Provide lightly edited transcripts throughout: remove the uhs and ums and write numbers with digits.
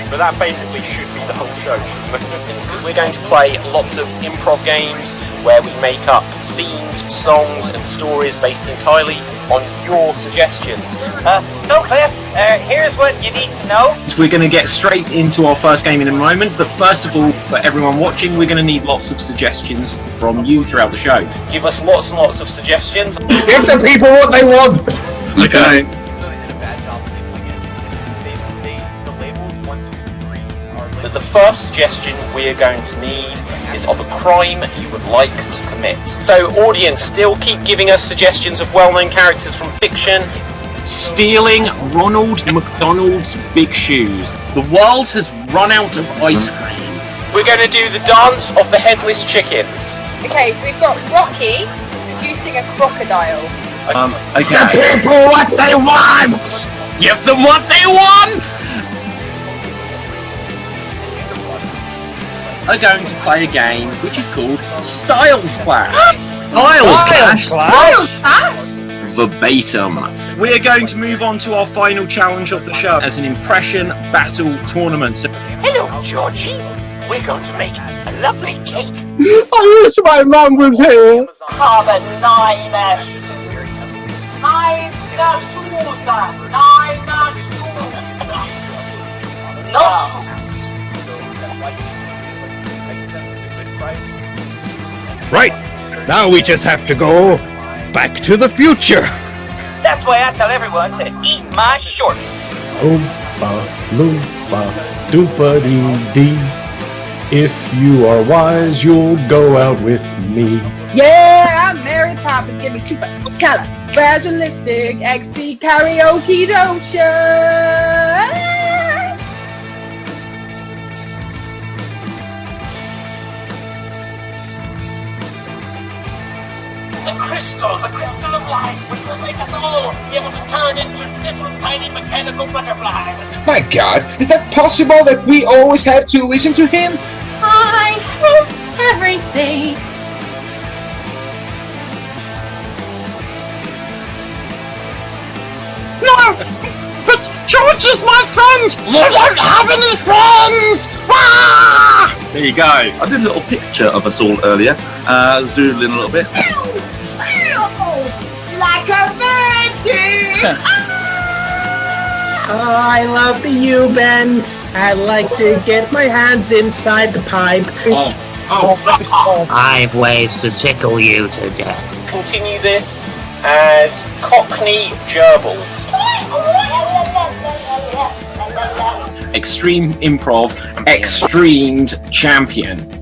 But that basically should be the whole show. It's because we're going to play lots of improv games where we make up scenes, songs and stories based entirely on your suggestions. So class, here's what you need to know. We're going to get straight into our first game in a moment, but first of all, for everyone watching, we're going to need lots of suggestions from you throughout the show. Give us lots and lots of suggestions. Give the people what they want! Okay. But the first suggestion we're going to need is of a crime you would like to commit. So audience, still keep giving us suggestions of well-known characters from fiction. Stealing Ronald McDonald's big shoes. The world has run out of ice cream. We're going to do the dance of the headless chickens. Okay, so we've got Rocky seducing a crocodile. Okay. The people what they want! Give them what they want! Are going to play a game which is called Styles Clash. Styles Clash? Verbatim. We are going to move on to our final challenge of the show as an impression battle tournament. Hello, Georgie. We're going to make a lovely cake. I wish my mum was here! Right, now we just have to go back to the future. That's why I tell everyone to eat my shorts. Oompa loompa doopa dee dee. If you are wise, you'll go out with me. Yeah, I'm Mary Poppins. Give me super califragilistic XP karaoke dotion. The crystal of life, which will make us all be able to turn into little tiny mechanical butterflies. My god, is that possible that we always have to listen to him? I hate everything. No! But George is my friend! You don't have any friends! Ah! There you go. I did a little picture of us all earlier. I was doodling a little bit. Like a virgin. Oh, I love the U-bend. I like to get my hands inside the pipe. I have ways to tickle you to death. Continue this as Cockney Gerbils. Extreme Improv XStreamed champion.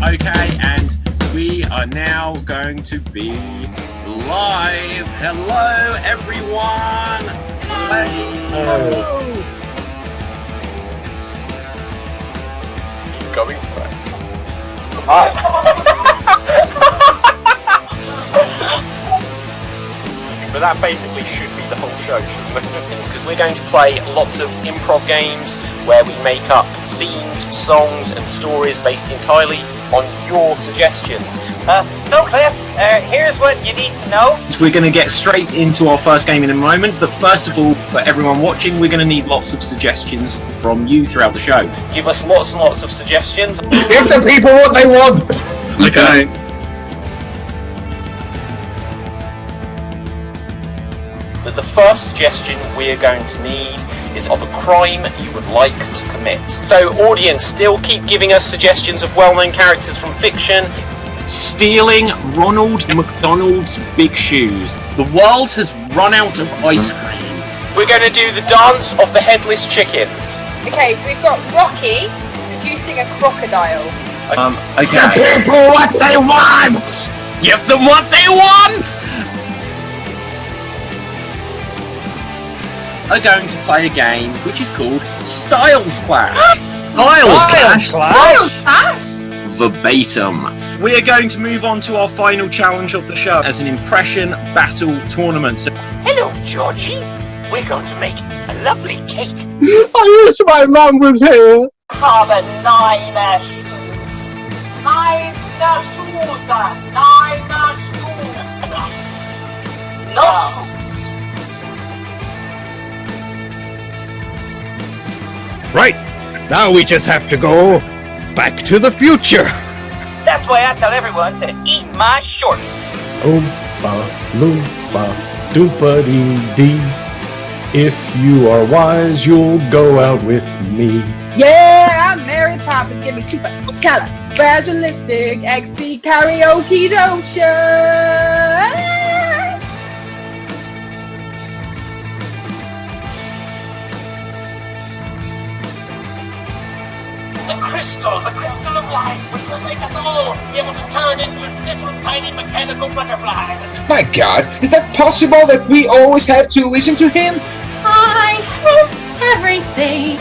Okay, and we are now going to be live. Hello, everyone. Hello. He's going for it. But that basically should be the whole show. It's because we're going to play lots of improv games where we make up scenes, songs and stories based entirely on your suggestions. So class, here's what you need to know. We're going to get straight into our first game in a moment, but first of all, for everyone watching, we're going to need lots of suggestions from you throughout the show. Give us lots and lots of suggestions. Give the people what they want! Okay. But the first suggestion we're going to need is of a crime you would like to commit. So audience, still keep giving us suggestions of well-known characters from fiction. Stealing Ronald McDonald's big shoes. The world has run out of ice cream. We're going to do the dance of the headless chickens. Okay, so we've got Rocky seducing a crocodile. Okay. The people what they want! Give them what they want! Are going to play a game which is called Styles Clash. Styles Clash? Verbatim. We are going to move on to our final challenge of the show as an impression battle tournament. Hello, Georgie. we're going to make a lovely cake. I wish my mum was here. Aber nein, Schuss. Nein, Schuss. Nein, Schuss. No Schuss. Right, now we just have to go back to the future. That's why I tell everyone to eat my shorts. Oompa loompa doompa dee. If you are wise, you'll go out with me. Yeah, I'm Mary Poppins. Give me super califragilistic XP karaoke dosha. The crystal of life, which will make us all be able to turn into little tiny mechanical butterflies. My God, is that possible that we always have to listen to him? I hate everything.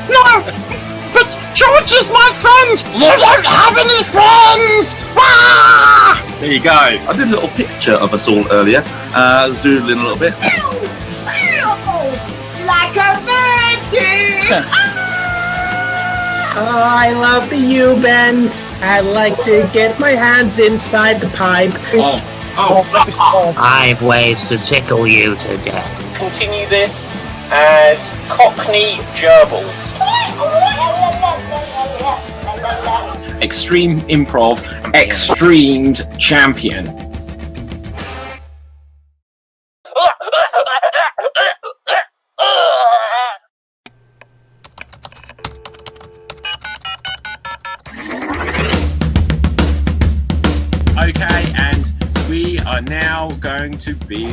No! But George is my friend! You don't have any friends! Ah! There you go. I did a little picture of us all earlier. I was doodling a little bit. Like a virgin. Oh, I love the U-bend. I like to get my hands inside the pipe. I've ways to tickle you to death. Continue this as Cockney Gerbils. Extreme Improv XStreamed champion. Okay, and we are now going to be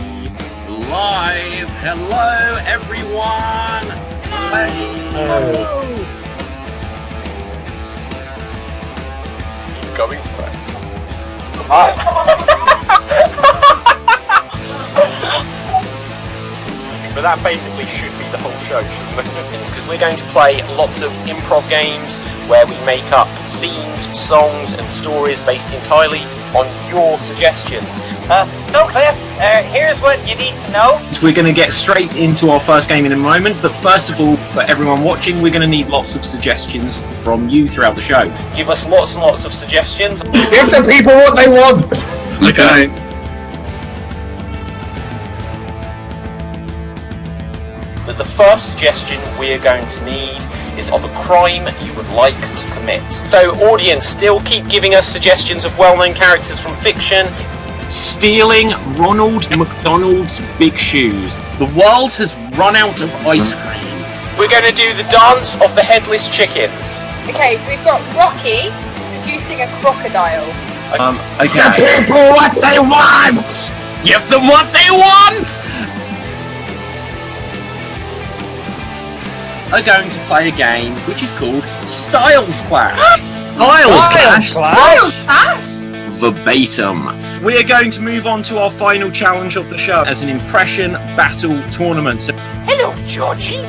live. Hello, everyone. Hello. He's going for it. But that basically should be the whole show, shouldn't it? It's because we're going to play lots of improv games where we make up scenes, songs and stories based entirely on your suggestions. So class, here's what you need to know. We're going to get straight into our first game in a moment, but first of all, for everyone watching, we're going to need lots of suggestions from you throughout the show. Give us lots and lots of suggestions. Give the people what they want. Okay. But the first suggestion we're going to need is of a crime you would like to commit. So audience, still keep giving us suggestions of well-known characters from fiction. Stealing Ronald McDonald's big shoes. The world has run out of ice cream. We're going to do the dance of the headless chickens. Okay, so we've got Rocky seducing a crocodile. Okay. People what they want! Give them what they want! Are going to play a game which is called Styles Clash. Styles Clash? Verbatim. We are going to move on to our final challenge of the show as an impression battle tournament. So Hello, Georgie.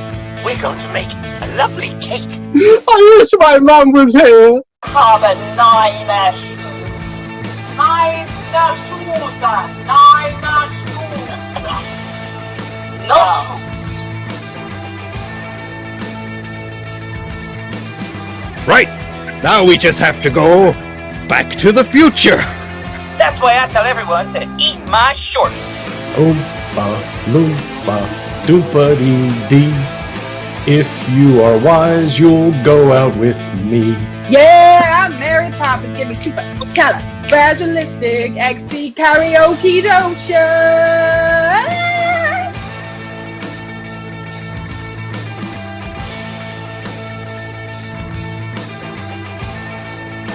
We're going to make a lovely cake. I wish my mum was here. Aber nein, Schuss. Nein, Schuss. Nein, Schuss. No Schuss. Right, now we just have to go back to the future. That's why I tell everyone to eat my shorts. Oompa loompa doompa dee. If you are wise, you'll go out with me. Yeah, I'm Mary Poppins. Give me super califragilistic XP karaoke dosha.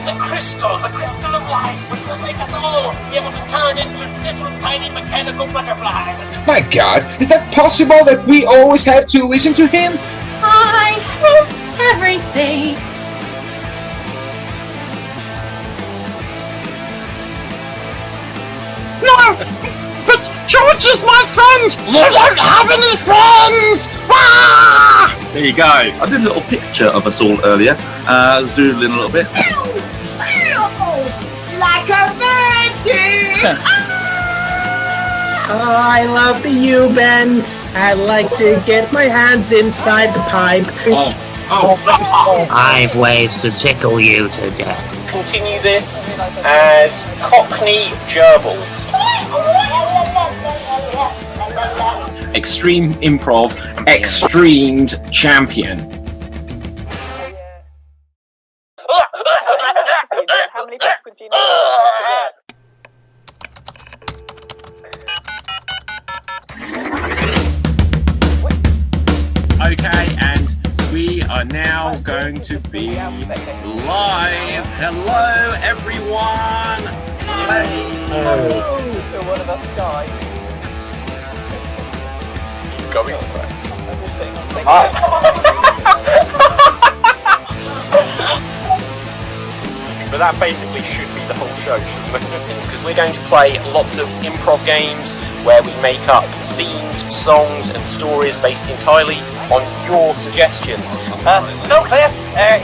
The crystal of life, which will make us all be able to turn into little tiny mechanical butterflies. My God, is that possible that we always have to listen to him? I hate everything. No! But George is my friend! You don't have any friends! Ah! there you go. I did a little picture of us all earlier. I was doodling a little bit. Like a virgin. I love the U-bend. I like to get my hands inside the pipe. I've ways to tickle you to death. Continue this as Cockney Gerbils. Extreme Improv XStreamed champion. How many people do you know? Okay, and we are now going to be live. Hello, everyone. Hello to one of us guys. He's going for it. I'm just saying. But that basically should be the whole show, shouldn't it? It's because we're going to play lots of improv games where we make up scenes, songs and stories based entirely on your suggestions. So Chris,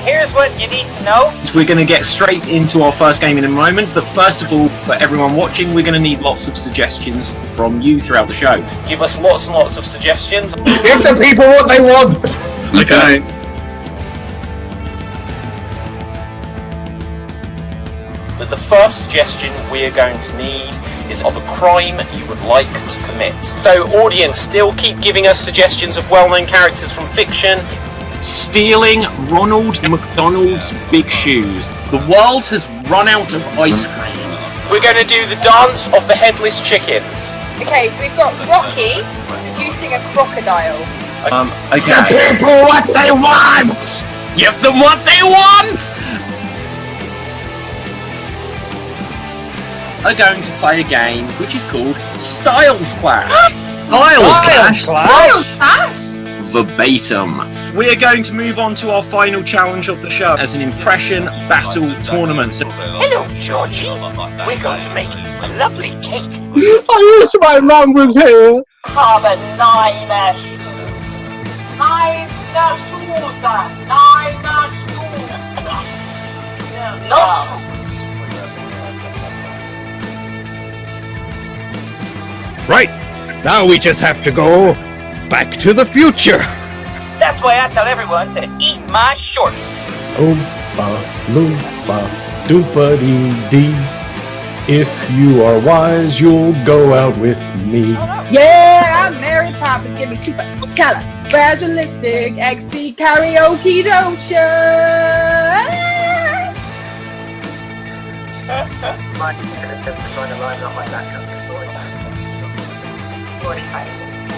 here's what you need to know. We're going to get straight into our first game in a moment, but first of all, for everyone watching, we're going to need lots of suggestions from you throughout the show. Give us lots and lots of suggestions. Give the people what they want. Okay. But the first suggestion we're going to need is of a crime you would like to commit. So audience, still keep giving us suggestions of well-known characters from fiction. Stealing Ronald McDonald's big shoes. The world has run out of ice cream. We're going to do the dance of the headless chickens. Okay, so we've got Rocky seducing a crocodile. Okay. The people what they want! Give them what they want! Are going to play a game which is called Styles Clash. Styles Clash? Verbatim. We are going to move on to our final challenge of the show as an impression battle tournament. Hello, Georgie. We're going to make a lovely cake. I wish my mum was here. Have nine shoes. Nine shoes. No shoes. Right, now we just have to go back to the future. That's why I tell everyone to eat my shorts. Oompa loompa doopa dee dee. If you are wise, you'll go out with me. Yeah, I'm Mary Poppins. Give me super califragilistic XP karaoke dotion.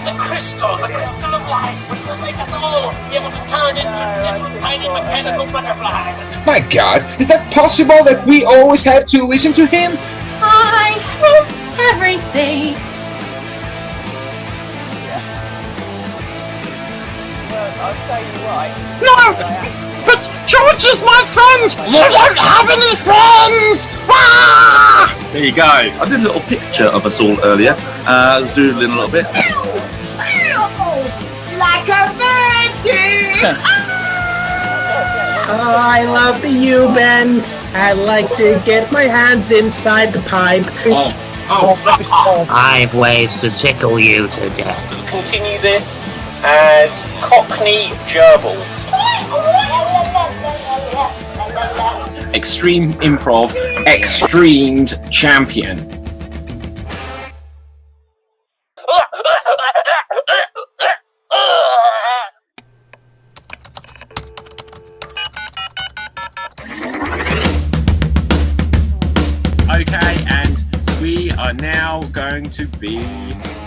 The crystal of life, which will make us all be able to turn into little tiny mechanical butterflies. My God, is that possible that we always have to listen to him? I hate everything. I'll show you why. No! But George is my friend! You don't have any friends! Ah! There you go. I did a little picture of us all earlier. Let's do a little bit. Like a virgin! I love the U-bend. I like to get my hands inside the pipe. I've ways to tickle you to death. Continue this as Cockney Gerbils. Extreme Improv XStreamed champion. Okay, and we are now going to be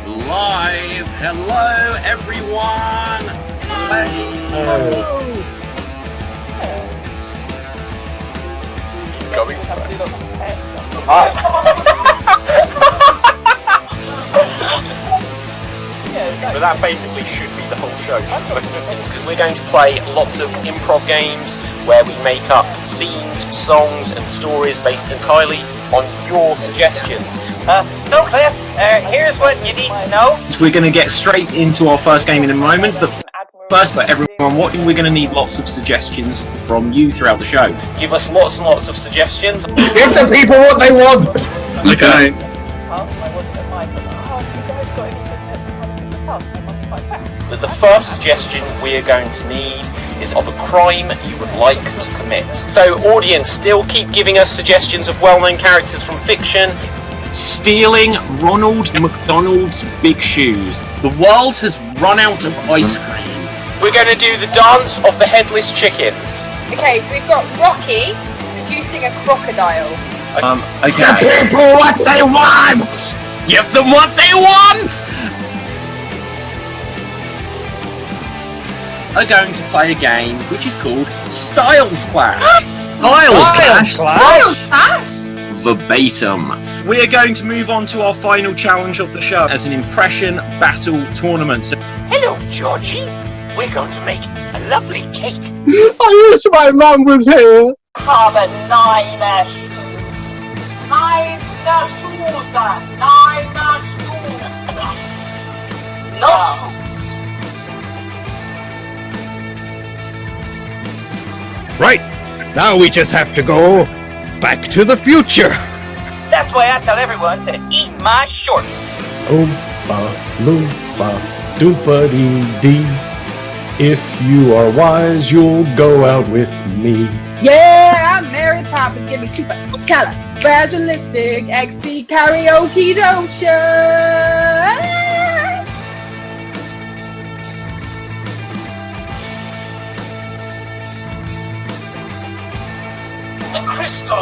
live. Hello, everyone. Hello. He's going for it. But that basically should be the whole show. It's because we're going to play lots of improv games where we make up scenes, songs and stories based entirely on your suggestions. So Chris, here's what you need to know. We're going to get straight into our first game in a moment, but first, for everyone watching, we're going to need lots of suggestions from you throughout the show. Give us lots and lots of suggestions. Give the people what they want. Okay. past, and I wasn't at my house. Oh, you guys got anything that's kind of in the past? My mum was like, yeah. The first suggestion we're going to need is of a crime you would like to commit. So, audience, still keep giving us suggestions of well-known characters from fiction. Stealing Ronald McDonald's big shoes. The world has run out of ice cream. We're going to do the dance of the headless chickens. Okay, so we've got Rocky seducing a crocodile. Okay. The people what they want! Give them what they want! Are going to play a game which is called Styles Clash. Styles Clash? Verbatim. We are going to move on to our final challenge of the show as an impression battle tournament. So Hello, Georgie. We're going to make a lovely cake. I wish my mum was here. Carbon 9 shoes. 9 shoes. 9 shoes. No shoes. Right, now we just have to go back to the future. That's why I tell everyone to eat my shorts. Oompa loompa doompa dee. If you are wise, you'll go out with me. Yeah, I'm Mary Poppins. Give me super califragilistic XP karaoke dotion. The crystal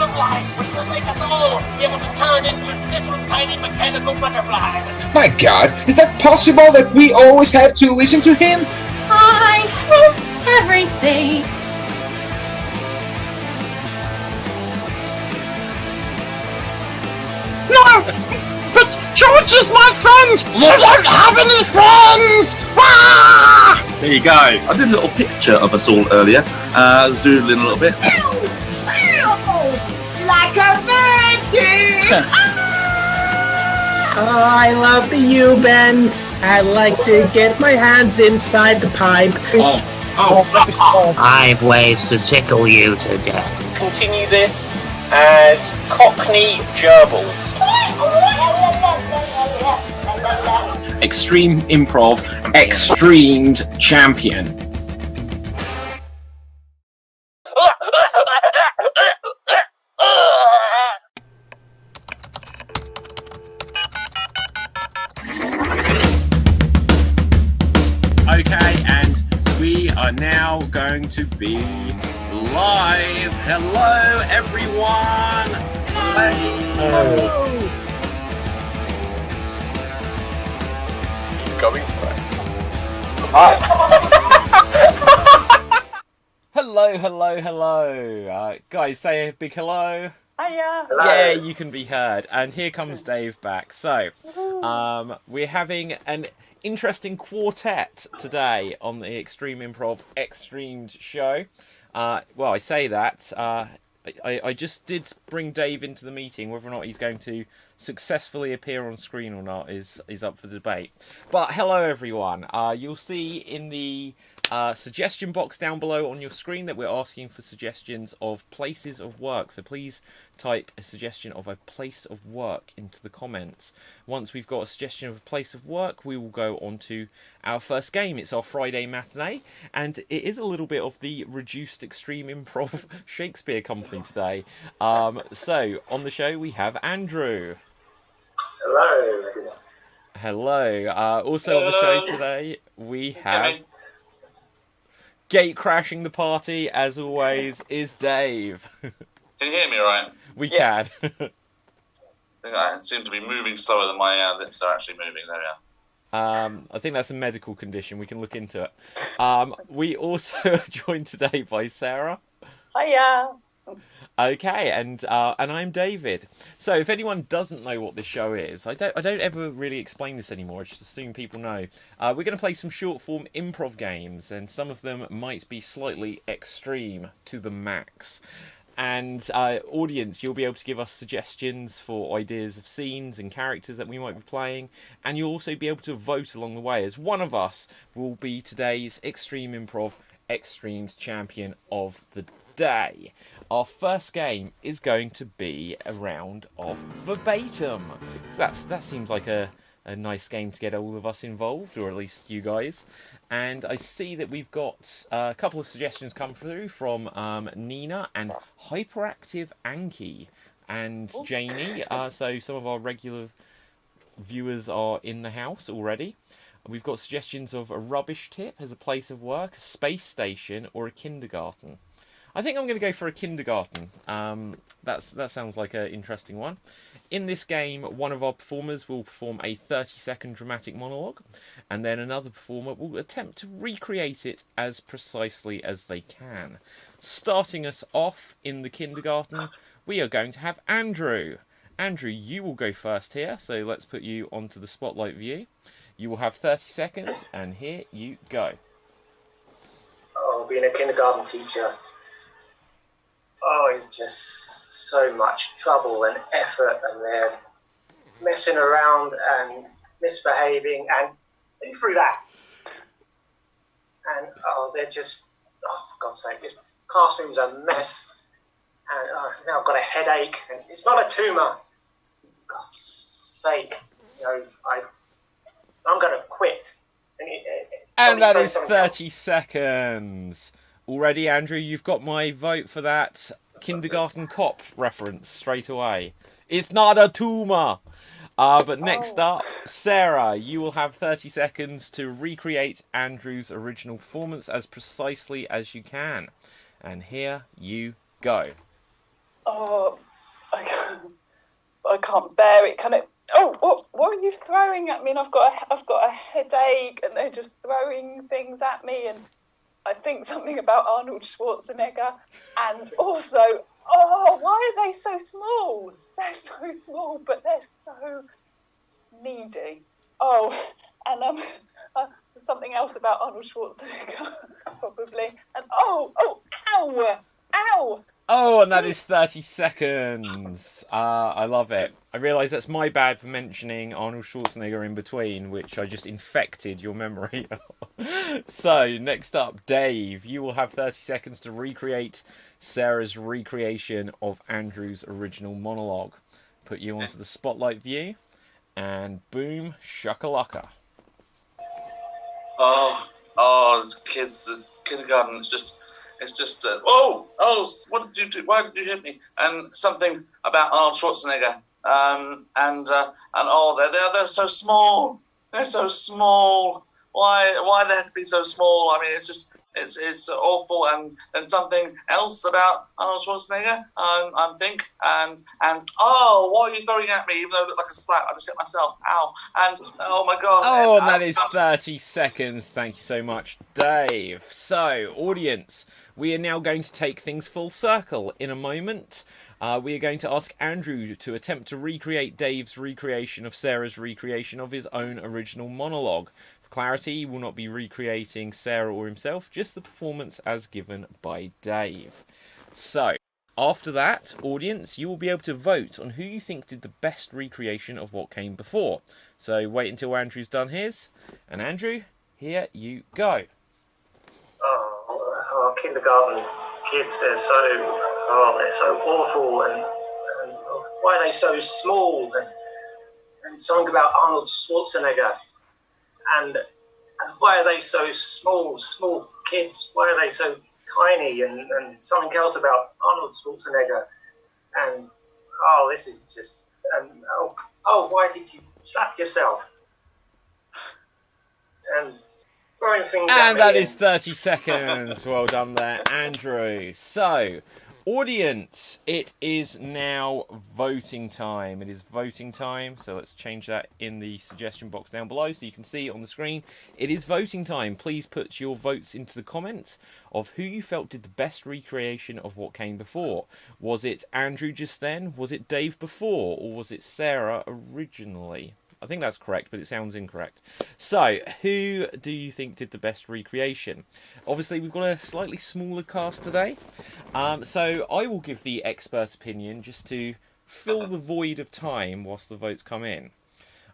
of life, which will make us all be able to turn into little tiny mechanical butterflies. My God, is that possible that we always have to listen to him? I hate everything. no! But George is my friend! You don't have any friends! Ah! There you go. I did a little picture of us all earlier. Doodling a little bit. Like a virgin! Oh, I love the U-bend. I like to get my hands inside the pipe. I have ways to tickle you to death. Continue this as Cockney Gerbils. Extreme Improv XStreamed champion. Okay, and we are now going to be live. Hello, everyone. Hello. He's going for it. Hello. Guys, say a big hello. Hiya. Yeah, you can be heard. And here comes Dave back. So, we're having an interesting quartet today on the Extreme Improv XStreamed show. Well, I say that. I just did bring Dave into the meeting. Whether or not he's going to successfully appear on screen or not is up for debate. But hello, everyone. You'll see in the suggestion box down below on your screen that we're asking for suggestions of places of work. So please type a suggestion of a place of work into the comments. Once we've got a suggestion of a place of work, we will go on to our first game. It's our Friday matinee, and it is a little bit of the reduced Extreme Improv Shakespeare company today. So on the show we have Andrew. Hello. Also on the show today we have gate crashing the party, as always, is Dave. Can you hear me all right? We can. I seem to be moving slower than my lips are actually moving. There we are. I think that's a medical condition. We can look into it. We also are joined today by Sarah. Hiya. Okay, and I'm David. So if anyone doesn't know what this show is, I don't ever really explain this anymore. I just assume people know. We're going to play some short form improv games, and some of them might be slightly extreme to the max. And audience, you'll be able to give us suggestions for ideas of scenes and characters that we might be playing, and you'll also be able to vote along the way, as one of us will be today's Extreme Improv XStreamed champion of the today, our first game is going to be a round of verbatim. That seems like a nice game to get all of us involved, or at least you guys. And I see that we've got a couple of suggestions come through from Nina and Hyperactive Anki and Janie. So some of our regular viewers are in the house already. We've got suggestions of a rubbish tip as a place of work, a space station, or a kindergarten. I think I'm going to go for a kindergarten. That sounds like an interesting one. In this game, one of our performers will perform a 30-second dramatic monologue, and then another performer will attempt to recreate it as precisely as they can. Starting us off in the kindergarten, we are going to have Andrew. Andrew, you will go first here, so let's put you onto the spotlight view. You will have 30 seconds, and here you go. Oh, being a kindergarten teacher. Oh, it's just so much trouble and effort, and they're messing around and misbehaving, and think through that. And they're just, for God's sake, this classroom's a mess. And now I've got a headache, and it's not a tumour. For God's sake, I'm going to quit. And that is 30 seconds. Already, Andrew, you've got my vote for that kindergarten cop reference straight away. It's not a tumour. But next up, Sarah, you will have 30 seconds to recreate Andrew's original performance as precisely as you can. And here you go. Oh, I can't bear it. Can it? Oh, what are you throwing at me? And I've got a headache, and they're just throwing things at me, and I think something about Arnold Schwarzenegger, and also, why are they so small? They're so small, but they're so needy. Oh, and something else about Arnold Schwarzenegger, probably. And ow! Oh, and that is 30 seconds. I love it. I realise that's my bad for mentioning Arnold Schwarzenegger in between, which I just infected your memory. So, next up, Dave. You will have 30 seconds to recreate Sarah's recreation of Andrew's original monologue. Put you onto the spotlight view, and boom, shakalaka. Kids, the kindergarten, it's just, what did you do? Why did you hit me? And something about Arnold Schwarzenegger. They're so small. They're so small. Why they have to be so small? I mean, it's awful. And something else about Arnold Schwarzenegger. I think. And what are you throwing at me? Even though it looked like a slap, I just hit myself. Ow! And oh my god. And that is 30 seconds. Thank you so much, Dave. So, audience, we are now going to take things full circle in a moment. We are going to ask Andrew to attempt to recreate Dave's recreation of Sarah's recreation of his own original monologue. For clarity, he will not be recreating Sarah or himself, just the performance as given by Dave. So, after that, audience, you will be able to vote on who you think did the best recreation of what came before. So, wait until Andrew's done his. And Andrew, here you go. Kindergarten kids, they're so awful, and why are they so small? And something about Arnold Schwarzenegger, and why are they so small kids? Why are they so tiny? And something else about Arnold Schwarzenegger, and this is just, and why did you slap yourself? And throwing things at me. That is 30 seconds. Well done there, Andrew. So, audience, it is now voting time. It is voting time. So let's change that in the suggestion box down below so you can see it on the screen. It is voting time. Please put your votes into the comments of who you felt did the best recreation of what came before. Was it Andrew just then? Was it Dave before? Or was it Sarah originally? I think that's correct, but it sounds incorrect. So, who do you think did the best recreation? Obviously, we've got a slightly smaller cast today. So, I will give the expert opinion just to fill the void of time whilst the votes come in.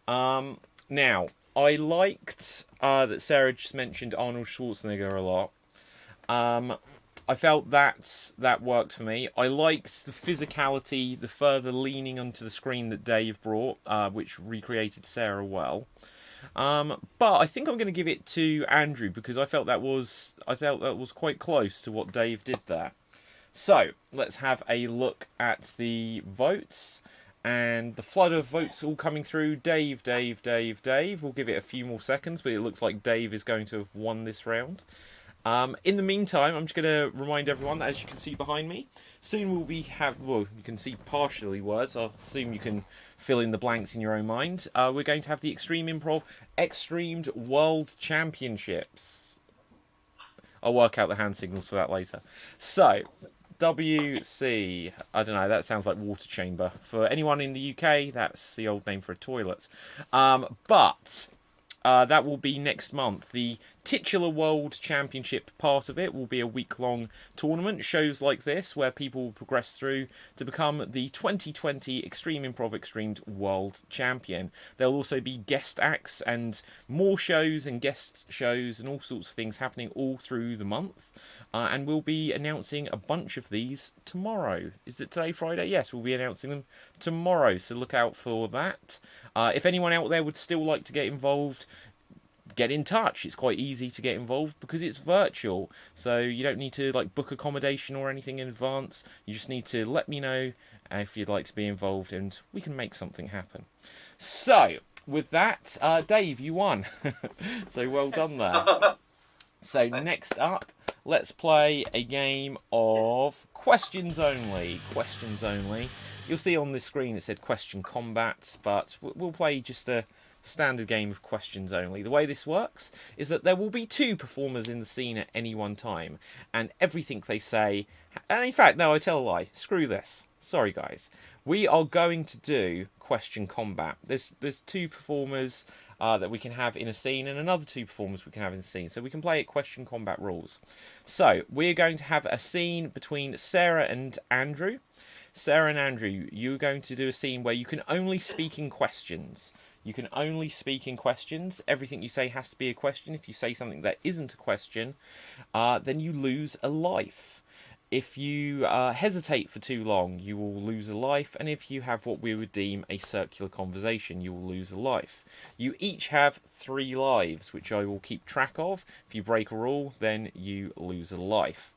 Now, I liked that Sarah just mentioned Arnold Schwarzenegger a lot. I felt that worked for me. I liked the physicality, the further leaning onto the screen that Dave brought, which recreated Sarah well. But I think I'm going to give it to Andrew because I felt that was quite close to what Dave did there. So let's have a look at the votes. And the flood of votes all coming through. Dave. We'll give it a few more seconds, but it looks like Dave is going to have won this round. In the meantime, I'm just going to remind everyone that, as you can see behind me, soon you can see partially words. I'll assume you can fill in the blanks in your own mind. We're going to have the Extreme Improv XStreamed World Championships. I'll work out the hand signals for that later. So, WC, I don't know, that sounds like water chamber. For anyone in the UK, that's the old name for a toilet. But that will be next month. The titular World Championship part of it will be a week-long tournament, shows like this, where people will progress through to become the 2020 Extreme Improv XStreamed World Champion. There'll also be guest acts and more shows and guest shows and all sorts of things happening all through the month. And we'll be announcing a bunch of these tomorrow. Is it today, Friday? Yes, we'll be announcing them tomorrow, so look out for that. If anyone out there would still like to get involved, get in touch. It's quite easy to get involved because it's virtual, so you don't need to book accommodation or anything in advance. You just need to let me know if you'd like to be involved, and we can make something happen. So, with that, Dave, you won. So well done there. So next up, let's play a game of questions only. Questions only. You'll see on this screen it said question combat, but we'll play just a standard game of questions only. The way this works is that there will be 2 performers in the scene at any one time, and everything they say, and in fact, no, I tell a lie. Screw this. Sorry, guys. We are going to do question combat. There's 2 performers that we can have in a scene, and another 2 performers we can have in a scene. So we can play it question combat rules. So we're going to have a scene between Sarah and Andrew. Sarah and Andrew, you're going to do a scene where you can only speak in questions. You can only speak in questions. Everything you say has to be a question. If you say something that isn't a question, then you lose a life. If you hesitate for too long, you will lose a life, and if you have what we would deem a circular conversation, you will lose a life. You each have 3 lives, which I will keep track of. If you break a rule, then you lose a life.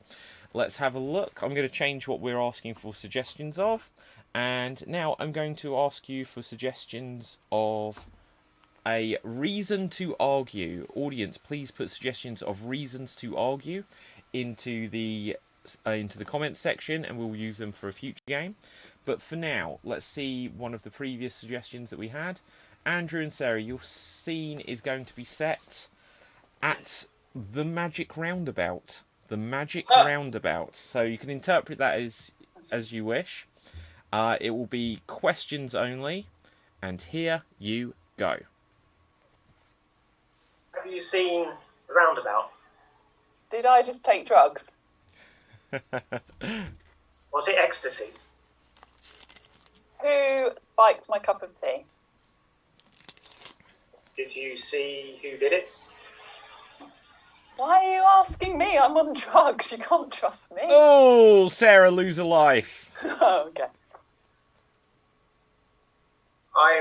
Let's have a look. I'm going to change what we're asking for suggestions of, and now I'm going to ask you for suggestions of a reason to argue. Audience, please put suggestions of reasons to argue into the comments section, and we'll use them for a future game. But for now, let's see one of the previous suggestions that we had. Andrew and Sarah, your scene is going to be set at the Magic Roundabout. The Magic Roundabout. So you can interpret that as you wish. It will be questions only, and here you go. Have you seen the Roundabout? Did I just take drugs? Was it ecstasy? Who spiked my cup of tea? Did you see who did it? Why are you asking me? I'm on drugs. You can't trust me. Oh, Sarah, lose a life. Oh, okay. I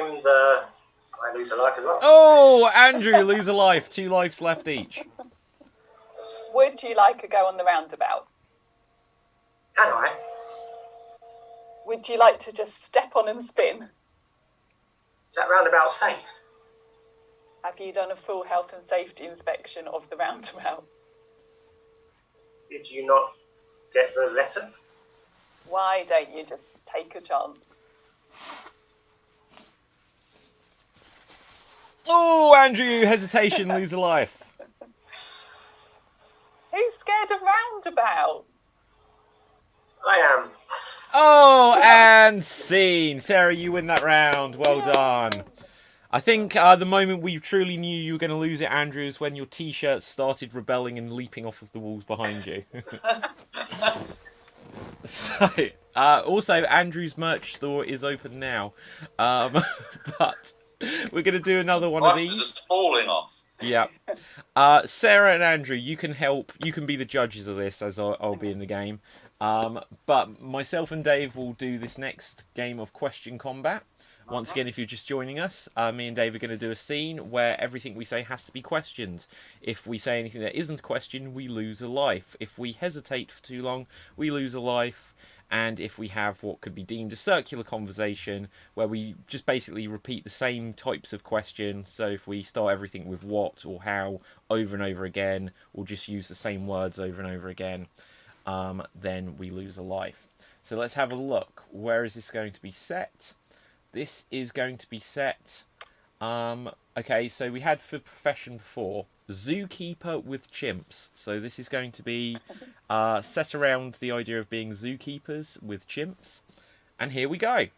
lose a life as well. Oh, Andrew, lose a life. 2 lives left each. Would you like a go on the roundabout? Can I? Would you like to just step on and spin? Is that roundabout safe? Have you done a full health and safety inspection of the roundabout? Did you not get the letter? Why don't you just take a chance? Oh, Andrew, hesitation, lose a life. Who's scared of roundabout? I am. Oh, and scene. Sarah, you win that round. Well done. I think the moment we truly knew you were going to lose it, Andrew, is when your T-shirt started rebelling and leaping off of the walls behind you. So, also, Andrew's merch store is open now. But we're going to do another one of these. Just falling off. Yeah. Sarah and Andrew, you can help. You can be the judges of this, as I'll be in the game. But myself and Dave will do this next game of question combat. Once again, if you're just joining us, me and Dave are going to do a scene where everything we say has to be questions. If we say anything that isn't a question, we lose a life. If we hesitate for too long, we lose a life. And if we have what could be deemed a circular conversation, where we just basically repeat the same types of questions, so if we start everything with what or how over and over again, or just use the same words over and over again, then we lose a life. So let's have a look. Where is this going to be set? This is going to be set... okay, so we had for profession before, zookeeper with chimps. So this is going to be set around the idea of being zookeepers with chimps. And here we go.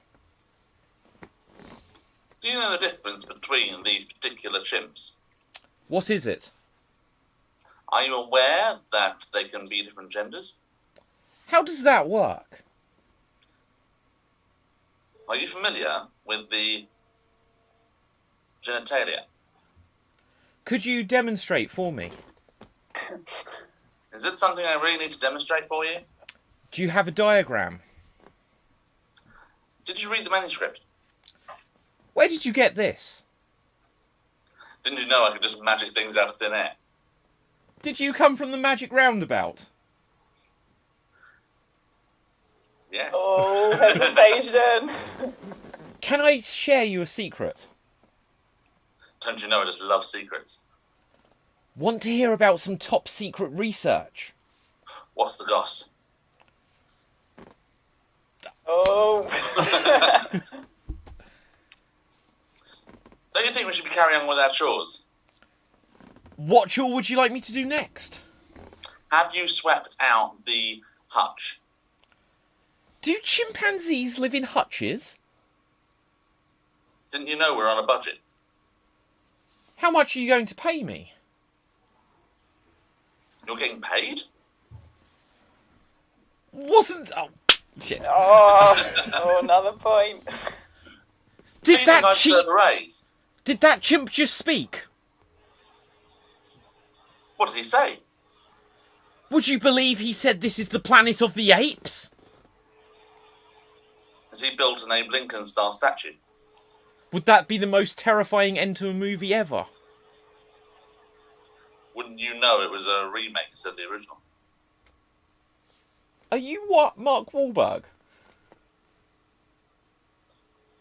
Do you know the difference between these particular chimps? What is it? Are you aware that they can be different genders? How does that work? Are you familiar with the genitalia? Could you demonstrate for me? Is it something I really need to demonstrate for you? Do you have a diagram? Did you read the manuscript? Where did you get this? Didn't you know I could just magic things out of thin air? Did you come from the magic roundabout? Yes. Oh, hesitation. Can I share you a secret? Don't you know I just love secrets? Want to hear about some top secret research? What's the goss? Oh. Don't you think we should be carrying on with our chores? What chore would you like me to do next? Have you swept out the hutch? Do chimpanzees live in hutches? Didn't you know we're on a budget? How much are you going to pay me? You're getting paid? Wasn't... Oh, shit. Oh, another point. Did that chimp... raise? Did that chimp just speak? What did he say? Would you believe he said this is the planet of the apes? Has he built an Abe Lincoln-style statue? Would that be the most terrifying end to a movie ever? Wouldn't you know it was a remake instead of the original? Are you what, Mark Wahlberg?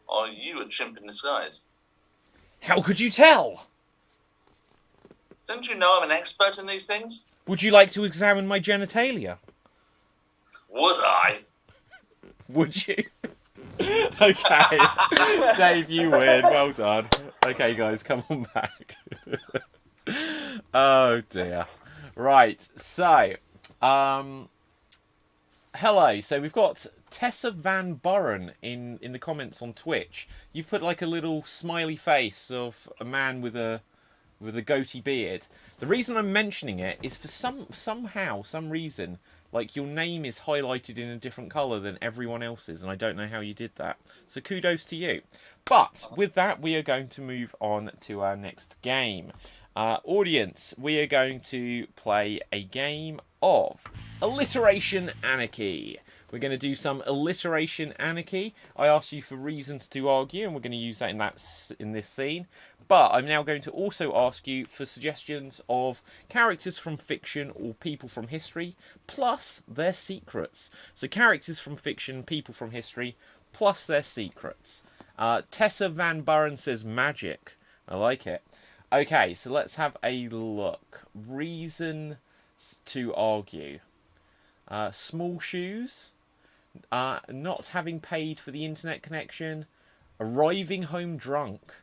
Are you a chimp in disguise? How could you tell? Don't you know I'm an expert in these things? Would you like to examine my genitalia? Would I? Would you? Okay. Dave, you win. Well done. Okay, guys, come on back. Oh, dear. Right, so, hello. So we've got Tessa Van Buren in the comments on Twitch. You've put like a little smiley face of a man with a goatee beard. The reason I'm mentioning it is for some reason, like your name is highlighted in a different colour than everyone else's, and I don't know how you did that. So kudos to you. But with that, we are going to move on to our next game. Audience, we are going to play a game of Alliteration Anarchy. We're going to do some alliteration anarchy. I asked you for reasons to argue, and we're going to use that in this scene. But I'm now going to also ask you for suggestions of characters from fiction or people from history, plus their secrets. So characters from fiction, people from history, plus their secrets. Tessa Van Buren says magic. I like it. Okay, so let's have a look. Reason to argue. Small shoes. Not having paid for the internet connection. Arriving home drunk.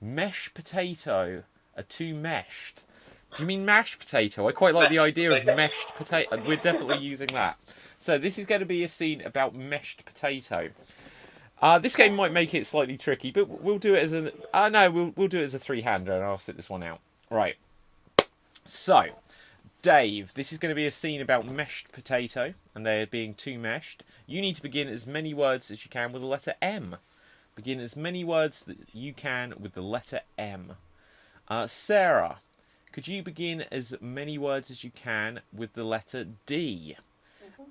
Mesh potato. Too meshed. Do you mean mashed potato? I quite like the idea of meshed potato. We're definitely using that. So this is going to be a scene about meshed potato. This game might make it slightly tricky, but we'll do it as a... we'll do it as a three-hander, and I'll sit this one out. Right. So, Dave, this is going to be a scene about meshed potato, and they're being too meshed. You need to begin as many words as you can with the letter M. Begin as many words that you can with the letter M. Sarah, could you begin as many words as you can with the letter D?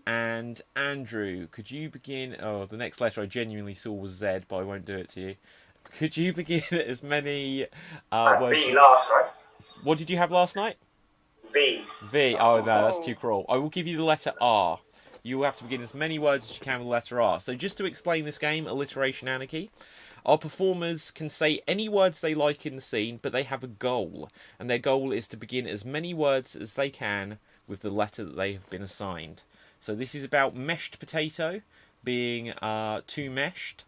And Andrew, could you begin... Oh, the next letter I genuinely saw was Z, but I won't do it to you. Could you begin as many words... B last night. What did you have last night? V. V. Oh, no, that's too cruel. I will give you the letter R. You will have to begin as many words as you can with the letter R. So just to explain this game, Alliteration Anarchy, our performers can say any words they like in the scene, but they have a goal. And their goal is to begin as many words as they can with the letter that they have been assigned. So this is about meshed potato being too meshed.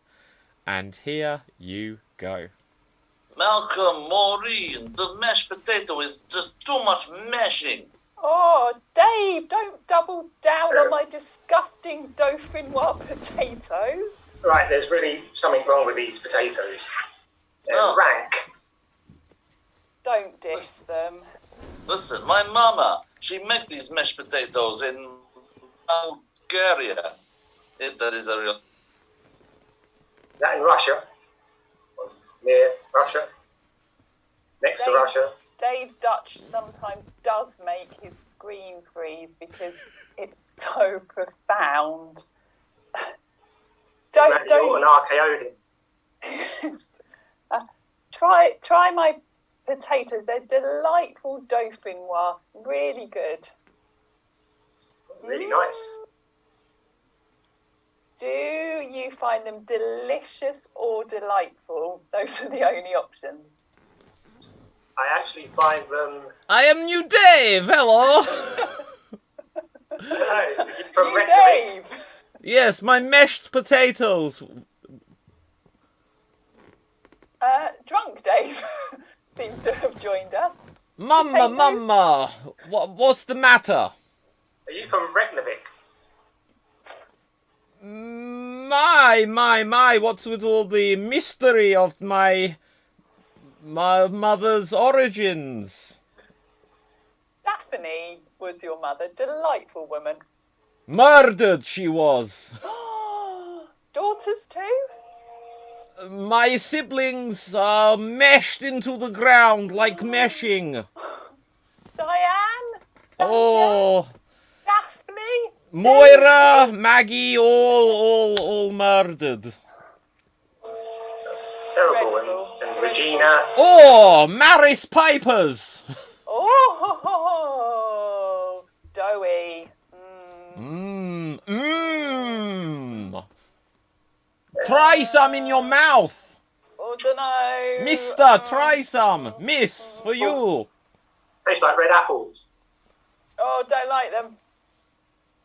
And here you go. Malcolm, Maureen, the mashed potato is just too much meshing. Oh, Dave, don't double down on my disgusting dauphinoise potatoes. Right, there's really something wrong with these potatoes. They're rank. Don't diss them. Listen, my mama, she make these mashed potatoes in Bulgaria, if that is a real... Is that in Russia? Or near Russia? Next to Russia? Dave's Dutch sometimes does make his screen freeze because it's so profound. Don't an archaeodin. Try my potatoes. They're delightful dauphinoise. Really good. Really nice. Do you find them delicious or delightful? Those are the only options. I actually find them... I am New Dave, hello! Hello, from New Dave! Yes, my meshed potatoes. Drunk Dave seems to have joined us. Mama, what's the matter? Are you from Reykjavik? My, what's with all the mystery of my mother's origins? Daphne was your mother. Delightful woman. Murdered she was. Daughters too? My siblings are meshed into the ground like meshing. Diane? Oh. Daphne? Moira, Maggie, all murdered. That's terrible. And Regina. Oh, Maris Pipers. Oh, doughy. Try some in your mouth. Oh, dunno. Mister, try some. Miss, for you. Tastes like red apples. Oh, don't like them.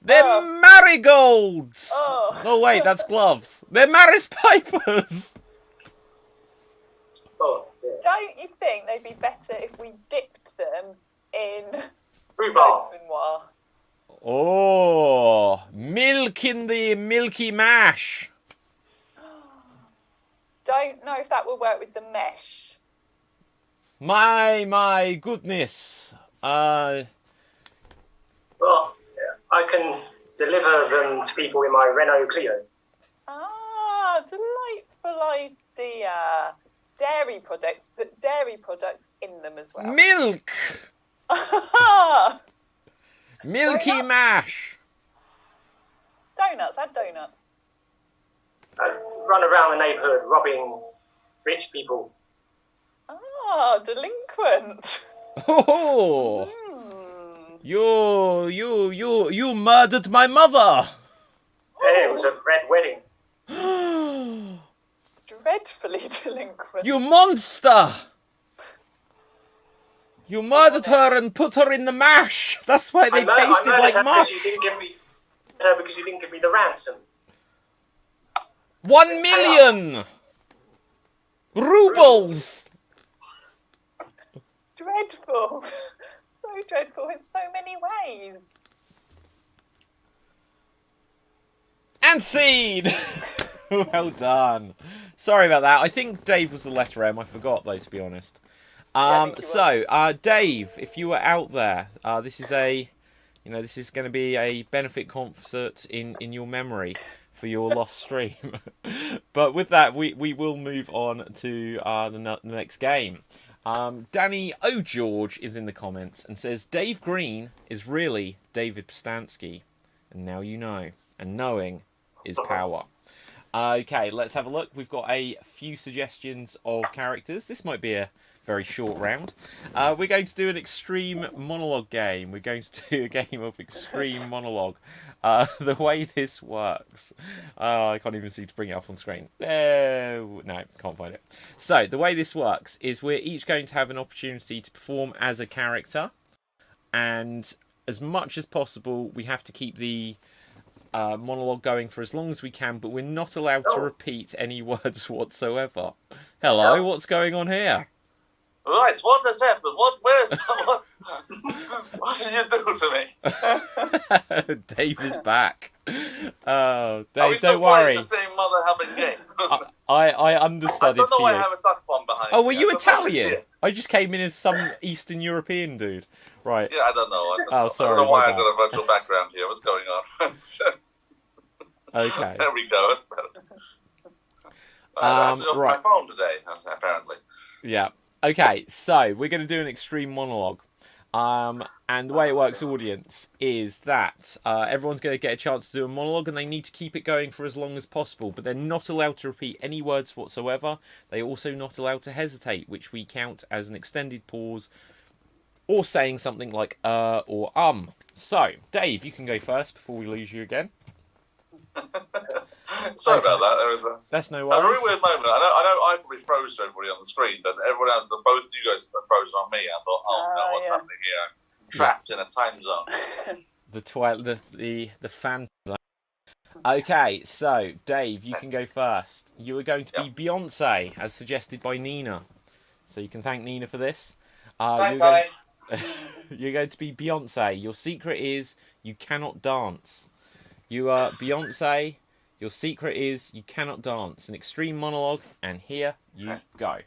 They're marigolds. Oh. Wait, that's gloves. They're Maris Pipers. Oh, yeah. Don't you think they'd be better if we dipped them in rhubarb? Oh, milk in the milky mash. Don't know if that will work with the mesh. My goodness. Well, yeah, I can deliver them to people in my Renault Clio. Ah, delightful idea. Dairy products, put dairy products in them as well. Milk! Milky mash! Donuts, add donuts. I run around the neighbourhood robbing rich people. Ah, delinquent. Oh! You murdered my mother! It was a red wedding. Dreadfully delinquent. You monster! You murdered her and put her in the mash. That's why they tasted like mush. Because you didn't give me the ransom. 1 million rubles. Dreadful. So dreadful in so many ways. And scene. Well done. Sorry about that. I think Dave was the letter M. I forgot though, to be honest. Dave, if you were out there, this is this is going to be a benefit concert in your memory for your lost stream. But with that, we will move on to the next game. Danny O'George is in the comments and says, Dave Green is really David Postansky. And now you know. And knowing is power. Okay, let's have a look. We've got a few suggestions of characters. This might be a very short round. We're going to do an extreme monologue game. We're going to do a game of extreme monologue. The way this works... I can't even see to bring it up on screen. No, can't find it. So, the way this works is we're each going to have an opportunity to perform as a character. And as much as possible, we have to keep the monologue going for as long as we can, but we're not allowed to repeat any words whatsoever. Hello, what's going on here? Right, what has happened? What did you do to me? Dave is back. Oh, Dave, Are we still don't worry. playing the same mother-hubbing game? I understudied I don't know for why you. I have a duck bomb behind Oh, were me. you Italian? I just came in as some Eastern European dude. Right. Yeah, I don't know. Sorry. I don't know why my I've got a virtual background here. What's going on? Okay. There we go. That's better. I have to go off my phone today, apparently. Yeah. Okay, so we're going to do an extreme monologue. And the way it works, audience, is that everyone's going to get a chance to do a monologue, and they need to keep it going for as long as possible. But they're not allowed to repeat any words whatsoever. They're also not allowed to hesitate, which we count as an extended pause, or saying something like or So, Dave, you can go first before we lose you again. Sorry about that. That's no a worries. very weird moment. I know I probably froze to everybody on the screen, but everyone else, both of you guys froze on me. I thought, oh no, what's happening here? I'm trapped in a time zone. The fan zone. Okay, so Dave, you can go first. You are going to be Beyonce, as suggested by Nina. So you can thank Nina for this. Thanks, you're going to be Beyonce. Your secret is you cannot dance. You are Beyonce. Your secret is you cannot dance. An extreme monologue, and here you go.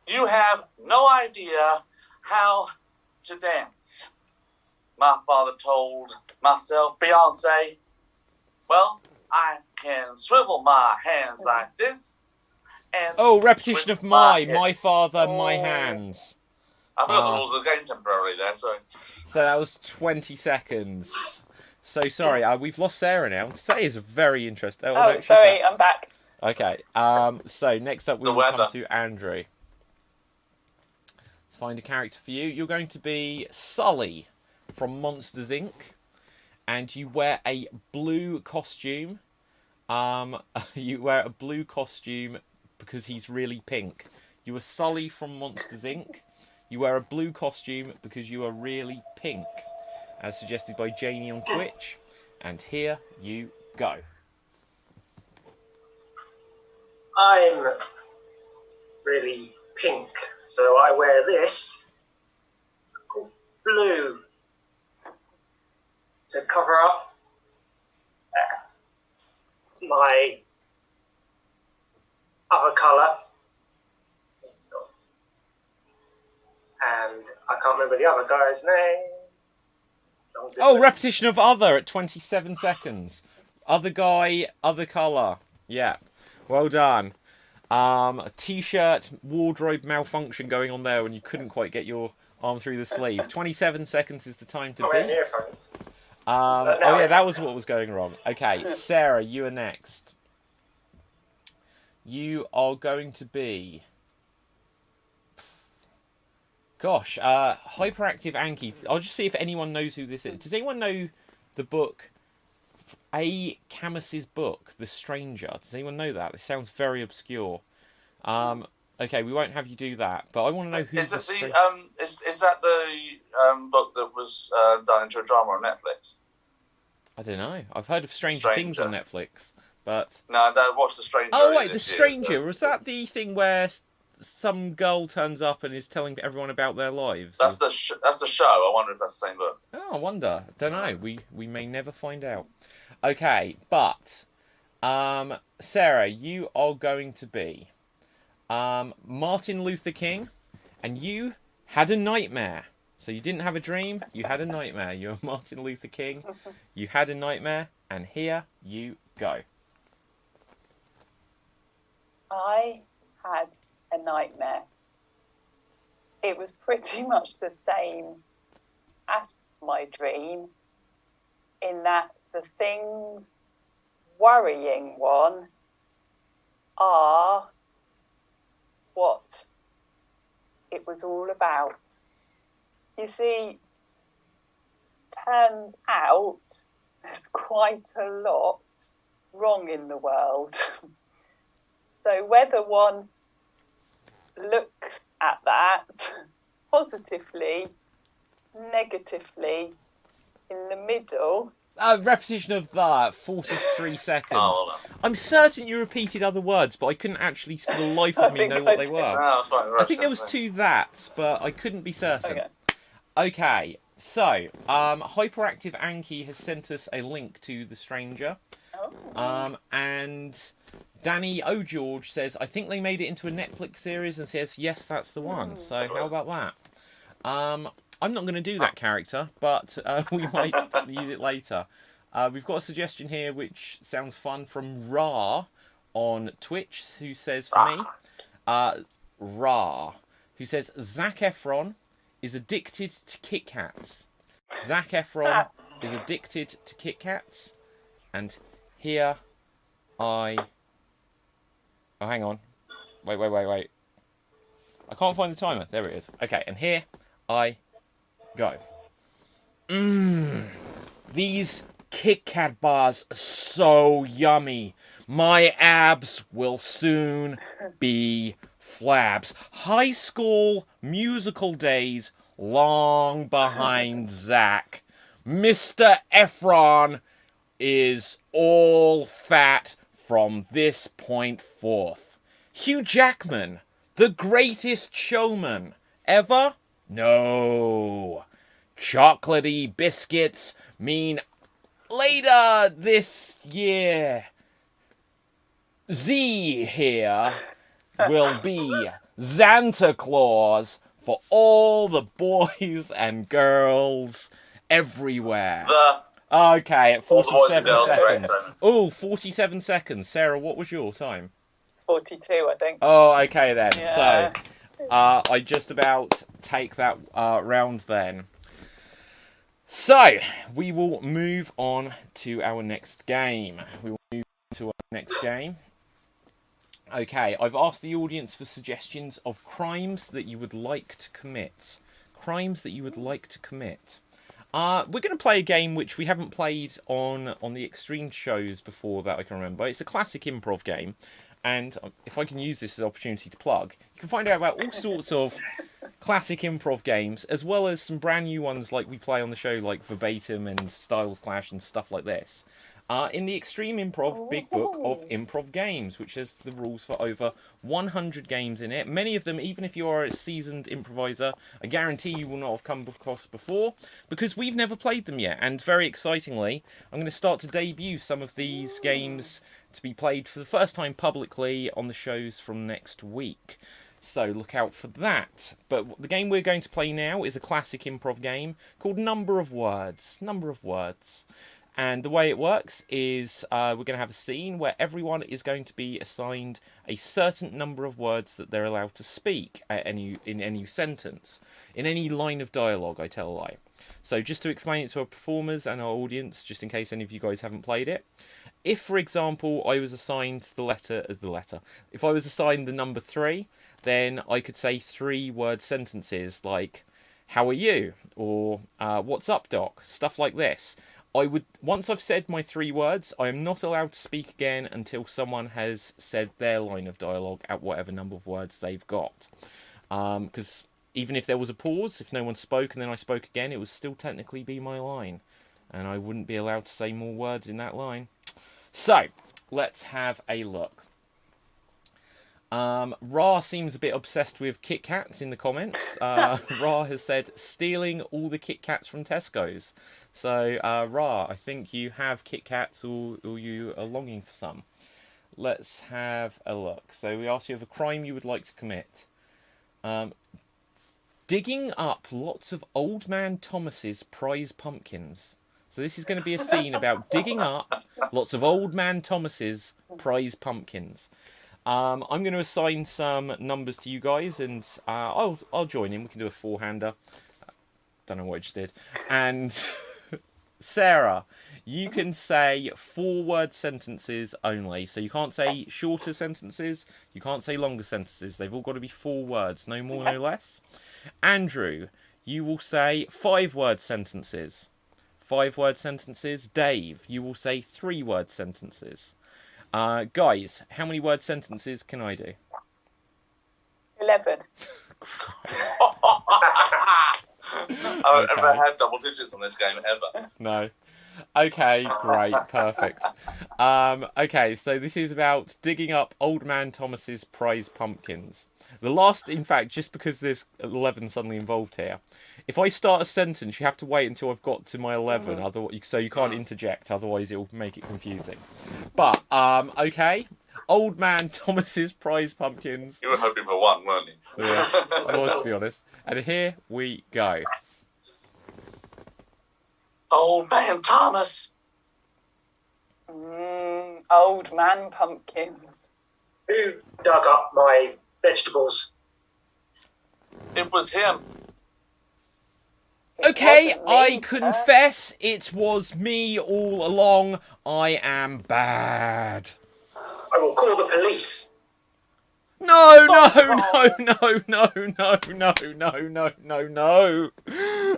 You have no idea how to dance. My father told myself, Beyonce, well, I can swivel my hands like this. And repetition of my father, my hands. I forgot the rules of the game temporarily there, sorry. So that was 20 seconds. So sorry, we've lost Sarah now. Today is very interesting. Oh, sorry, I'm back. Okay, so next up we will come to Andrew. Let's find a character for you. You're going to be Sully from Monsters, Inc. And you wear a blue costume. You wear a blue costume because he's really pink. You are Sully from Monsters, Inc. You wear a blue costume because you are really pink, as suggested by Janie on Twitch. And here you go. I'm really pink, so I wear this called blue to cover up my other colour. And I can't remember the other guy's name. Oh, repetition of other at 27 seconds. Other guy, other colour. Yeah, well done. A t-shirt wardrobe malfunction going on there when you couldn't quite get your arm through the sleeve. 27 seconds is the time to beat. That was what was going wrong. Okay, Sarah, you are next. You are going to be... Gosh, Hyperactive Anki. I'll just see if anyone knows who this is. Does anyone know the book, A. Camus's book, The Stranger? Does anyone know that? It sounds very obscure. Okay, we won't have you do that, but I want to know who. Is that the book that was done into a drama on Netflix? I don't know. I've heard of Stranger Things on Netflix, but no, I watched The Stranger. Oh wait, The Stranger. Was that the thing where some girl turns up and is telling everyone about their lives? That's the show. I wonder if that's the same book. Oh, I wonder. Don't know. We may never find out. Okay, but Sarah, you are going to be Martin Luther King, and you had a nightmare. So you didn't have a dream, you had a nightmare. You're Martin Luther King, you had a nightmare, and here you go. I had a nightmare. It was pretty much the same as my dream, in that the things worrying one are what it was all about. You see, turns out there's quite a lot wrong in the world. So whether one looks at that positively, negatively, in the middle. Repetition of that, 43 seconds. I'm certain you repeated other words, but I couldn't actually, for the life of me, know what they were. I think there was 2 that's, but I couldn't be certain. Okay, so, Hyperactive Anki has sent us a link to The Stranger. And Danny O'George says, I think they made it into a Netflix series, and says, yes, that's the one. So, how about that? I'm not going to do that character, but we might use it later. We've got a suggestion here which sounds fun from Ra on Twitch, who says for me, Ra, who says Zac Efron is addicted to Kit Kats. Zac Efron is addicted to Kit Kats, and here I... Oh, hang on. Wait. I can't find the timer. There it is. Okay, and here I go. These Kit Kat bars are so yummy. My abs will soon be flabs. High school musical days long behind Zac. Mr. Efron is all fat from this point forth. Hugh Jackman, the greatest showman ever? No. Chocolatey biscuits mean later this year. Z here will be Santa Claus for all the boys and girls everywhere. Okay, at 47 seconds. Oh, 47 seconds. Sarah, what was your time? 42, I think. Oh, okay then. Yeah. So, I just about take that round then. So, we will move on to our next game. Okay, I've asked the audience for suggestions of crimes that you would like to commit. We're going to play a game which we haven't played on the Extreme shows before that I can remember. It's a classic improv game. And if I can use this as an opportunity to plug, you can find out about all sorts of classic improv games, as well as some brand new ones like we play on the show, like Verbatim and Styles Clash and stuff like this. In the Extreme Improv Big Book of Improv Games, which has the rules for over 100 games in it. Many of them, even if you are a seasoned improviser, I guarantee you will not have come across before, because we've never played them yet. And very excitingly, I'm going to start to debut some of these games to be played for the first time publicly on the shows from next week. So look out for that. But the game we're going to play now is a classic improv game called Number of Words. And the way it works is we're going to have a scene where everyone is going to be assigned a certain number of words that they're allowed to speak in any sentence, in any line of dialogue, I tell a lie. So just to explain it to our performers and our audience, just in case any of you guys haven't played it, if, for example, I was assigned if I was assigned the number 3, then I could say 3-word sentences like, how are you? Or what's up, doc? Stuff like this. Once I've said my 3 words, I am not allowed to speak again until someone has said their line of dialogue at whatever number of words they've got. Because even if there was a pause, if no one spoke and then I spoke again, it would still technically be my line. And I wouldn't be allowed to say more words in that line. So, let's have a look. Ra seems a bit obsessed with Kit Kats in the comments. Ra has said, stealing all the Kit Kats from Tesco's. So, Ra, I think you have Kit Kats or you are longing for some. Let's have a look. So, we asked you of a crime you would like to commit. Digging up lots of Old Man Thomas's prize pumpkins. So this is going to be a scene about digging up lots of Old Man Thomas's prize pumpkins. I'm going to assign some numbers to you guys, and I'll join in. We can do a four-hander. Don't know what I just did. And Sarah, you can say 4-word sentences only. So you can't say shorter sentences. You can't say longer sentences. They've all got to be 4 words, no more, no less. Andrew, you will say 5-word sentences. 5-word sentences. Dave, you will say 3-word sentences. Guys, how many word sentences can I do? 11. I've never had double digits on this game ever. No. Okay, great, perfect. Okay, so this is about digging up Old Man Thomas's prize pumpkins. The last, in fact, just because there's 11 suddenly involved here. If I start a sentence, you have to wait until I've got to my 11, otherwise, so you can't interject, otherwise it'll make it confusing. But, okay. Old Man Thomas's prize pumpkins. You were hoping for one, weren't you? Yeah, I was, to be honest. And here we go. Old Man Thomas. Old Man Pumpkins. Who dug up my vegetables? It was him. Okay, I confess it was me all along. I am bad. I will call the police. No.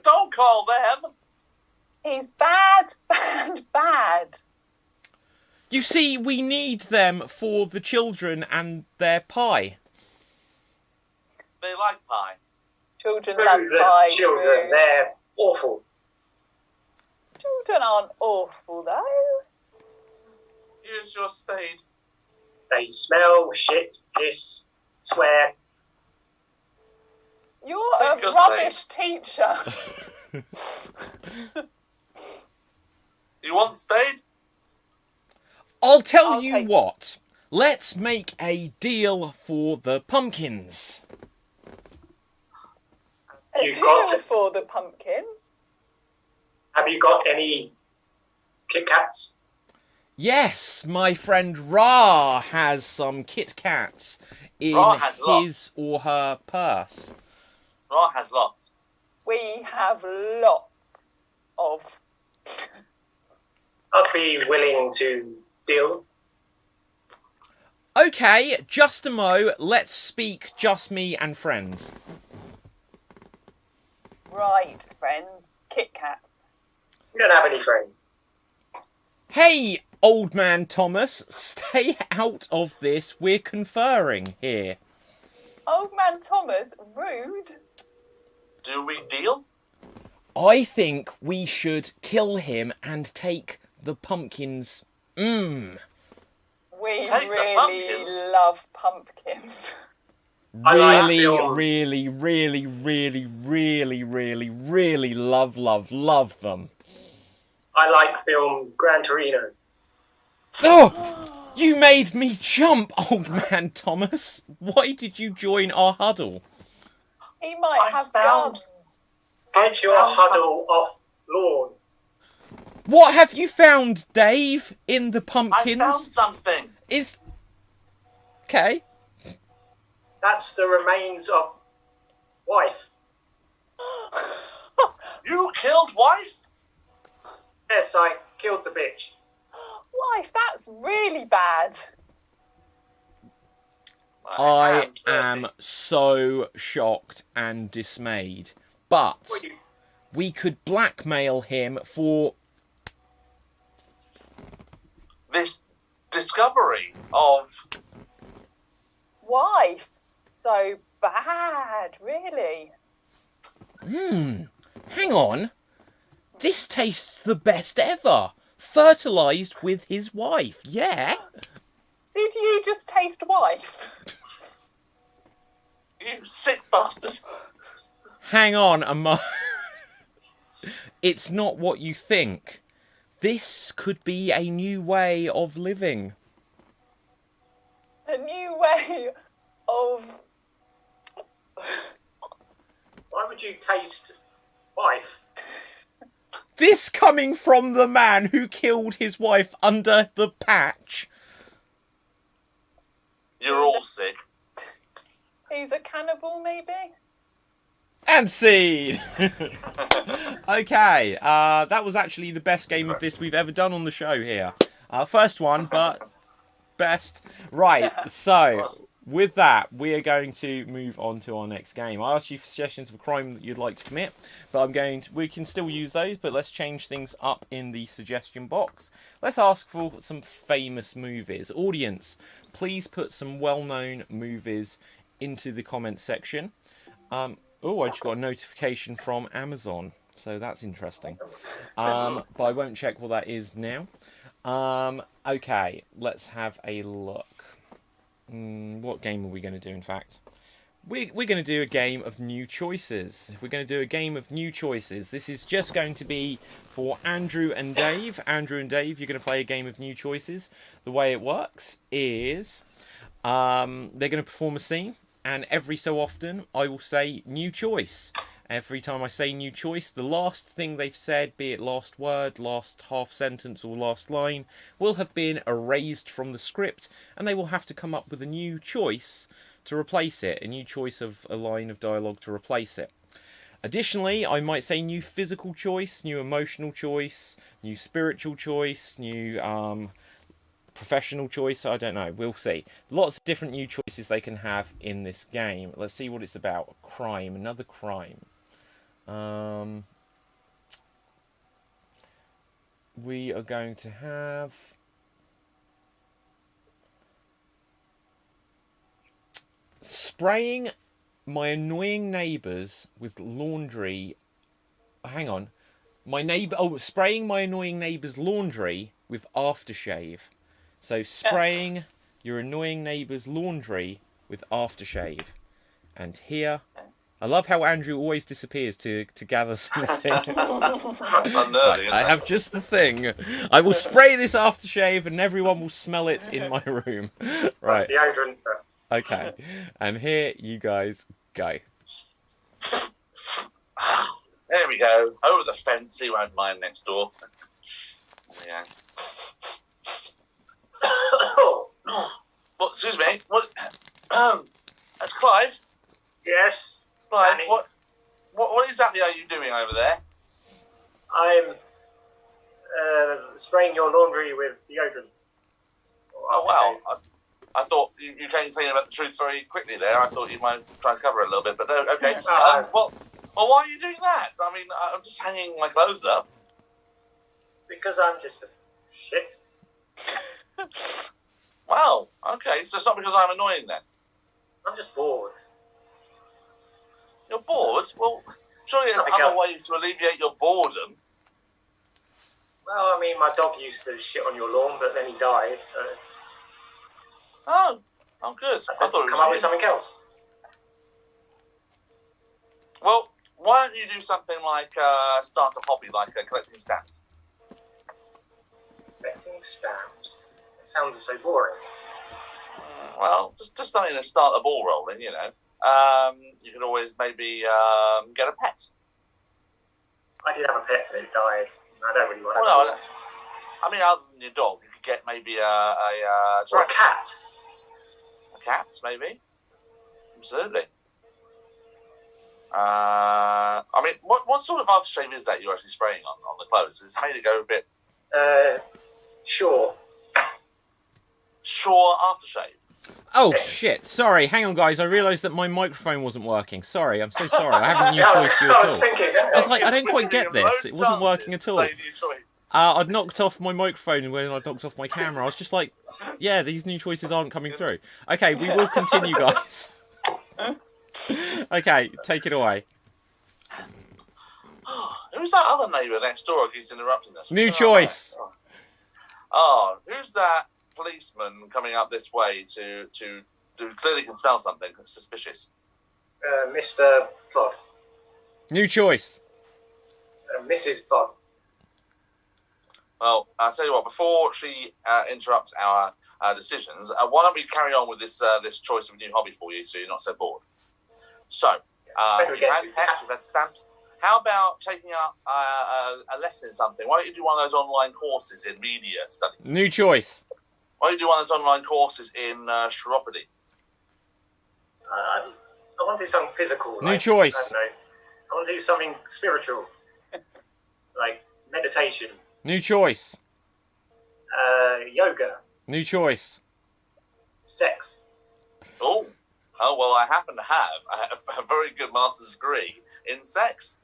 Don't call them. He's bad. You see, we need them for the children and their pie. They like pie. Children love pie. Children, they're awful. Children aren't awful, though. Use your spade. They smell, shit, piss, swear. You're Take a your rubbish teacher. You want spade? I'll tell you what. Let's make a deal for the pumpkins. A deal for the pumpkins? Have you got any Kit Kats? Yes, my friend Ra has some Kit Kats in his or her purse. Ra has lots. We have lots of. I'd be willing to deal. Okay, just a mo. Let's speak just me and friends. Right, friends. Kit Kat. We don't have any friends. Hey, Old Man Thomas, stay out of this. We're conferring here. Old Man Thomas, rude. Do we deal? I think we should kill him and take the pumpkins. We Take really love pumpkins. Really love them. I like film Gran Torino. Oh! You made me jump, Old Man Thomas. Why did you join our huddle? He might have guns. Get your huddle off lawn. What have you found, Dave, in the pumpkins? I found something. Okay. That's the remains of wife. You killed wife? Yes, I killed the bitch. Wife, that's really bad. I am so shocked and dismayed. But we could blackmail him for this discovery of wife. So bad, really. Hang on. This tastes the best ever. Fertilised with his wife, yeah? Did you just taste wife? You sick bastard. Hang on a mo. It's not what you think. This could be a new way of living. A new way of... Why would you taste wife? This coming from the man who killed his wife under the patch. You're all sick. He's a cannibal, maybe? And scene! Okay, that was actually the best game of this we've ever done on the show here. First one, but best. Right, so with that, we are going to move on to our next game. I asked you for suggestions of a crime that you'd like to commit, but we can still use those, but let's change things up in the suggestion box. Let's ask for some famous movies. Audience, please put some well-known movies into the comments section. Oh, I just got a notification from Amazon, so that's interesting. But I won't check what that is now. Okay, let's have a look. What game are we going to do, in fact? We're going to do a game of new choices. We're going to do a game of new choices. This is just going to be for Andrew and Dave. Andrew and Dave, you're going to play a game of new choices. The way it works is they're going to perform a scene. And every so often, I will say new choice. Every time I say new choice, the last thing they've said, be it last word, last half sentence, or last line, will have been erased from the script, and they will have to come up with a new choice to replace it, a new choice of a line of dialogue to replace it. Additionally, I might say new physical choice, new emotional choice, new spiritual choice, new professional choice, I don't know, we'll see. Lots of different new choices they can have in this game. Let's see what it's about. Crime, another crime. We are going to have spraying my annoying neighbours with laundry. Hang on. Spraying my annoying neighbour's laundry with aftershave. So spraying your annoying neighbour's laundry with aftershave. And here, I love how Andrew always disappears to gather something. It's unnerving, isn't I have just the thing. I will spray this aftershave and everyone will smell it in my room. Right. That's deodorant. Okay. And here you guys go. There we go. Over the fence, he won't mind next door. Yeah. Well, excuse me. What? Clive? Yes. Clive, Danny? what exactly are you doing over there? I'm spraying your laundry with deodorant. Oh wow! I thought you came clean about the truth very quickly there. I thought you might try and cover it a little bit, but no, okay. Well, why are you doing that? I mean, I'm just hanging my clothes up. Because I'm just a shit. Wow. Okay, so it's not because I'm annoying then. I'm just bored. You're bored? Well, surely there's other ways to alleviate your boredom. Well, I mean, my dog used to shit on your lawn, but then he died, so... Oh, good. I thought it was come up with something else. Well, why don't you do something like start a hobby, like collecting stamps? Collecting stamps? It sounds so boring. Well, just something to start a ball rolling, you know. You could always maybe get a pet. I did have a pet, but it died. I don't really want to. Well, no, I mean, other than your dog, you could get maybe a cat. A cat, maybe. Absolutely. I mean, what sort of aftershave is that you're actually spraying on the clothes? It's made it go a bit. Sure. Sure aftershave. Oh shit! Sorry, hang on, guys. I realised that my microphone wasn't working. Sorry, I'm so sorry. I haven't new choice you at all. I was like, I don't quite get this. It wasn't working at all. I'd knocked off my microphone when I knocked off my camera. I was just like, yeah, these new choices aren't coming through. Okay, we will continue, guys. Okay, take it away. Who's that other neighbour next door who keeps interrupting us? New choice. Oh, who's that policeman coming up this way to clearly can smell something suspicious? Mr. Plod. New choice. Mrs. Plod. Well, I'll tell you what, before she interrupts our decisions, why don't we carry on with this choice of a new hobby for you so you're not so bored? So, we've had pets, we've had stamps. How about taking up a lesson in something? Why don't you do one of those online courses in media studies? New choice. Why don't you do one of those online courses in chiropody? I want to do something physical. New choice. I don't know. I want to do something spiritual, like meditation. New choice. Yoga. New choice. Sex. Oh, well, I happen to have a very good master's degree in sex.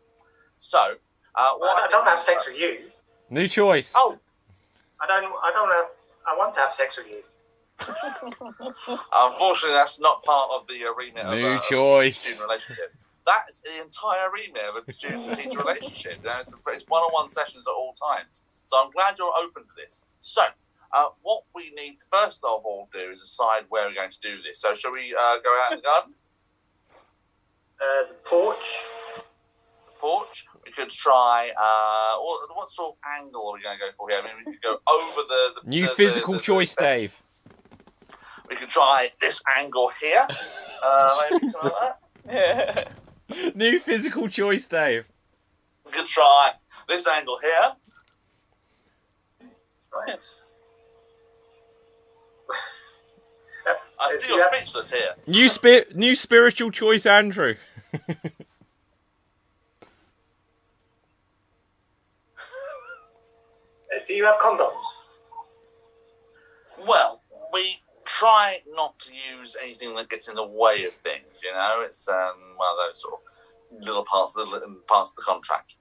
So, I don't have sex with you. New choice. Oh, I want to have sex with you. Unfortunately, that's not part of the remit New of a choice. student relationship. That's the entire remit of a student-teacher relationship. You know, it's one-on-one sessions at all times. So I'm glad you're open to this. So, what we need to first of all do is decide where we're going to do this. So, shall we go out in the garden? The porch. The porch. We could try. What sort of angle are we going to go for here? I mean, we could go over the New physical choice, Dave. We could try this angle here. Maybe something like that. New physical choice, Dave. We could try this angle here. Right. I see you're speechless here. New spiritual choice, Andrew. Do you have condoms? Well, we try not to use anything that gets in the way of things. You know, it's one of those sort of little parts of the contract.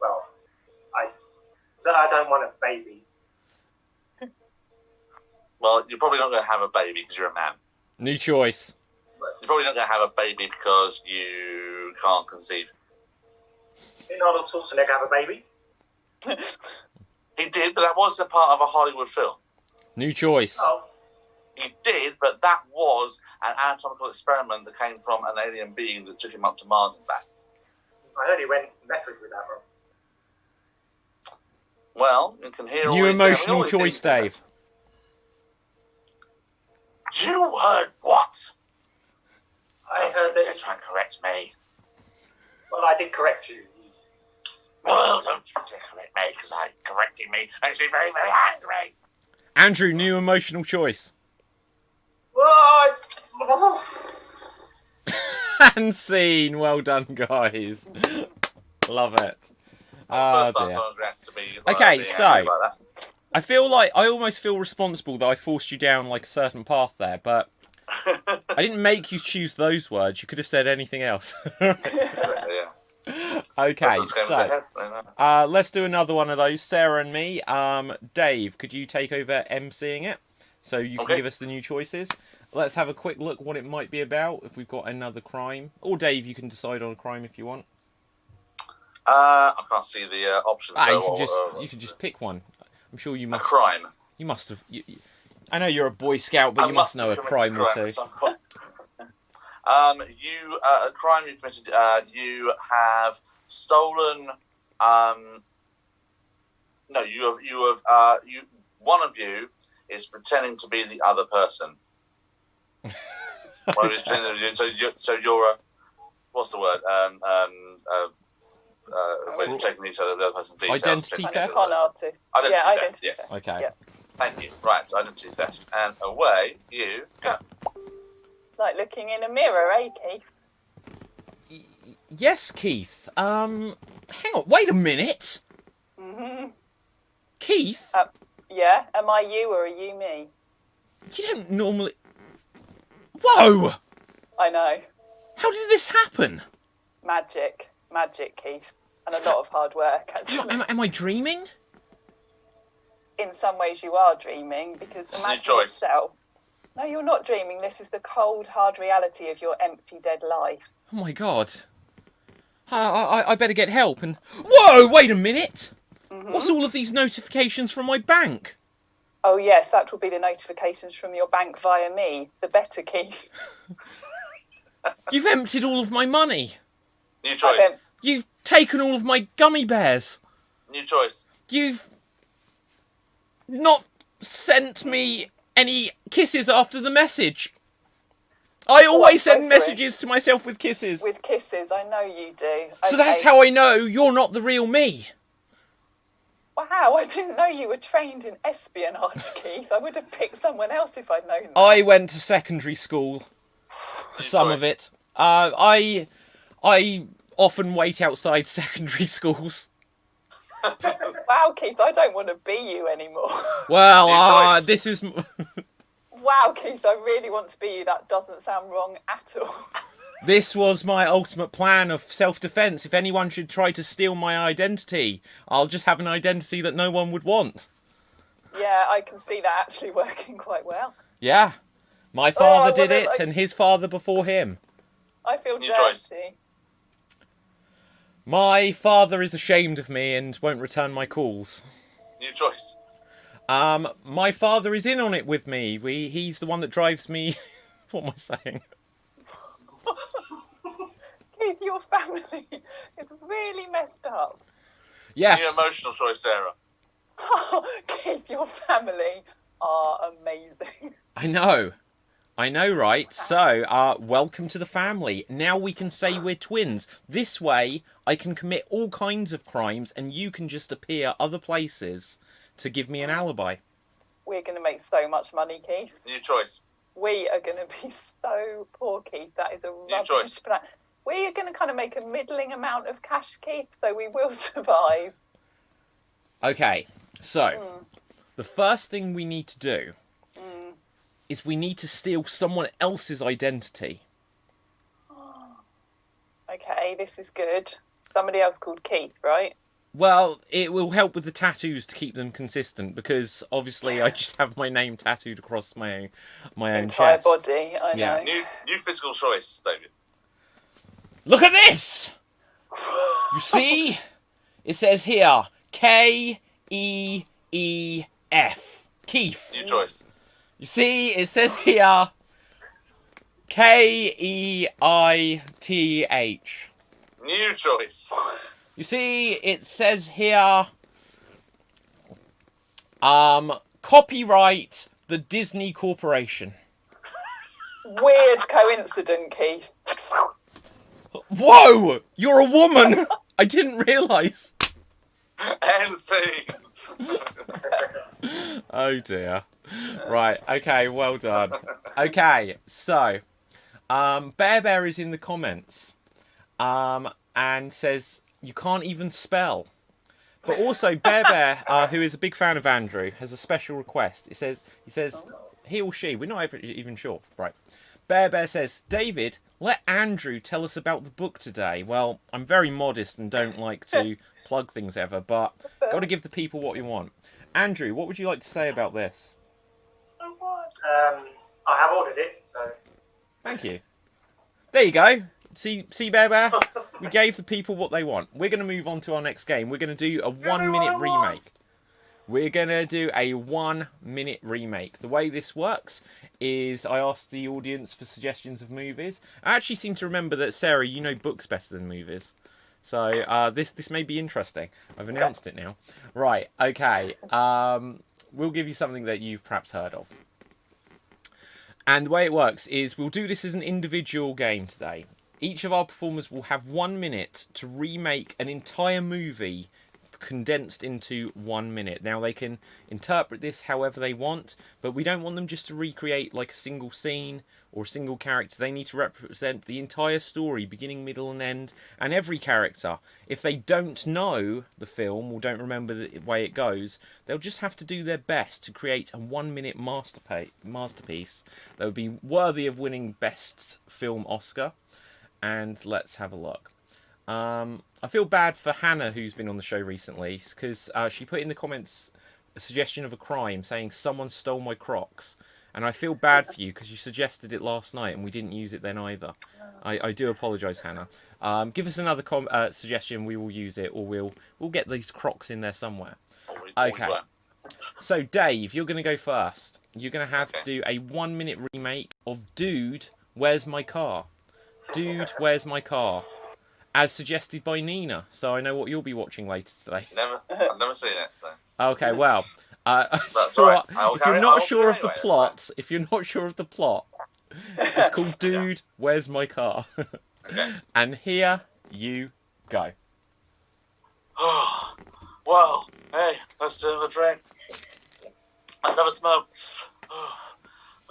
Well, I don't want a baby. Well, you're probably not going to have a baby because you're a man. New choice. You're probably not going to have a baby because you can't conceive. Didn't Arnold Schwarzenegger have a baby? He did, but that was a part of a Hollywood film. New choice. Oh. He did, but that was an anatomical experiment that came from an alien being that took him up to Mars and back. I heard he went method with that one. Well, you can hear all New these emotional things. choice, Dave. You heard what? I heard that. You're trying to correct me. Well, I did correct you. Well, don't you dare correct me, because correcting me makes me very, very angry. Andrew, new emotional choice. What? And scene. Well done, guys. Love it. First time someone's reacted to me. Okay, so I almost feel responsible that I forced you down like a certain path there, but I didn't make you choose those words. You could have said anything else. Yeah. Okay, so let's do another one of those, Sarah and me. Dave, could you take over emceeing it? So you can give us the new choices. Let's have a quick look what it might be about, if we've got another crime. Or Dave, you can decide on a crime if you want. I can't see the options. You can just pick one. I'm sure you must. A crime. You must have. I know you're a Boy Scout, but you must know a crime or two. A crime you committed. You have stolen. One of you is pretending to be the other person. One of you is pretending to be, so you're a. What's the word? When you're taking the other person's details. Identity theft. Con artist. Identity yeah, theft. Yes. Okay. Yeah. Thank you. Right. So identity theft, and away you go. Like looking in a mirror, eh, Keith? Yes, Keith. Hang on. Wait a minute. Keith. Yeah. Am I you or are you me? You don't normally. Whoa! I know. How did this happen? Magic, Keith, and a lot of hard work. Actually. Am I dreaming? In some ways, you are dreaming because imagine yourself. No, you're not dreaming. This is the cold, hard reality of your empty, dead life. Oh my god. I better get help and... Whoa, wait a minute! What's all of these notifications from my bank? Oh yes, that will be the notifications from your bank via me. The better, Keith. You've emptied all of my money. New choice. You've taken all of my gummy bears. New choice. You've not sent me any kisses after the message. I always send messages to myself with kisses. With kisses, I know you do. So that's how I know you're not the real me. Wow, I didn't know you were trained in espionage, Keith. I would have picked someone else if I'd known that. I went to secondary school for some of it. I often wait outside secondary schools. Wow, Keith, I don't want to be you anymore. Well, this is... Wow, Keith, I really want to be you. That doesn't sound wrong at all. This was my ultimate plan of self-defense. If anyone should try to steal my identity, I'll just have an identity that no one would want. Yeah, I can see that actually working quite well. Yeah. My father did it, and his father before him. I feel dirty. My father is ashamed of me and won't return my calls. New choice. My father is in on it with me. He's the one that drives me... What am I saying? Keith, your family is really messed up. Yes. New emotional choice, Sarah. Oh, Keith, your family are amazing. I know, right? So, welcome to the family. Now we can say we're twins. This way, I can commit all kinds of crimes and you can just appear other places to give me an alibi. We're going to make so much money, Keith. New choice. We are going to be so poor, Keith. That is a rubbish choice. plan. We are going to kind of make a middling amount of cash, Keith, so we will survive. Okay, so the first thing we need to do is we need to steal someone else's identity. Okay, this is good. Somebody else called Keith, right? Well, it will help with the tattoos to keep them consistent because obviously I just have my name tattooed across my own entire chest. body. I know. New physical choice, David. Look at this! You see? It says here Keef. Keith. New choice. You see? It says here Keith. New choice. You see, it says here, copyright the Disney Corporation. Weird coincidence, Keith. Whoa! You're a woman! I didn't realise. And scene. Oh dear. Right, okay, well done. Okay, so, Bear is in the comments, and says... You can't even spell. But also, Bear, who is a big fan of Andrew, has a special request. He says, he or she, we're not even sure. Right. Bear says, David, let Andrew tell us about the book today. Well, I'm very modest and don't like to plug things ever, but got to give the people what you want. Andrew, what would you like to say about this? I have ordered it, so... Thank you. There you go. See, Bear? We gave the people what they want. We're going to move on to our next game. We're going to do a 1-minute remake. We're going to do a 1-minute remake. The way this works is I asked the audience for suggestions of movies. I actually seem to remember that, Sarah, you know books better than movies. So this may be interesting. I've announced it now. Right, okay. We'll give you something that you've perhaps heard of. And the way it works is we'll do this as an individual game today. Each of our performers will have 1 minute to remake an entire movie condensed into 1 minute. Now, they can interpret this however they want, but we don't want them just to recreate like a single scene or a single character. They need to represent the entire story, beginning, middle, and end, and every character. If they don't know the film or don't remember the way it goes, they'll just have to do their best to create a 1 minute masterpiece that would be worthy of winning Best Film Oscar. And let's have a look. I feel bad for Hannah, who's been on the show recently, because she put in the comments a suggestion of a crime, saying someone stole my Crocs. And I feel bad for you, because you suggested it last night, and we didn't use it then either. I do apologise, Hannah. Give us another suggestion, we will use it, or we'll get these Crocs in there somewhere. Okay. So, Dave, you're going to go first. You're going to have to do a 1 minute remake of Dude, Where's My Car? Dude, Where's My Car? As suggested by Nina, so I know what you'll be watching later today. I've never seen it, so... Okay, well... That's so right. if you're not sure of the plot, it's called Dude, Where's My Car? Okay. And here you go. Well, hey, let's do the drink. Let's have a smoke.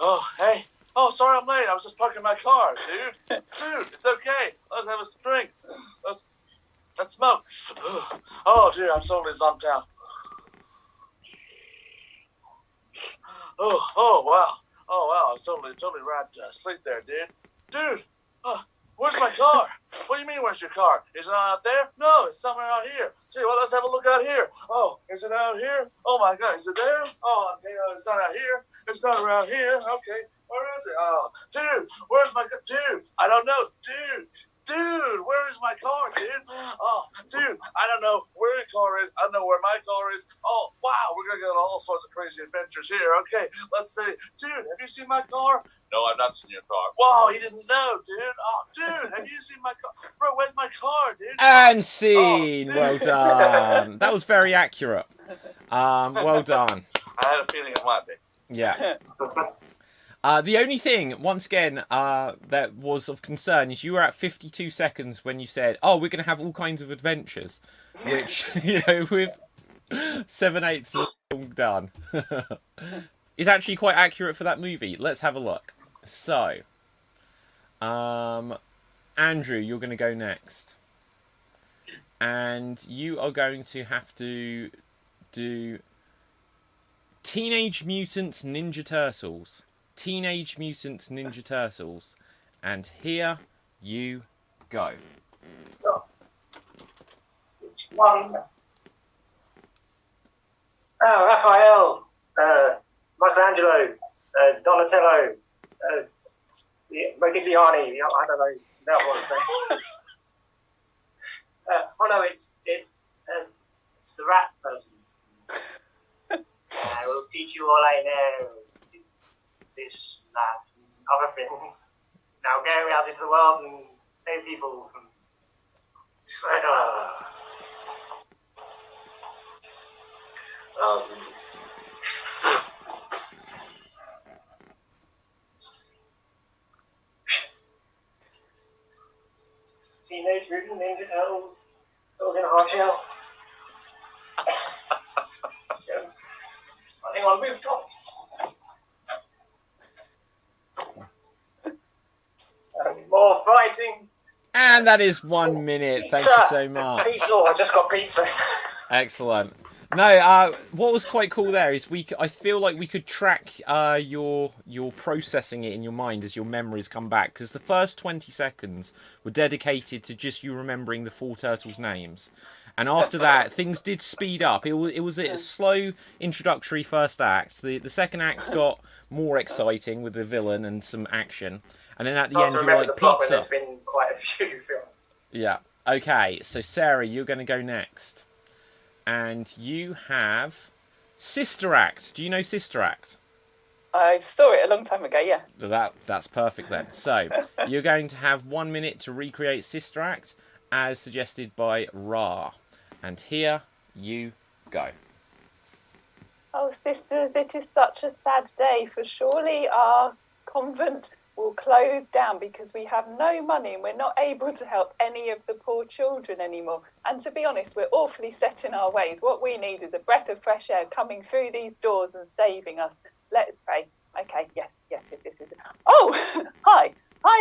Oh, hey. Oh, sorry I'm late. I was just parking my car, dude. Dude, it's okay. Let's have a drink. Let's smoke. Oh, dude, I'm totally zonked out. Oh, wow. Oh, wow. I was totally right to sleep there, dude. Dude, where's my car? What do you mean, where's your car? Is it not out there? No, it's somewhere out here. Gee, well, let's have a look out here. Oh, is it out here? Oh, my God, is it there? Oh, okay, it's not out here. It's not around here. Okay, where is it? Oh, dude, where's my car? Dude, I don't know. Dude, where is my car, dude? Oh, dude, I don't know where your car is. I don't know where my car is. Oh, wow, we're going to go on all sorts of crazy adventures here. Okay, let's say, dude, have you seen my car? No, I've not seen your car. Whoa, he didn't know, dude. Oh, dude, have you seen my car? Bro, where's my car, dude? And scene. Well done. That was very accurate. Well done. I had a feeling it might be. Yeah. The only thing, once again, that was of concern is you were at 52 seconds when you said, "Oh, we're going to have all kinds of adventures," which, with 7/8 done, is actually quite accurate for that movie. Let's have a look. So, Andrew, you're going to go next, and you are going to have to do Teenage Mutant Ninja Turtles. Teenage Mutant Ninja Turtles. And here you go. Which one? Oh, Raphael, Michelangelo, Donatello, Modigliani. I don't know that one. Oh no, it's the rat person. I will teach you all I know. This, that, and other things. Now go out into the world and save people from Shredder. Teenage Mutant Ninja Turtles. Turtles in a hard shell. Running on rooftops. More fighting. And that is 1 minute. Thank you so much. Pizza. Oh, I just got pizza. Excellent. No, what was quite cool there is I feel like we could track your processing it in your mind as your memories come back, because the first 20 seconds were dedicated to just you remembering the 4 turtles' names. And after that, things did speed up. It was a slow introductory first act. The second act got more exciting with the villain and some action. And then at the end, you're like, pizza. There's been quite a few films. Yeah. Okay, so Sarah, you're going to go next. And you have Sister Act. Do you know Sister Act? I saw it a long time ago, yeah. That's perfect then. So, you're going to have 1 minute to recreate Sister Act as suggested by Ra. And here you go. Oh, sisters, it is such a sad day, for surely our convent will close down because we have no money and we're not able to help any of the poor children anymore. And to be honest, we're awfully set in our ways. What we need is a breath of fresh air coming through these doors and saving us. Let's pray. Okay, yes, this is it. Oh, hi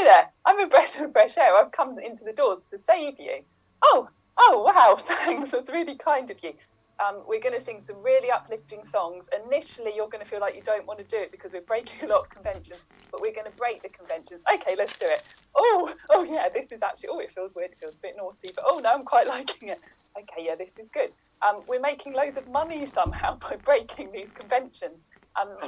there. I'm a breath of fresh air. I've come into the doors to save you. Oh, wow, thanks. That's really kind of you. We're going to sing some really uplifting songs. Initially, you're going to feel like you don't want to do it because we're breaking a lot of conventions, but we're going to break the conventions. Okay, let's do it. Oh, yeah, this is actually, it feels weird. It feels a bit naughty, but no, I'm quite liking it. Okay, yeah, this is good. We're making loads of money somehow by breaking these conventions.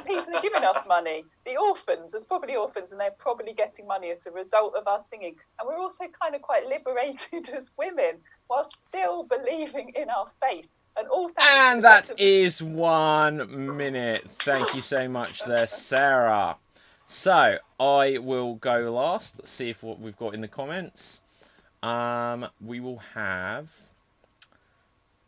People are giving us money. The orphans, there's probably orphans, and they're probably getting money as a result of our singing. And we're also kind of quite liberated as women while still believing in our faith. And that is 1 minute. Thank you so much there, Sarah. So, I will go last. Let's see what we've got in the comments. We will have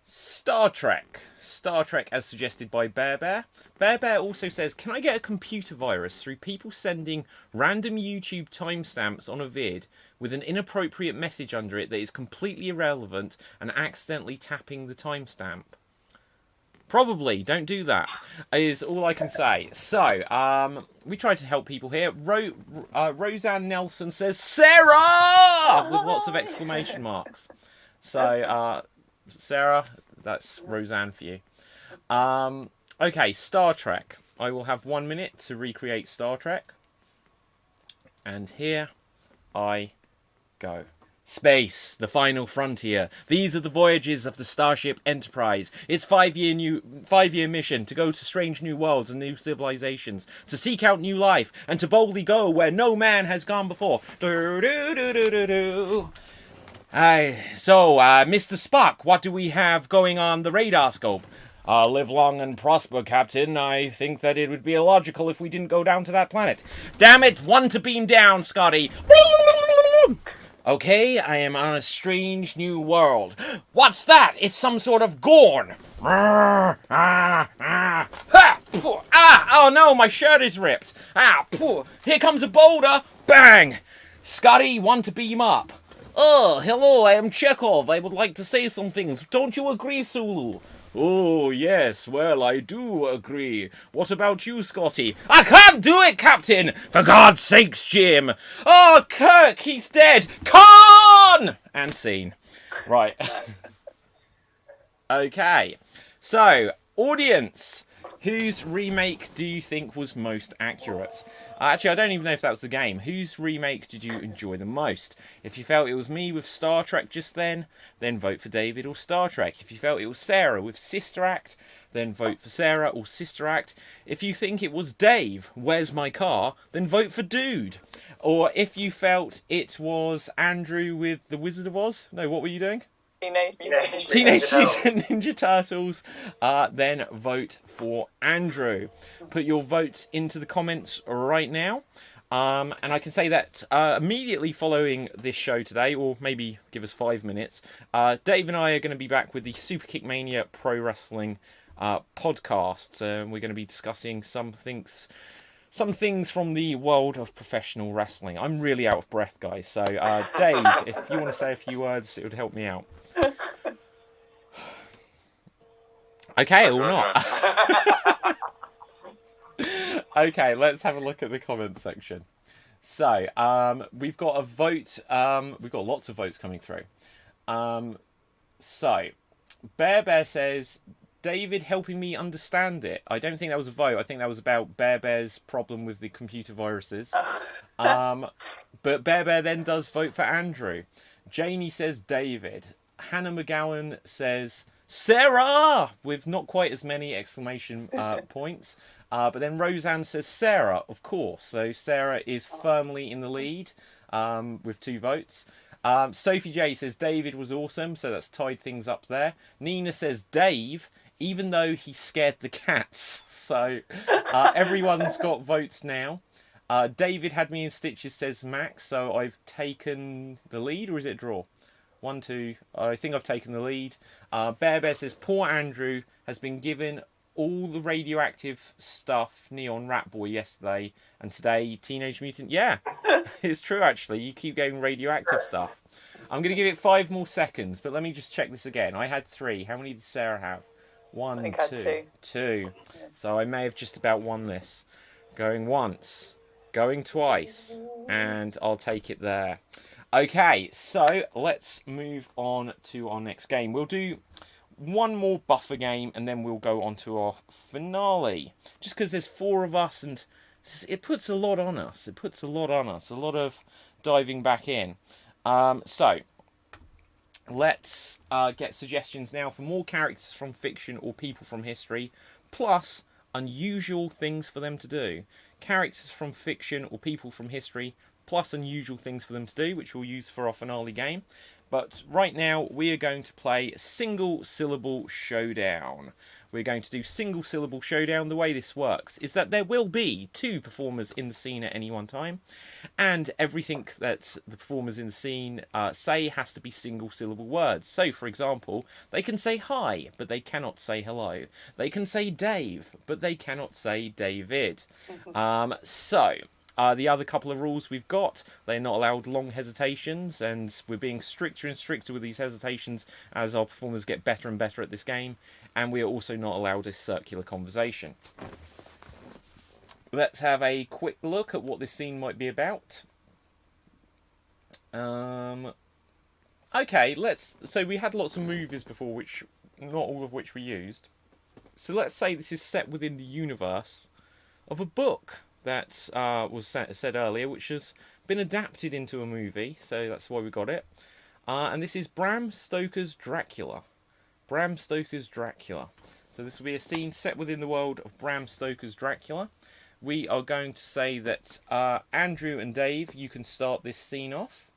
Star Trek. Star Trek as suggested by Bear Bear. Bear Bear also says, can I get a computer virus through people sending random YouTube timestamps on a vid with an inappropriate message under it that is completely irrelevant and accidentally tapping the timestamp? Probably. Don't do that, is all I can say. So, we tried to help people here. Roseanne Nelson says, Sarah! With lots of exclamation marks. So, Sarah, that's Roseanne for you. Okay, Star Trek. I will have 1 minute to recreate Star Trek. And here I go. Space, the final frontier. These are the voyages of the Starship Enterprise. Its 5-year mission to go to strange new worlds and new civilizations, to seek out new life, and to boldly go where no man has gone before. So, Mr. Spock, what do we have going on the radar scope? Live long and prosper, Captain. I think that it would be illogical if we didn't go down to that planet. Damn it, one to beam down, Scotty. Okay, I am on a strange new world. What's that? It's some sort of Gorn. Oh no, my shirt is ripped. Here comes a boulder. Bang! Scotty, one to beam up. Oh, hello, I am Chekhov. I would like to say some things. Don't you agree, Sulu? Oh, yes, well, I do agree. What about you, Scotty? I can't do it, Captain! For God's sakes, Jim! Oh, Kirk, he's dead! Khan! And scene. Right. Okay. So, audience, whose remake do you think was most accurate? Actually, I don't even know if that was the game. Whose remake did you enjoy the most? If you felt it was me with Star Trek just then vote for David or Star Trek. If you felt it was Sarah with Sister Act, then vote for Sarah or Sister Act. If you think it was Dave, Where's My Car, then vote for Dude. Or if you felt it was Andrew with The Wizard of Oz. No, what were you doing? Teenage Mutant Ninja Turtles, then vote for Andrew. Put your votes into the comments right now. And I can say that immediately following this show today, or maybe give us 5 minutes, Dave and I are going to be back with the Superkick Mania Pro Wrestling podcast. We're going to be discussing some things from the world of professional wrestling. I'm really out of breath, guys. So, Dave, if you want to say a few words, it would help me out. Okay, or not. Okay, let's have a look at the comment section. So, we've got a vote. We've got lots of votes coming through. So, Bear says, David helping me understand it. I don't think that was a vote. I think that was about Bear's problem with the computer viruses. But Bear then does vote for Andrew. Janie says David. Hannah McGowan says Sarah, with not quite as many exclamation points. But then Roseanne says Sarah, of course. So Sarah is firmly in the lead with 2 votes. Sophie J says David was awesome, so that's tied things up there. Nina says Dave, even though he scared the cats. So everyone's got votes now. David had me in stitches, says Max, so I've taken the lead, or is it a draw? 1, 2, I think I've taken the lead. Bear says, poor Andrew has been given all the radioactive stuff, Neon Rat Boy yesterday, and today Teenage Mutant. Yeah, it's true actually, you keep getting radioactive stuff. I'm going to give it 5 more seconds, but let me just check this again. I had 3. How many did Sarah have? 1, 2. 2. So I may have just about won this. Going once, going twice, and I'll take it there. Okay, so let's move on to our next game. We'll do one more buffer game, and then we'll go on to our finale. Just because there's 4 of us, and it puts a lot on us. It puts a lot on us. A lot of diving back in. So, let's get suggestions now for more characters from fiction or people from history, plus unusual things for them to do. Characters from fiction or people from history, plus unusual things for them to do, which we'll use for our finale game. But right now, we are going to play Single Syllable Showdown. We're going to do Single Syllable Showdown. The way this works is that there will be 2 performers in the scene at any one time, and everything that the performers in the scene say has to be single syllable words. So, for example, they can say hi, but they cannot say hello. They can say Dave, but they cannot say David. So, The other couple of rules we've got, they're not allowed long hesitations, and we're being stricter and stricter with these hesitations as our performers get better and better at this game, and we are also not allowed a circular conversation. Let's have a quick look at what this scene might be about. Okay, so we had lots of movies before, which not all of which we used. So let's say this is set within the universe of a book that was said earlier, which has been adapted into a movie, so that's why we got it. And this is Bram Stoker's Dracula. Bram Stoker's Dracula. So this will be a scene set within the world of Bram Stoker's Dracula. We are going to say that Andrew and Dave, you can start this scene off.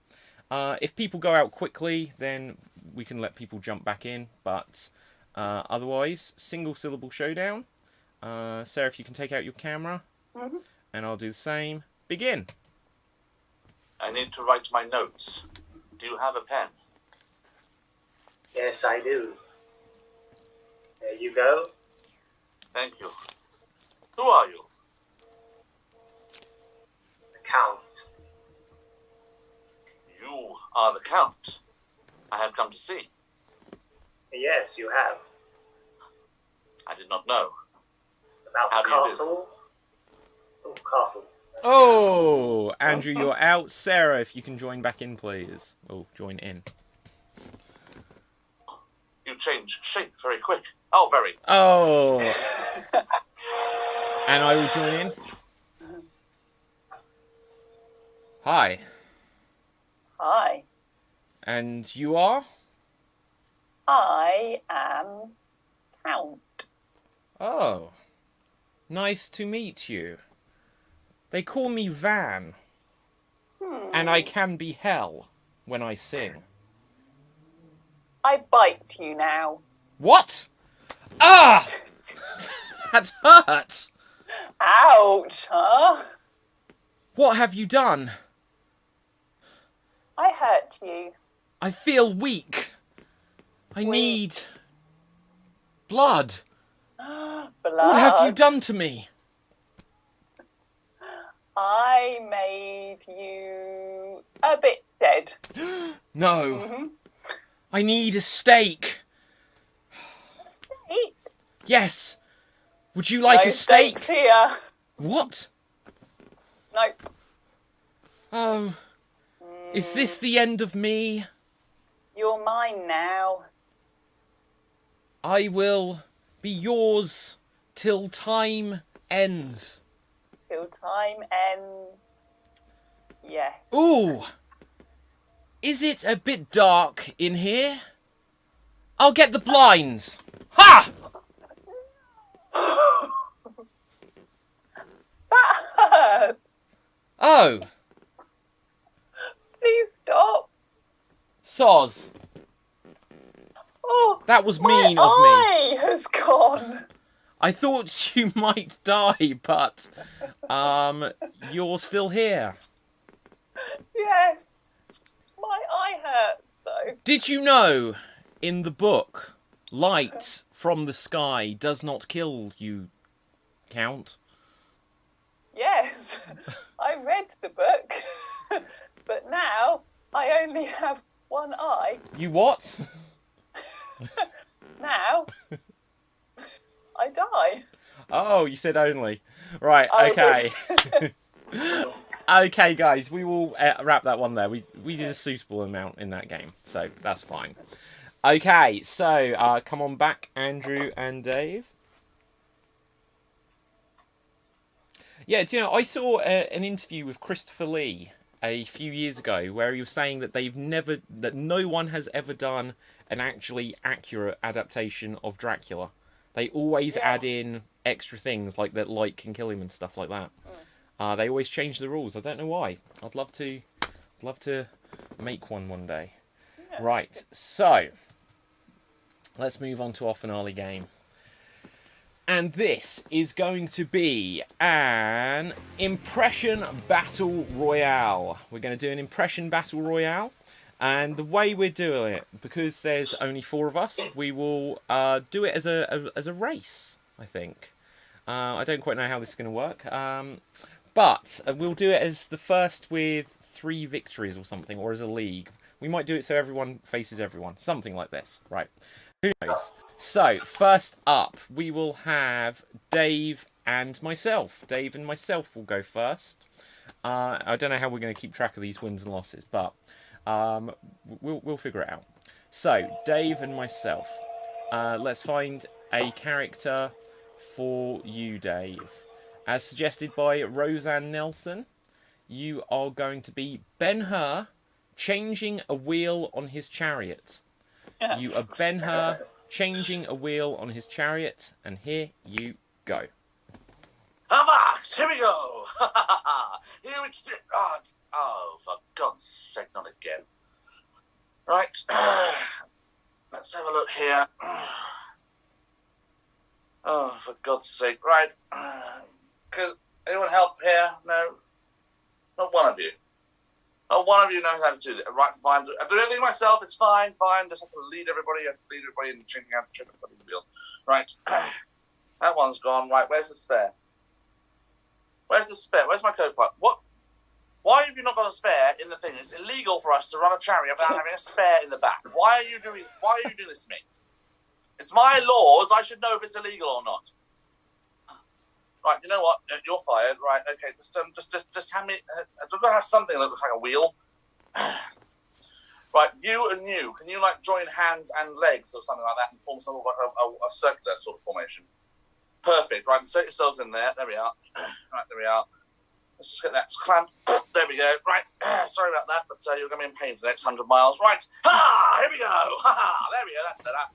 If people go out quickly, then we can let people jump back in, but otherwise, single syllable showdown. Sarah, if you can take out your camera, and I'll do the same. Begin. I need to write my notes. Do you have a pen? Yes, I do. There you go. Thank you. Who are you? The Count. You are the Count. I have come to see. Yes, you have. I did not know. About How the do you do? castle. Oh, castle. Oh, Andrew, you're out. Sarah, if you can join back in, please. Oh, join in. You change shape very quick. Oh, very. Oh. And I will join in. Hi. Hi. And you are? I am Count. Oh. Nice to meet you. They call me Van. And I can be hell when I sing. I bite you now. What? Ah! That hurt! Ouch, huh? What have you done? I hurt you. I feel weak. I need blood. Blood. What have you done to me? I made you a bit dead. No. I need a steak. A steak? Yes. Would you like No a steak? steaks here. What? Nope. Oh. Is this the end of me? You're mine now. I will be yours till time ends. Till time ends. Yes. Ooh. Is it a bit dark in here? I'll get the blinds. Ha! That hurt. Oh. Please stop. Soz. Oh, That was mean my of me. eye has gone. I thought you might die, but you're still here. Yes. My eye hurts though. Did you know in the book, light from the sky does not kill you, Count? Yes. I read the book. But now I only have one eye. You what? Now I die. Oh, you said only. Right, I okay. Okay, guys, we will wrap that one there. We did a suitable amount in that game, so that's fine. Okay, so come on back, Andrew and Dave. Yeah, do you know, I saw an interview with Christopher Lee a few years ago where he was saying that that no one has ever done an actually accurate adaptation of Dracula. They always add in extra things like that light can kill him and stuff like that. They always change the rules. I don't know why. I'd love to make one day. Yeah. Right, so let's move on to our finale game. And this is going to be an Impression Battle Royale. We're going to do an Impression Battle Royale. And the way we're doing it, because there's only 4 of us, we will do it as a race, I think. I don't quite know how this is going to work. But we'll do it as the first with 3 victories or something, or as a league. We might do it so everyone faces everyone. Something like this. Right. Who knows? So, first up, we will have Dave and myself. Dave and myself will go first. I don't know how we're going to keep track of these wins and losses, but we'll figure it out. So, Dave and myself. Let's find a character for you, Dave. As suggested by Roseanne Nelson, you are going to be Ben-Hur changing a wheel on his chariot. You are Ben-Hur changing a wheel on his chariot, and here you go. Avast! Here we go! Here we go! Oh, for God's sake, not again. Right. Let's have a look here. Oh, for God's sake. Right. Could anyone help here? No? Not one of you. Not one of you knows how to do it. Right, fine. I do everything myself. It's fine. Just have to lead everybody. In changing out the wheel. Right. That one's gone. Right, where's the spare? Where's the spare? Where's my co-pilot? What? Why have you not got a spare in the thing? It's illegal for us to run a chariot without having a spare in the back. Why are you doing this to me? It's my laws. I should know if it's illegal or not. Right, you know what? You're fired. Right, okay. Just hand me. I've got to have something that looks like a wheel. Right, you and you. Can you like join hands and legs or something like that and form something like a circular sort of formation? Perfect. Right, insert yourselves in there. There we are. Right, there we are. Let's just get that clamp. There we go. Right. Sorry about that, but you're going to be in pain for the next 100 miles. Right. Here we go. There we go. That's better.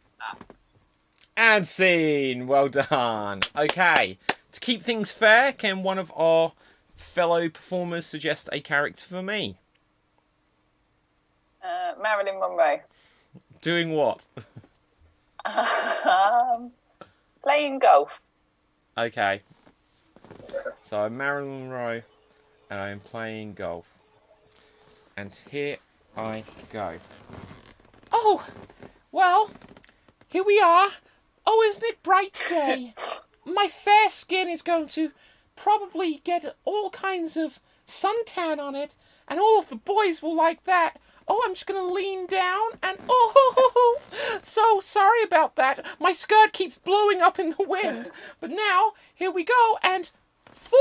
And scene. Well done. Okay. To keep things fair, can one of our fellow performers suggest a character for me? Marilyn Monroe. Doing what? Playing golf. Okay. So I'm Marilyn Monroe, and I am playing golf. And here I go. Oh, well, here we are. Oh, isn't it bright today? My fair skin is going to probably get all kinds of suntan on it, and all of the boys will like that. Oh, I'm just going to lean down and oh, so sorry about that. My skirt keeps blowing up in the wind. But now, here we go, and 4.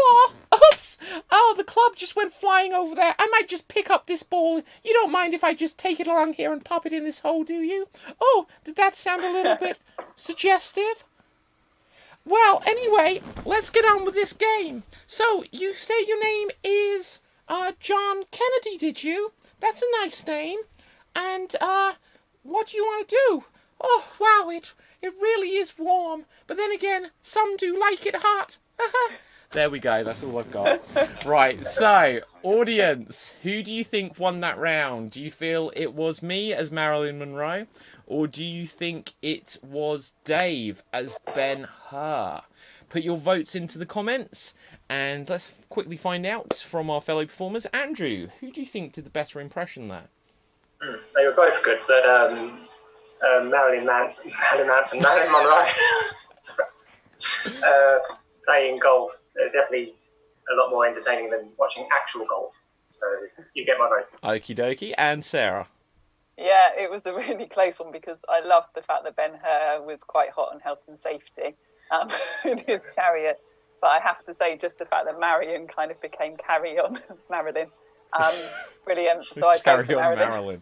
Oops! Oh, the club just went flying over there. I might just pick up this ball. You don't mind if I just take it along here and pop it in this hole, do you? Oh, did that sound a little bit suggestive? Well, anyway, let's get on with this game. So, you say your name is John Kennedy, did you? That's a nice name. And, what do you want to do? Oh, wow, it really is warm. But then again, some do like it hot. There we go, that's all I've got. Right, so, audience, who do you think won that round? Do you feel it was me as Marilyn Monroe? Or do you think it was Dave as Ben-Hur? Put your votes into the comments, and let's quickly find out from our fellow performers. Andrew, who do you think did the better impression there? They were both good, but Marilyn Monroe playing golf, they're definitely a lot more entertaining than watching actual golf. So you get my vote. Okie dokie. And Sarah? Yeah, it was a really close one because I loved the fact that Ben-Hur was quite hot on health and safety in his chariot. But I have to say, just the fact that Marion kind of became Carry-On Marilyn. Brilliant. So I go for Marilyn.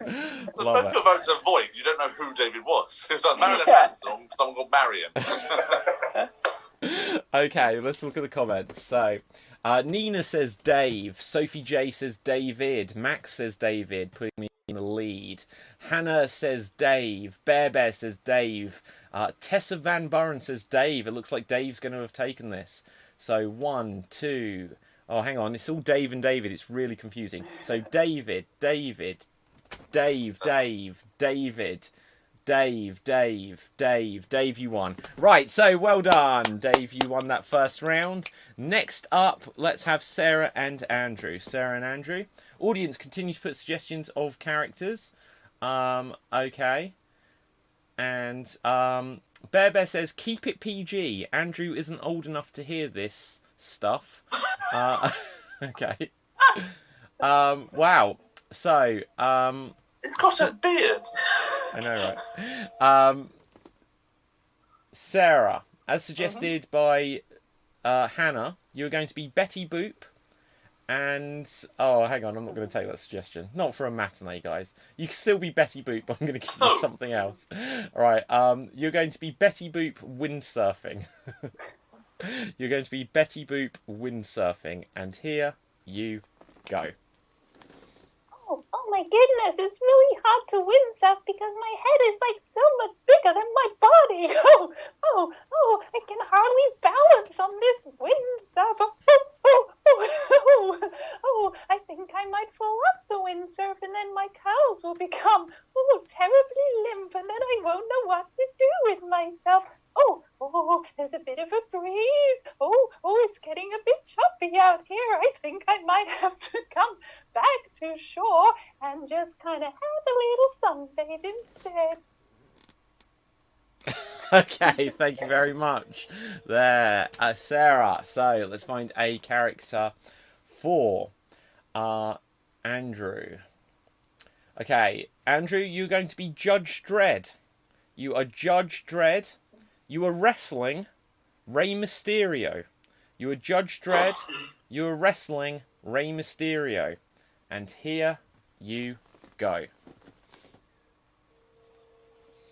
Both your votes are void. You don't know who David was. It was like Marilyn Manson, someone called Marion. Okay, let's look at the comments. So, Nina says Dave. Sophie J says David. Max says David, putting me in the lead. Hannah says Dave. Bear says Dave. Tessa Van Buren says Dave. It looks like Dave's going to have taken this. So 1, 2. Oh, hang on. It's all Dave and David. It's really confusing. So David, Dave, you won. Right, so well done. Dave, you won that first round. Next up, let's have Sarah and Andrew. Sarah and Andrew. Audience, continue to put suggestions of characters. Okay. And Bear says, keep it PG. Andrew isn't old enough to hear this stuff. Okay. Wow. So, It's got a beard. I know, right? Sarah, as suggested by Hannah, you're going to be Betty Boop. And, oh, hang on, I'm not going to take that suggestion. Not for a matinee, guys. You can still be Betty Boop, but I'm going to give you something else. All right, you're going to be Betty Boop windsurfing. You're going to be Betty Boop windsurfing. And here you go. Oh my goodness, it's really hard to windsurf because my head is like so much bigger than my body. Oh, I can hardly balance on this windsurf. Oh, I think I might fall off the windsurf and then my curls will become terribly limp and then I won't know what to do with myself. Oh, there's a bit of a breeze. Oh, it's getting a bit choppy out here. I think I might have to come back to shore and just kind of have a little sunbathe instead. Okay, thank you very much. There, Sarah. So let's find a character for Andrew. Okay, Andrew, you're going to be Judge Dredd. You are Judge Dredd. You are wrestling Rey Mysterio. You are Judge Dredd. You are wrestling Rey Mysterio. And here you go.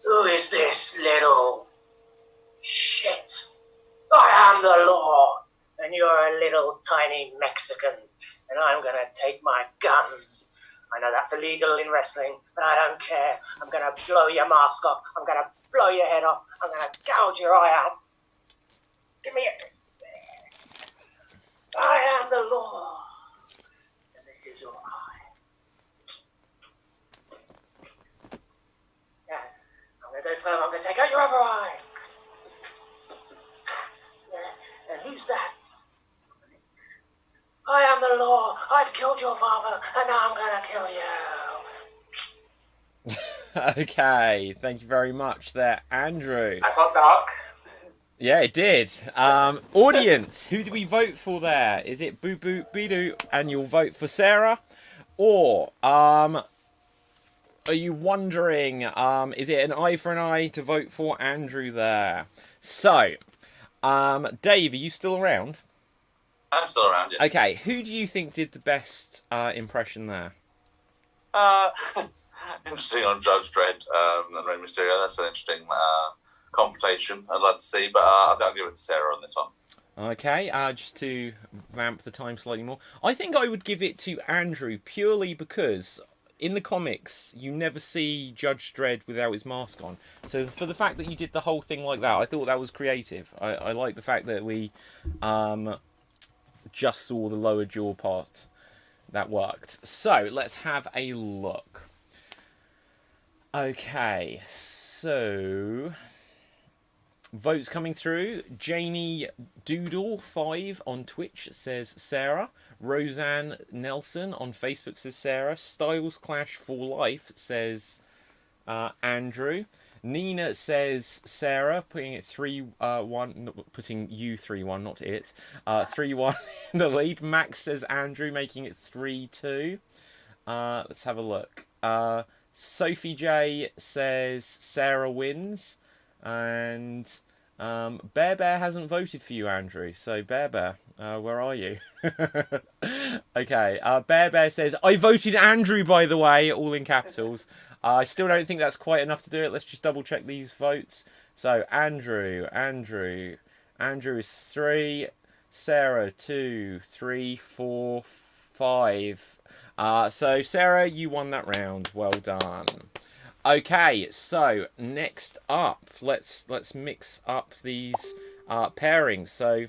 Who is this little shit? I am the law, and you're a little tiny Mexican, and I'm gonna take my guns. I know that's illegal in wrestling, but I don't care. I'm gonna blow your mask off. I'm gonna blow your head off. I'm gonna gouge your eye out. Give me it. I am the law, and this is your eye. Yeah, I'm gonna go further. I'm gonna take out your other eye. Yeah, and who's that? I am the law. I've killed your father, and now I'm gonna kill you. Okay, thank you very much there, Andrew. I got dark. Yeah, it did. Audience, who do we vote for there? Is it Boo Boo Bidoo and you'll vote for Sarah? Or, are you wondering, is it an eye for an eye to vote for Andrew there? So, Dave, are you still around? I'm still around, yes. Okay, who do you think did the best impression there? Interesting on Judge Dredd and Rey Mysterio. That's an interesting confrontation I'd like to see, but I think I'll give it to Sarah on this one. Okay, just to vamp the time slightly more. I think I would give it to Andrew purely because in the comics you never see Judge Dredd without his mask on. So for the fact that you did the whole thing like that, I thought that was creative. I like the fact that we just saw the lower jaw part. That worked. So let's have a look. Okay, so votes coming through. Janie Doodle 5 on Twitch says Sarah. Roseanne Nelson on Facebook says Sarah. Styles Clash for Life says Andrew. Nina says Sarah, putting it 3-1, putting you 3-1, not it. 3-1 in the lead. Max says Andrew, making it 3-2. Let's have a look. Sophie J says Sarah wins. And Bear Bear hasn't voted for you, Andrew. So Bear Bear, where are you? Okay, Bear Bear says, I voted Andrew, by the way, all in capitals. I still don't think that's quite enough to do it. Let's just double check these votes. So Andrew is 3, Sarah 2, 3, 4, 5. So Sarah, you won that round. Well done. Okay, so next up, let's mix up these pairings. So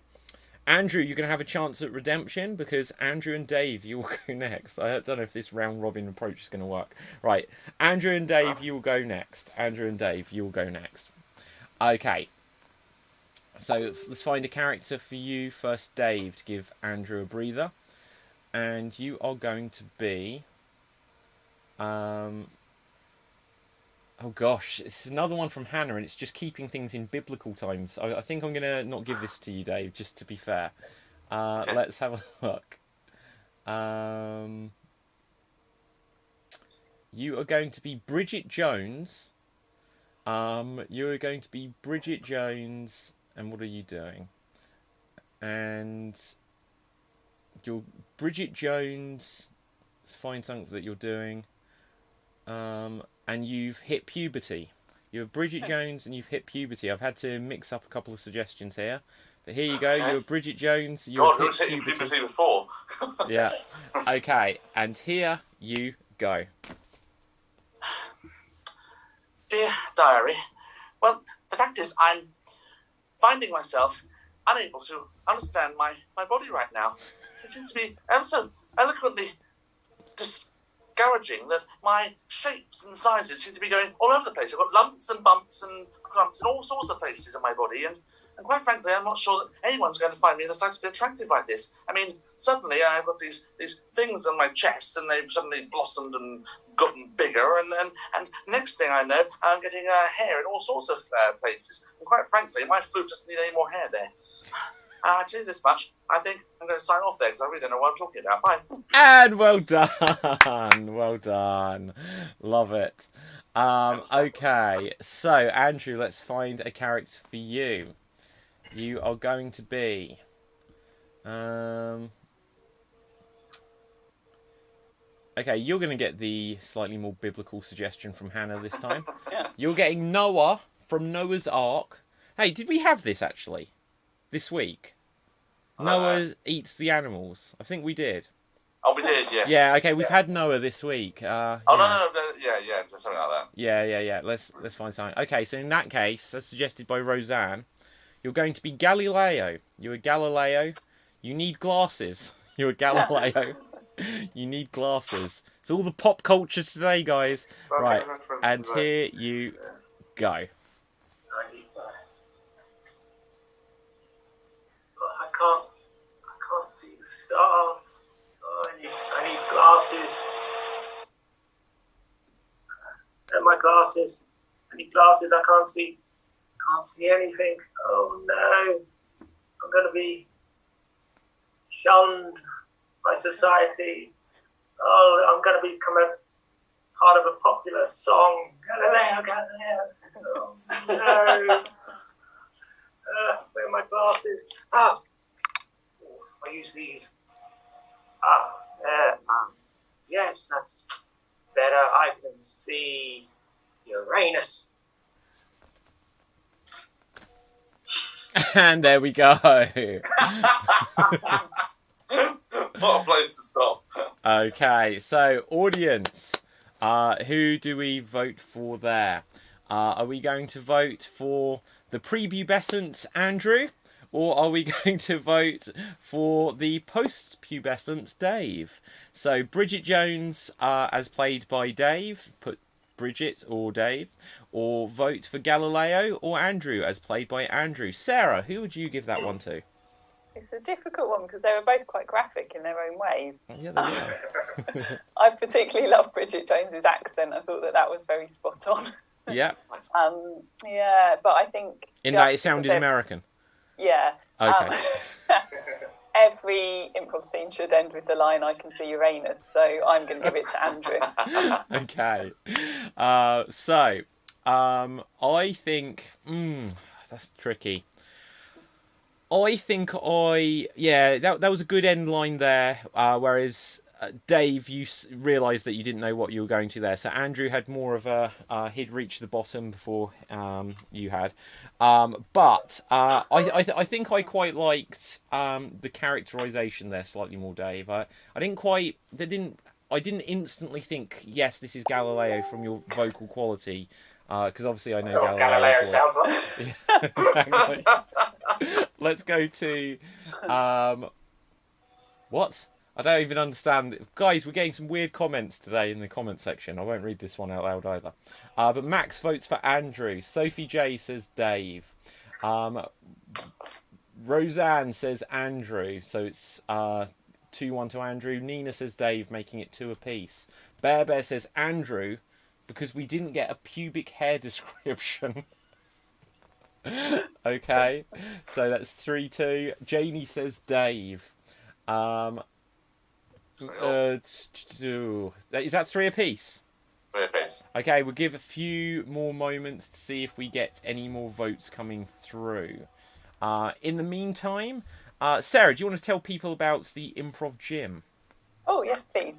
Andrew, you're going to have a chance at redemption because Andrew and Dave, you will go next. I don't know if this round robin approach is going to work. Right, Andrew and Dave, you will go next. Andrew and Dave, you will go next. Okay. So let's find a character for you first, Dave, to give Andrew a breather. And you are going to be... Oh gosh, it's another one from Hannah, and it's just keeping things in biblical times. I think I'm going to not give this to you, Dave, just to be fair. Let's have a look. You are going to be Bridget Jones. You are going to be Bridget Jones, and what are you doing? And you're Bridget Jones. Let's find something that you're doing. And you've hit puberty. You're Bridget Jones and you've hit puberty. I've had to mix up a couple of suggestions here. But here you go. You're Bridget Jones. God, who's hitting puberty before? Yeah. Okay. And here you go. Dear diary, well, the fact is I'm finding myself unable to understand my body right now. It seems to be ever so eloquently discouraging that my shapes and sizes seem to be going all over the place. I've got lumps and bumps and clumps in all sorts of places in my body, and quite frankly, I'm not sure that anyone's going to find me in the slightest bit attractive like this. I mean, suddenly I've got these things on my chest, and they've suddenly blossomed and gotten bigger, and next thing I know, I'm getting hair in all sorts of places. And quite frankly, my flute doesn't need any more hair there. I tell you this much, I think I'm going to sign off there because I really don't know what I'm talking about. Bye. And well done. Well done. Love it. Okay, so Andrew, let's find a character for you. You are going to be... Okay, you're going to get the slightly more biblical suggestion from Hannah this time. You're getting Noah from Noah's Ark. Hey, did we have this actually? This week? Noah eats the animals. I think we did. Oh, we did, yes. Yeah, okay, we've had Noah this week. No, yeah, something like that. Yeah. Let's find something. Okay, so in that case, as suggested by Roseanne, you're going to be Galileo. You're a Galileo. You need glasses. You're a Galileo. You need glasses. It's all the pop culture today, guys. Right, and here you go. I can't see the stars. Oh, I need glasses. And my glasses. I need glasses. I can't see anything. Oh no. I'm going to be shunned by society. Oh, I'm going to become a part of a popular song. Galileo, Galileo. Oh no. Where are my glasses? Oh, I use these. There. Yes, that's better. I can see Uranus. And there we go. What a place to stop. Okay, so audience, who do we vote for there? Are we going to vote for the prepubescent Andrew, or are we going to vote for the post-pubescent Dave? So Bridget Jones, as played by Dave, put Bridget or Dave, or vote for Galileo or Andrew, as played by Andrew. Sarah, who would you give that one to? It's a difficult one because they were both quite graphic in their own ways. Yeah, they were. I particularly love Bridget Jones's accent. I thought that was very spot on. Yeah. Yeah, but I think in that it sounded American. Yeah. Okay. Every improv scene should end with the line, "I can see Uranus," so I'm going to give it to Andrew. Okay. So, I think... that's tricky. I think that was a good end line there, whereas Dave, you realised that you didn't know what you were going to there. So Andrew had more of a... he'd reached the bottom before you had. But I think I quite liked the characterisation there slightly more, Dave. I didn't instantly think, yes, this is Galileo from your vocal quality. Because obviously I know Galileo sounds like. Yeah, exactly. Let's go to... what? I don't even understand. Guys, we're getting some weird comments today in the comment section. I won't read this one out loud either. But Max votes for Andrew. Sophie J says Dave. Roseanne says Andrew. So it's 2-1 to Andrew. Nina says Dave, making it 2 apiece. Bear says Andrew, because we didn't get a pubic hair description. Okay. So that's 3-2. Janie says Dave. Is that 3 apiece? 3 apiece. Okay, we'll give a few more moments to see if we get any more votes coming through. In the meantime, Sarah, do you want to tell people about the Improv Gym? Oh, yes, please.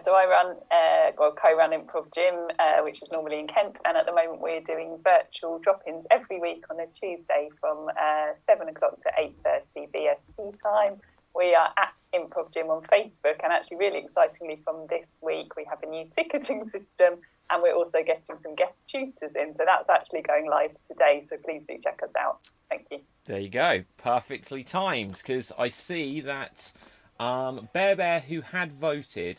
So I co-run Improv Gym, which is normally in Kent, and at the moment we're doing virtual drop-ins every week on a Tuesday from 7 o'clock to 8:30 BST time. We are at Improv Gym on Facebook, and actually really excitingly from this week we have a new ticketing system, and we're also getting some guest tutors in, so that's actually going live today, so please do check us out. Thank you. There you go. Perfectly timed, because I see that Bear, who had voted,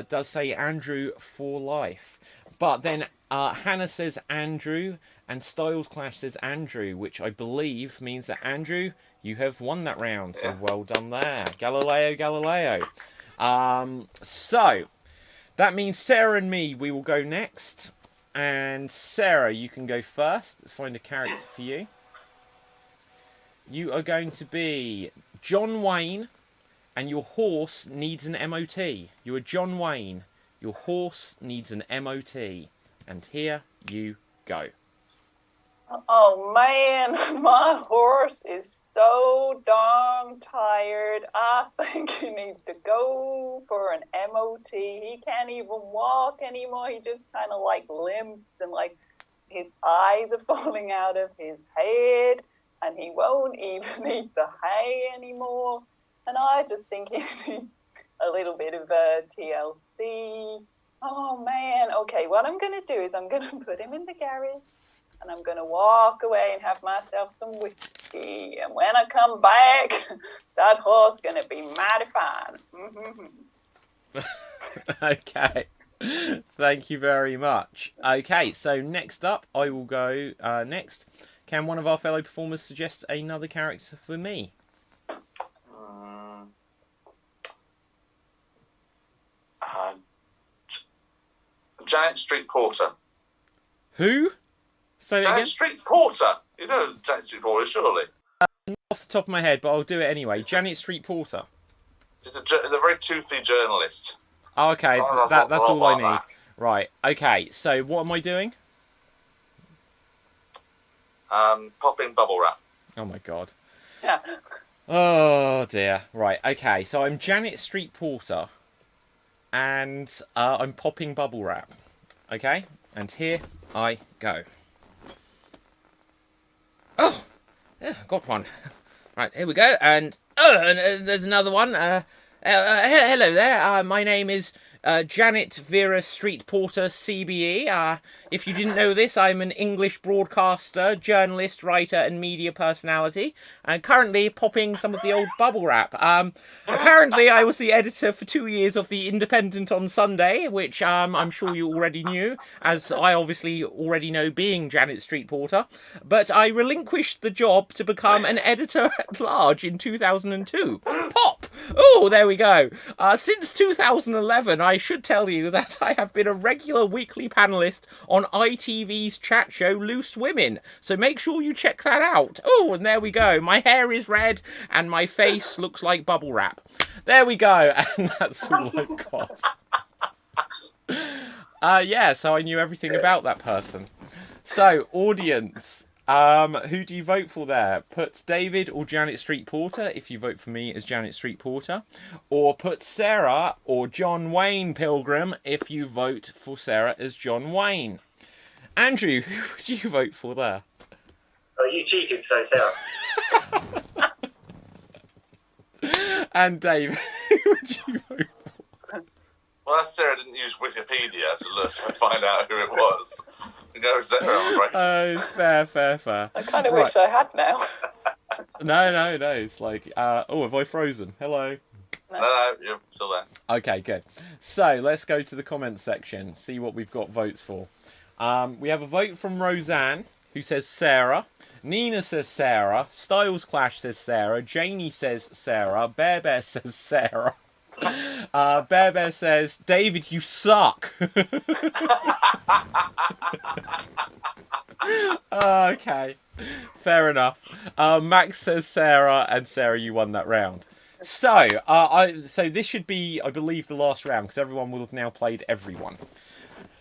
does say Andrew for life. But then Hannah says Andrew, and Styles Clash says Andrew, which I believe means that Andrew, you have won that round. So well done there. Galileo. So that means Sarah and me, we will go next. And Sarah, you can go first. Let's find a character for you. You are going to be John Wayne, and your horse needs an MOT. You are John Wayne. Your horse needs an MOT. And here you go. Oh man, my horse is so darn tired. I think he needs to go for an MOT. He can't even walk anymore. He just kind of like limps, and like his eyes are falling out of his head, and he won't even eat the hay anymore. And I just think he needs a little bit of TLC. Oh man, okay, what I'm going to do is I'm going to put him in the garage, and I'm going to walk away and have myself some whiskey. And when I come back, that horse going to be mighty fine. Okay. Thank you very much. Okay, so next up, I will go next. Can one of our fellow performers suggest another character for me? Janet Street Porter. Who? Say that Janet again? Street Porter. You know Janet Street Porter, surely. Off the top of my head, but I'll do it anyway. Janet Street Porter. She's a very toothy journalist. Oh, okay, that's all I need. Right, okay, so what am I doing? Popping bubble wrap. Oh my god. Oh dear. Right, okay, so I'm Janet Street Porter, and I'm popping bubble wrap. Okay, and here I go. Oh, yeah, got one. Right, here we go, and there's another one. Hello there. My name is Janet Vera Street Porter, CBE. If you didn't know this, I'm an English broadcaster, journalist, writer, and media personality, and currently popping some of the old bubble wrap. Apparently, I was the editor for 2 years of The Independent on Sunday, which I'm sure you already knew, as I obviously already know being Janet Street Porter. But I relinquished the job to become an editor at large in 2002. Pop! Oh, there we go. Since 2011, I should tell you that I have been a regular weekly panellist on ITV's chat show Loose Women, so make sure you check that out. Oh, and there we go. My hair is red and my face looks like bubble wrap. There we go, and that's all I've got. Yeah, so I knew everything about that person. So, audience, who do you vote for there? Put David or Janet Street Porter if you vote for me as Janet Street Porter, or put Sarah or John Wayne Pilgrim if you vote for Sarah as John Wayne. Andrew, who would you vote for there? Oh, you cheated today, Sarah. And Dave, who would you vote for? Well, Sarah didn't use Wikipedia to look to find out who it was. You know, Sarah, I'm right. Fair. I kind of wish I had now. No. It's like, oh, have I frozen? Hello. No, you're still there. Okay, good. So let's go to the comments section, see what we've got votes for. We have a vote from Roseanne, who says Sarah. Nina says Sarah. Styles Clash says Sarah. Janie says Sarah. Bear says Sarah. Bear says, David, you suck. Okay, fair enough. Max says Sarah, and Sarah, you won that round. So, so this should be, I believe, the last round because everyone will have now played everyone.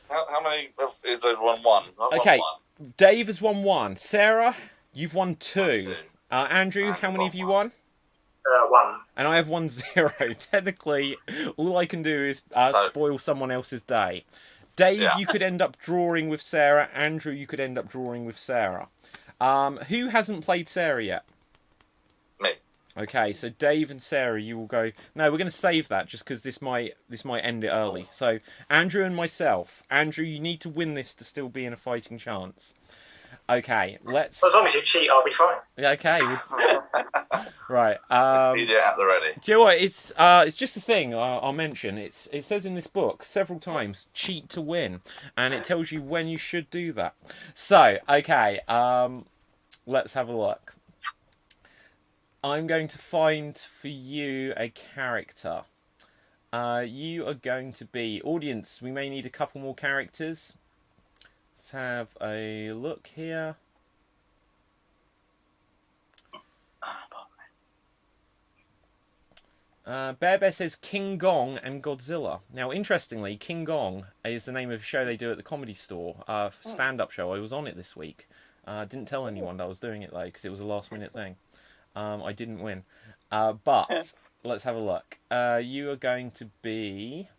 How many is everyone won? Okay, Dave has won 1. Sarah, you've won 2. Andrew, how many have you won? 1. And I have 1-0. Technically, all I can do is spoil someone else's day. Dave, you could end up drawing with Sarah. Andrew, you could end up drawing with Sarah. Who hasn't played Sarah yet? Me. Okay, so Dave and Sarah, you will go. No, we're going to save that just because this might end it early. So Andrew and myself. Andrew, you need to win this to still be in a fighting chance. Okay, let's. As long as you cheat, I'll be fine. Okay. Right. Media at the ready. Do you know what? It's just a thing I'll mention. It says in this book several times, cheat to win, and it tells you when you should do that. So, okay, let's have a look. I'm going to find for you a character. You are going to be audience. We may need a couple more characters. Let's have a look here. Bear Bear says King Gong and Godzilla. Now, interestingly, King Gong is the name of a show they do at the Comedy Store, stand-up show. I was on it this week. Didn't tell anyone that I was doing it, though, because it was a last-minute thing. I didn't win. But, let's have a look. You are going to be...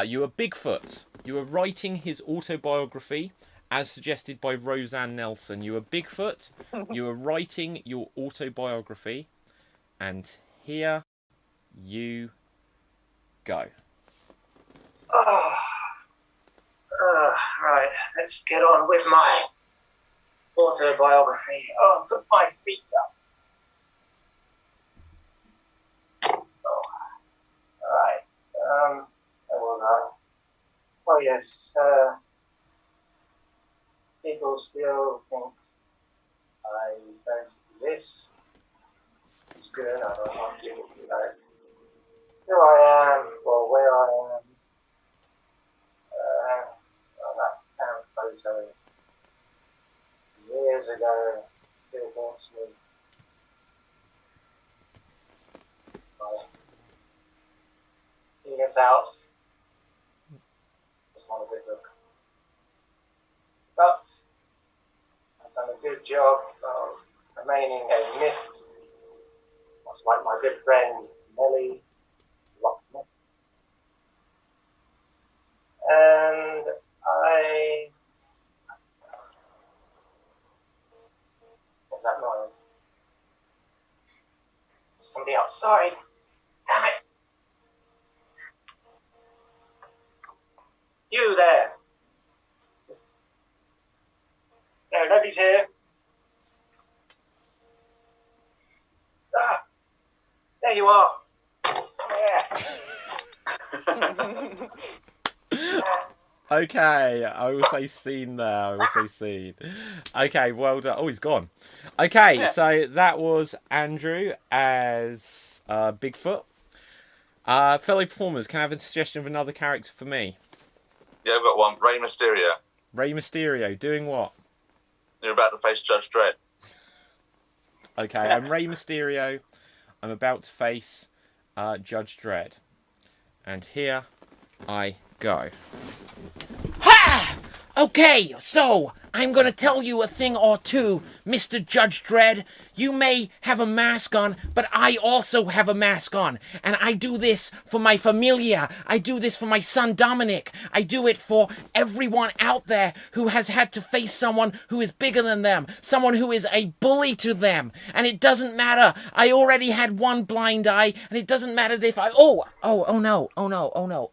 you are Bigfoot. You are writing his autobiography, as suggested by Roseanne Nelson. You are Bigfoot. You are writing your autobiography. And here you go. Right, let's get on with my autobiography. Oh, put my feet up. Right. Where was I? Oh yes. People still think I don't exist. It's good enough. I'm not giving you that. Who I am, or where I am. That photo years ago still haunts me. My penis out was not a good look. But I've done a good job of remaining a myth. Much like my good friend Nelly Lockman. And what's that noise? Somebody outside. Damn it. You there. No, nobody's here. There you are. Okay, I will say scene there. I will say scene. Okay, well done. Oh, he's gone. Okay, so that was Andrew as Bigfoot. Fellow performers, can I have a suggestion of another character for me? Yeah, I've got one. Rey Mysterio. Rey Mysterio, doing what? You're about to face Judge Dredd. Okay, I'm Rey Mysterio. I'm about to face Judge Dredd. And here I go. Ha! Okay, so I'm gonna tell you a thing or two, Mr. Judge Dredd. You may have a mask on, but I also have a mask on. And I do this for my familia. I do this for my son Dominic. I do it for everyone out there who has had to face someone who is bigger than them. Someone who is a bully to them. And it doesn't matter. I already had one blind eye, and it doesn't matter if I... Oh no.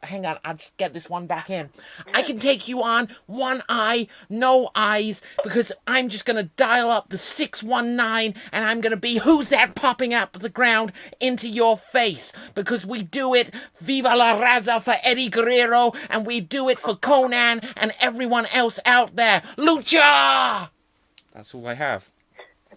Hang on, I'll just get this one back in. I can take you on one eye, no eyes, because I'm just gonna dial up the 619 and I'm gonna be who's that popping up the ground into your face, because we do it Viva la Raza for Eddie Guerrero, and we do it for Conan and everyone else out there. Lucha! That's all I have.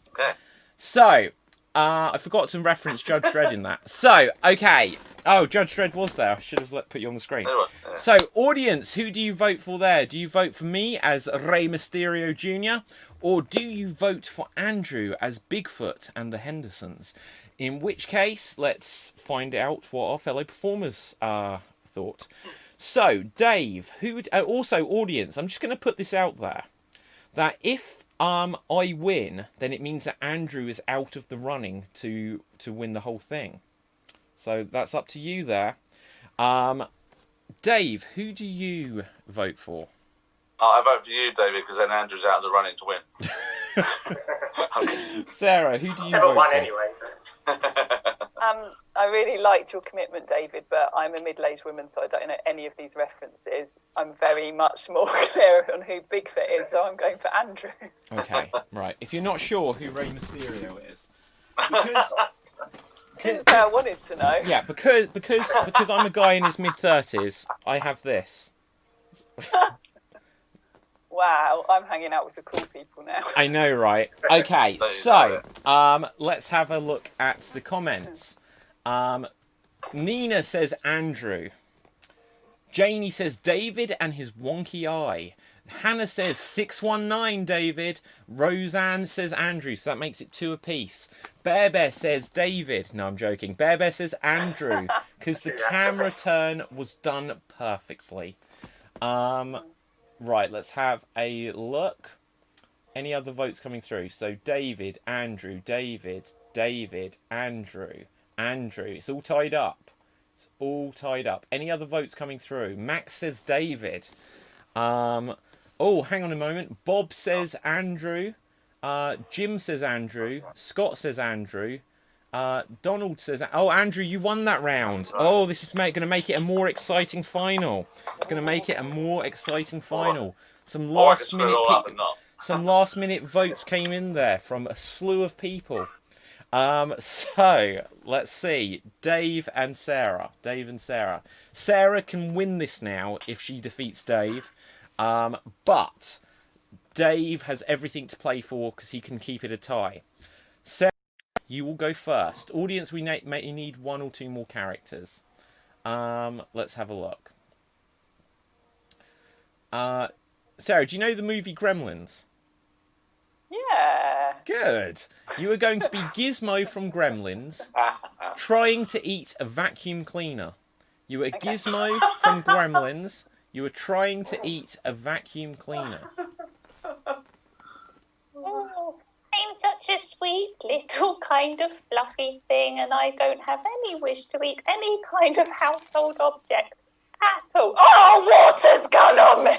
Okay. So, I forgot to reference Judge Dredd in that. So, okay. Oh, Judge Dredd was there. I should have put you on the screen. Yeah. So, audience, who do you vote for there? Do you vote for me as Rey Mysterio Jr., or do you vote for Andrew as Bigfoot and the Hendersons? In which case, let's find out what our fellow performers thought. So, Dave, who would... also, audience, I'm just going to put this out there. That if I win, then it means that Andrew is out of the running to win the whole thing. So that's up to you there. Dave, who do you vote for? I vote for you, David, because then Andrew's out of the running to win. Sarah, who do you Never vote won for? anyway. So. I really liked your commitment, David, but I'm a middle-aged woman, so I don't know any of these references. I'm very much more clear on who Bigfoot is, so I'm going for Andrew. Okay, right. If you're not sure who Rey Mysterio is, Didn't say I wanted to know. yeah, because I'm a guy in his mid-30s, I have this. Wow, I'm hanging out with the cool people now. I know, right? Okay, so let's have a look at the comments. Nina says Andrew. Janie says David and his wonky eye. Hannah says 619 David. Roseanne says Andrew, so that makes it 2 apiece. Bear says David. No, I'm joking. Bear says Andrew, because the camera turn was done perfectly. Right, let's have a look. Any other votes coming through? So David, Andrew, David, Andrew. It's all tied up. It's all tied up. Any other votes coming through? Max says David. Oh, hang on a moment. Bob says Andrew. Jim says Andrew. Scott says Andrew. Donald says... Oh, Andrew, you won that round. Oh, this is going to make it a more exciting final. It's going to make it a more exciting final. Some last-minute votes came in there from a slew of people. So, let's see. Dave and Sarah. Sarah can win this now if she defeats Dave. But Dave has everything to play for because he can keep it a tie. Sarah, you will go first. Audience, we may need 1 or 2 more characters. Let's have a look. Sarah, do you know the movie Gremlins? Yeah. Good. You are going to be Gizmo from Gremlins, trying to eat a vacuum cleaner. You are Gizmo from Gremlins. You are trying to eat a vacuum cleaner. Oh, I'm such a sweet little kind of fluffy thing, and I don't have any wish to eat any kind of household object at all. Oh, water's gone on me!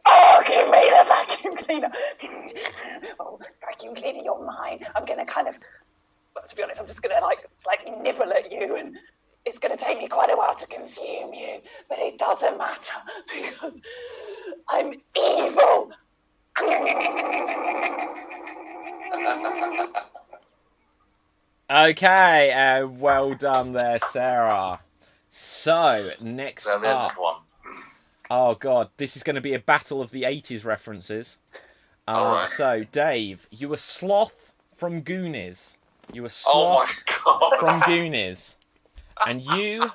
Oh, give me the vacuum cleaner. Oh, vacuum cleaner, you're mine. I'm going to kind of, well, to be honest, I'm just going to like slightly nibble at you, and it's going to take me quite a while to consume you, but it doesn't matter because I'm evil. Okay, well done there, Sarah. So, next up... Oh, God, this is going to be a battle of the 80s references. Right. So, Dave, you were Sloth from Goonies. You were Sloth from Goonies. And you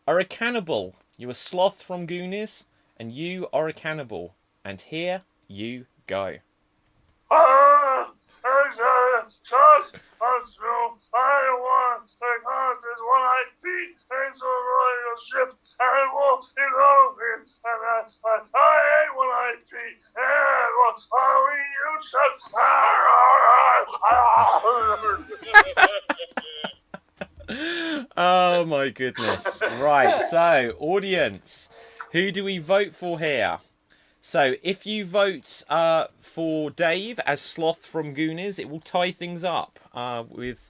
are a cannibal. You were Sloth from Goonies, and you are a cannibal. And here you go. I want the concerts when I beat into a royal ship and walk in over and I hate when I beat and you shut. Oh my goodness. Right, so, audience, who do we vote for here? So, if you vote for Dave as Sloth from Goonies, it will tie things up with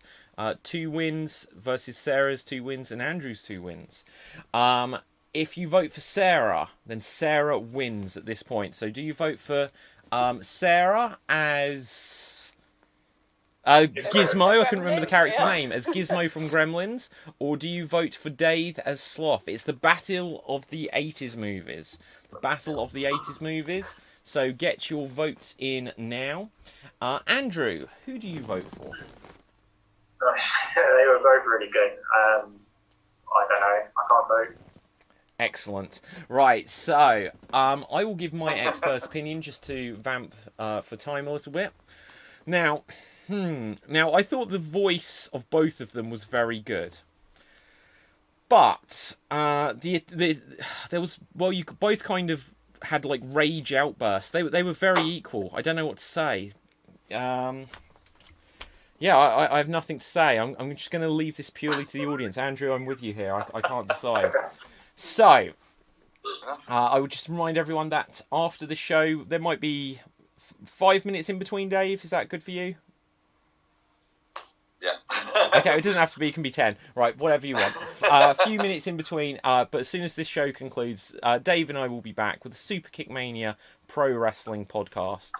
2 wins versus Sarah's 2 wins and Andrew's 2 wins. If you vote for Sarah, then Sarah wins at this point. So, do you vote for Sarah as Gizmo? I couldn't remember the character's name. As Gizmo from Gremlins? Or do you vote for Dave as Sloth? It's the battle of the 80s movies. The battle of the 80s movies. So get your votes in now. Andrew, who do you vote for? They were both really good. vote. Excellent. Right, so I will give my expert opinion just to vamp for time a little bit. Now, I thought the voice of both of them was very good. But there was, well, you both kind of had like rage outbursts. They were very equal. I don't know what to say. Yeah, I have nothing to say. I'm just going to leave this purely to the audience. Andrew, I'm with you here. I can't decide. So, I would just remind everyone that after the show, there might be 5 minutes in between, Dave. Is that good for you? Yeah. Okay, it doesn't have to be. It can be 10. Right, whatever you want. A few minutes in between. But as soon as this show concludes, Dave and I will be back with the Super Kick Mania Pro Wrestling podcast.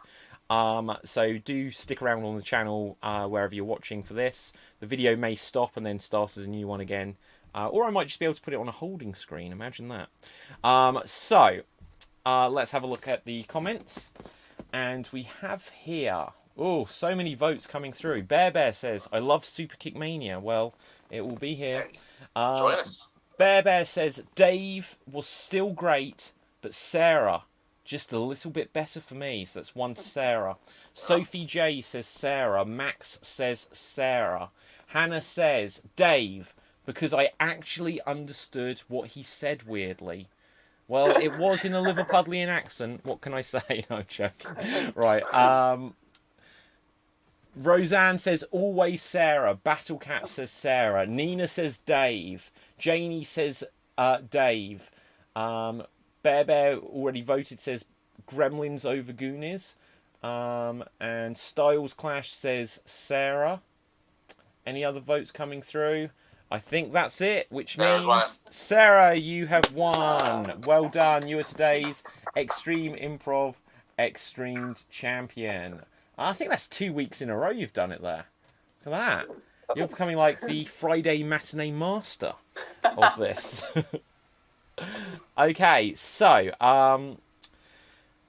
So do stick around on the channel wherever you're watching for this. The video may stop and then start as a new one again. Or I might just be able to put it on a holding screen. Imagine that. So let's have a look at the comments. And we have here... Oh, so many votes coming through. Bear says, I love Super Kick Mania. Well, it will be here. Join us. Bear says, Dave was still great, but Sarah, just a little bit better for me. So that's 1 to Sarah. Sophie J says Sarah. Max says Sarah. Hannah says, Dave, because I actually understood what he said weirdly. Well, it was in a Liverpudlian accent. What can I say? No, I'm joking. Right. Roseanne says, always Sarah. Battlecat says Sarah. Nina says Dave. Janie says Dave. Bear already voted, says Gremlins over Goonies. And Styles Clash says Sarah. Any other votes coming through? I think that's it, which means, Sarah, you have won. Well done. You are today's Extreme Improv XStreamed champion. I think that's 2 weeks in a row you've done it there. Look at that. You're becoming like the Friday matinee master of this. Okay, so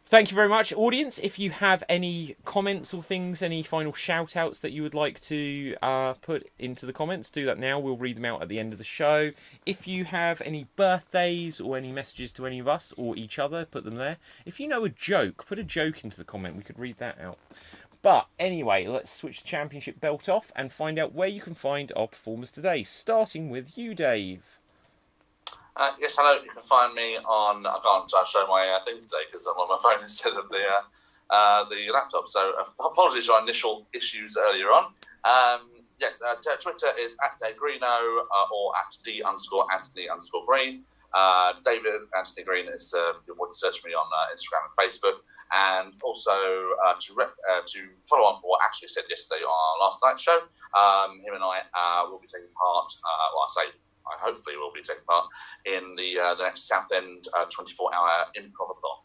thank you very much, audience. If you have any comments or things, any final shout-outs that you would like to put into the comments, do that now. We'll read them out at the end of the show. If you have any birthdays or any messages to any of us or each other, put them there. If you know a joke, put a joke into the comment. We could read that out. But anyway, let's switch the championship belt off and find out where you can find our performers today. Starting with you, Dave. Yes, hello. You can find me on. I can't show my thing today because I'm on my phone instead of the laptop. So apologies for our initial issues earlier on. Yes, Twitter is @DaveGreeno or @D_Anthony_Green. David Anthony Green is you can search me on Instagram and Facebook, and also to follow on for what Ashley said yesterday on last night's show. Him and I will be taking part. I hopefully will be taking part in the next Southend 24-hour improvathon,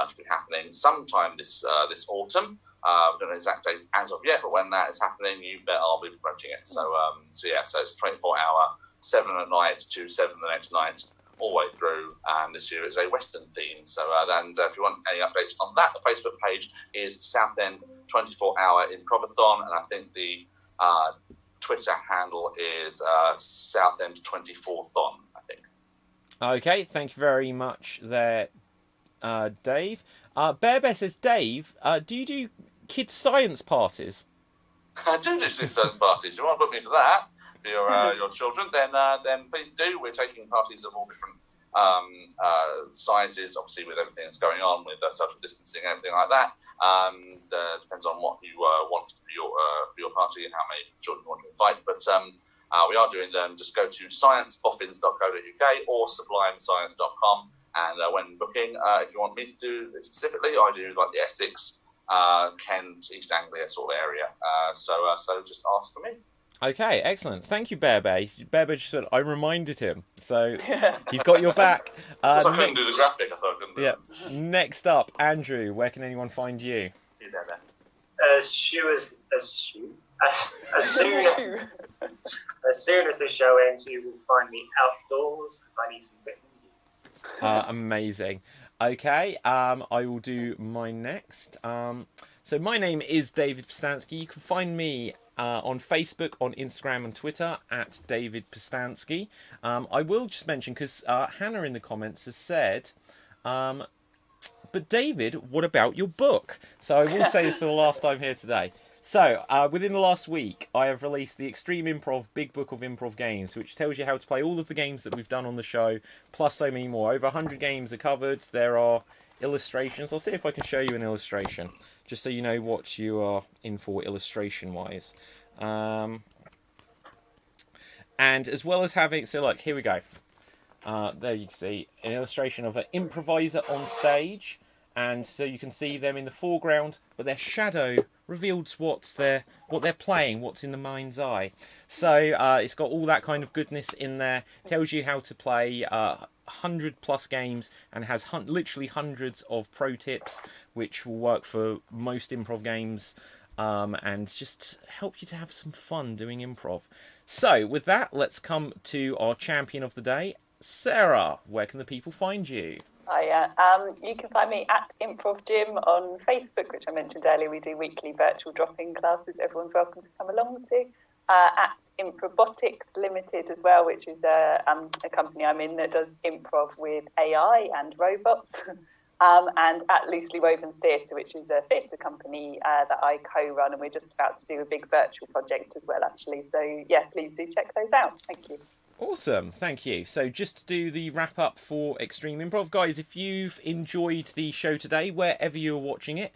which will be happening sometime this autumn. We don't know the exact date as of yet, but when that is happening, you bet I'll be promoting it. So it's 24-hour, 7 at night to 7 the next night, all the way through. And this year is a Western theme. So if you want any updates on that, the Facebook page is Southend 24-hour improvathon, and I think the Twitter handle is Southend 24thon, I think. Okay, thank you very much there, Dave. Bear says, Dave, do you do kids' science parties? I do kids' science parties. If you want to book me for that, for your children, then please do. We're taking parties of all different sizes, obviously with everything that's going on with social distancing and everything like that. Depends on what you want for your party and how many children you want to invite. But we are doing them. Just go to scienceboffins.co.uk or sublimescience.com, and when booking, if you want me to do it specifically, I do like the Essex, Kent, East Anglia sort of area. So just ask for me. Okay, excellent. Thank you, Bear. Bear just said I reminded him, so he's got your back. I couldn't do the graphic. I thought I couldn't do it. Next up, Andrew. Where can anyone find you? As soon as the show ends, you will find me outdoors. I need some vitamin D. Amazing. Okay, I will do mine next. So my name is David Postansky. You can find me on Facebook, on Instagram and Twitter at David Pistansky. I will just mention, because Hannah in the comments has said, but David, what about your book? So I will say this for the last time here today. So, within the last week, I have released the Extreme Improv Big Book of Improv Games, which tells you how to play all of the games that we've done on the show, plus so many more. Over 100 games are covered. There are illustrations. I'll see if I can show you an illustration, just so you know what you are in for illustration-wise. And as well as having... So, look, here we go. There you can see an illustration of an improviser on stage. And so you can see them in the foreground, but their shadow reveals what they're playing, what's in the mind's eye. So it's got all that kind of goodness in there. Tells you how to play 100+ games, and has literally hundreds of pro tips, which will work for most improv games, and just help you to have some fun doing improv. So with that, let's come to our champion of the day, Sarah. Where can the people find you? Hiya. You can find me at Improv Gym on Facebook, which I mentioned earlier. We do weekly virtual drop-in classes. Everyone's welcome to come along to. At Improbotics Limited as well, which is a company I'm in that does improv with AI and robots. And at Loosely Woven Theatre, which is a theatre company that I co-run, and we're just about to do a big virtual project as well, actually. So, yeah, please do check those out. Thank you. Awesome, thank you. So just to do the wrap up for Extreme Improv, guys, if you've enjoyed the show today, wherever you're watching it,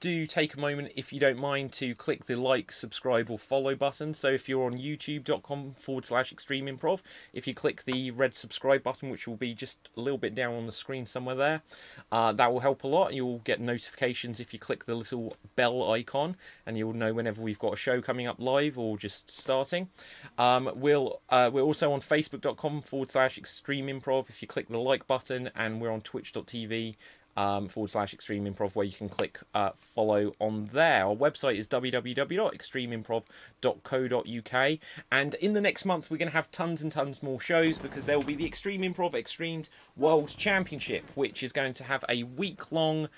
do take a moment, if you don't mind, to click the like, subscribe or follow button. So if you're on youtube.com/Extreme Improv, if you click the red subscribe button, which will be just a little bit down on the screen somewhere there, that will help a lot. You'll get notifications if you click the little bell icon, and you'll know whenever we've got a show coming up live or just starting. We're also on facebook.com/Extreme Improv if you click the like button, and we're on twitch.tv /Extreme Improv, where you can click follow on there. Our website is www.extremeimprov.co.uk, and in the next month we're going to have tons and tons more shows, because there will be the Extreme Improv XStreamed World Championship, which is going to have a week-long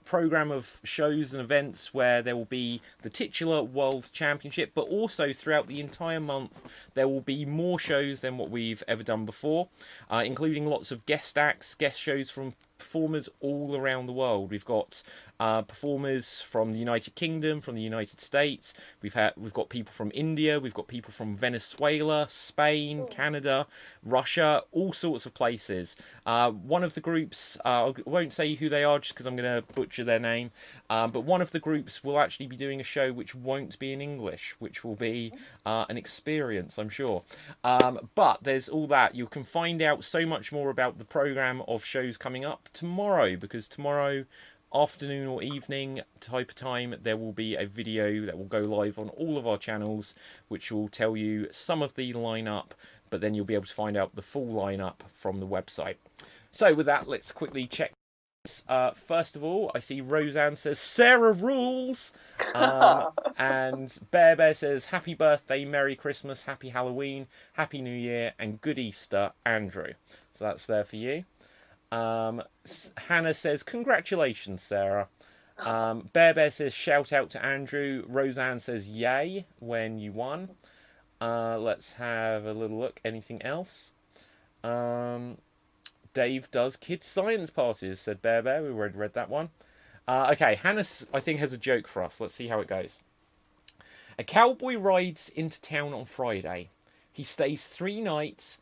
program of shows and events where there will be the titular World Championship, but also throughout the entire month there will be more shows than what we've ever done before, including lots of guest acts, guest shows from performers all around the world. We've got performers from the United Kingdom, from the United States. We've got people from India. We've got people from Venezuela, Spain, Canada, Russia, all sorts of places. One of the groups, I won't say who they are just because I'm going to butcher their name, but one of the groups will actually be doing a show which won't be in English, which will be an experience, I'm sure. But there's all that. You can find out so much more about the programme of shows coming up tomorrow, because tomorrow afternoon or evening type of time there will be a video that will go live on all of our channels, which will tell you some of the lineup, but then you'll be able to find out the full lineup from the website. So with that, let's quickly check. First of all, I see Roseanne says Sarah rules, and Bear says happy birthday, Merry Christmas, Happy Halloween, Happy New Year, and Good Easter, Andrew. So that's there for you. Hannah says congratulations, Sarah. Bear says shout out to Andrew. Roseanne says yay when you won. Let's have a little look. Anything else? Dave does kids science parties, said Bear. We already read that one. Okay, Hannah I think has a joke for us. Let's see how it goes. A cowboy rides into town on Friday. He stays 3 nights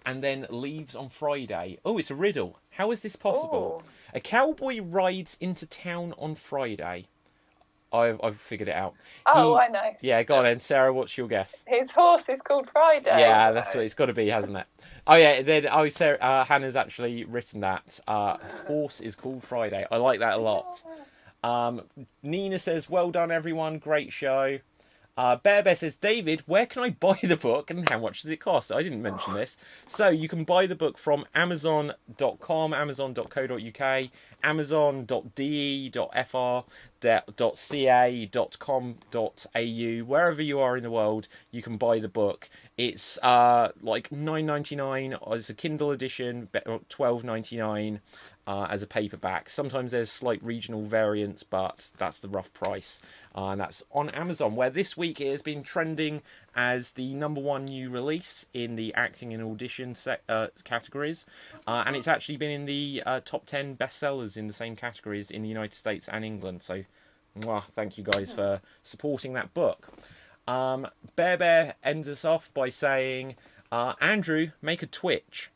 and then leaves on Friday. Oh, it's a riddle. How is this possible? Oh. A cowboy rides into town on Friday. I've figured it out. I know. Yeah, go on then. Sarah, what's your guess? His horse is called Friday. Yeah, that's what it's got to be, hasn't it? Oh, yeah, then Sarah, Hannah's actually written that. Horse is called Friday. I like that a lot. Nina says, well done, everyone. Great show. Bear says, David, where can I buy the book and how much does it cost? I didn't mention this. So you can buy the book from amazon.com, amazon.co.uk, amazon.de.fr. .ca.com.au, wherever you are in the world, you can buy the book. It's like $9.99 as a Kindle edition, $12.99 as a paperback. Sometimes there's slight regional variants, but that's the rough price. And that's on Amazon, where this week it has been trending as the #1 new release in the acting and audition categories. And it's actually been in the top 10 bestsellers in the same categories in the United States and England. So, thank you guys for supporting that book. Bear ends us off by saying, Andrew, make a Twitch.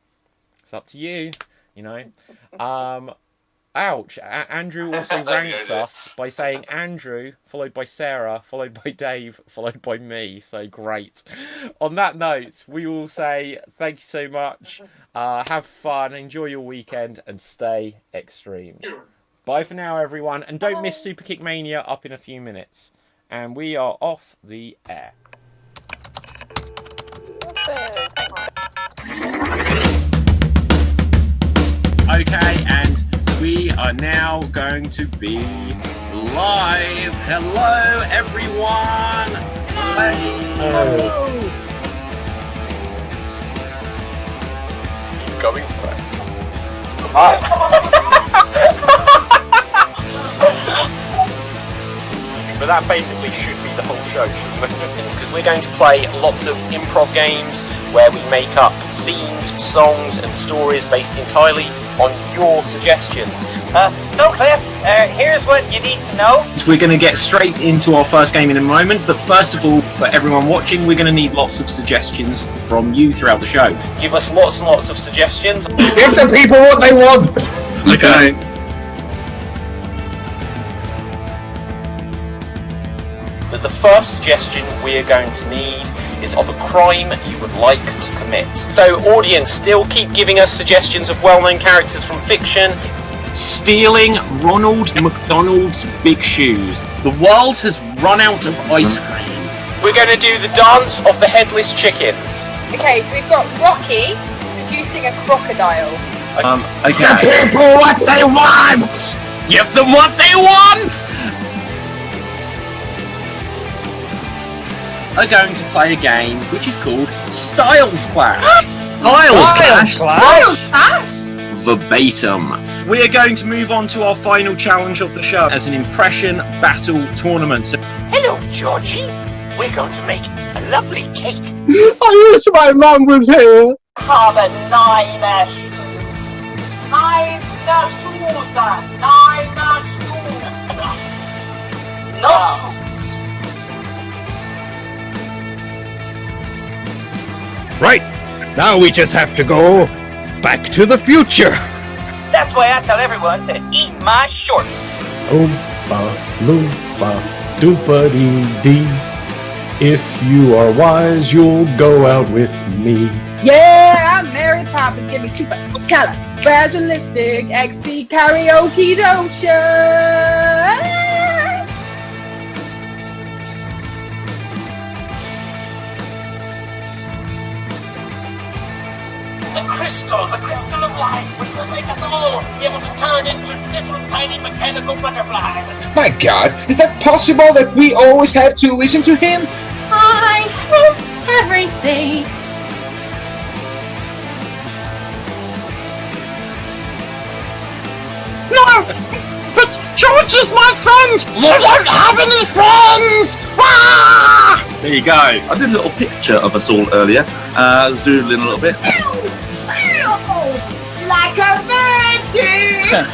It's up to you, you know. Ouch. Andrew also ranks us by saying Andrew, followed by Sarah, followed by Dave, followed by me. So great. On that note, we will say thank you so much. Have fun, enjoy your weekend, and stay extreme. Bye for now, everyone. And don't miss Superkick Mania up in a few minutes. And we are off the air. Okay, and we are now going to be live. Hello, everyone. Hello. He's going for it. But that basically should be the whole show, it's because we're going to play lots of improv games where we make up scenes, songs and stories based entirely on your suggestions. So Chris, here's what you need to know. We're going to get straight into our first game in a moment, but first of all, for everyone watching, we're going to need lots of suggestions from you throughout the show. Give us lots and lots of suggestions. Give the people what they want! Okay. But the first suggestion we're going to need is of a crime you would like to commit. So audience, still keep giving us suggestions of well-known characters from fiction. Stealing Ronald McDonald's big shoes. The world has run out of ice cream. We're going to do the dance of the headless chickens. Okay, so we've got Rocky seducing a crocodile. Okay. The people what they want! Give them what they want! Are going to play a game which is called Styles Clash. Styles Clash? Verbatim. We are going to move on to our final challenge of the show as an impression battle tournament. Hello, Georgie. We're going to make a lovely cake. I wish my mum was here. Have 9 shoes. 9 shoes. 9 shoes. No shoes. Right, now we just have to go back to the future. That's why I tell everyone to eat my shorts. Oompa loompa doompa-dee-dee. If you are wise, you'll go out with me. Yeah, I'm Mary Poppins. Give me supercalifragilistic XP karaoke dotion. The crystal of life, which will make us all be able to turn into little tiny mechanical butterflies. My God, is that possible that we always have to listen to him? I hate everything. No! But George is my friend! You don't have any friends! Ah! There you go. I did a little picture of us all earlier. Doodling a little bit. Like a virgin!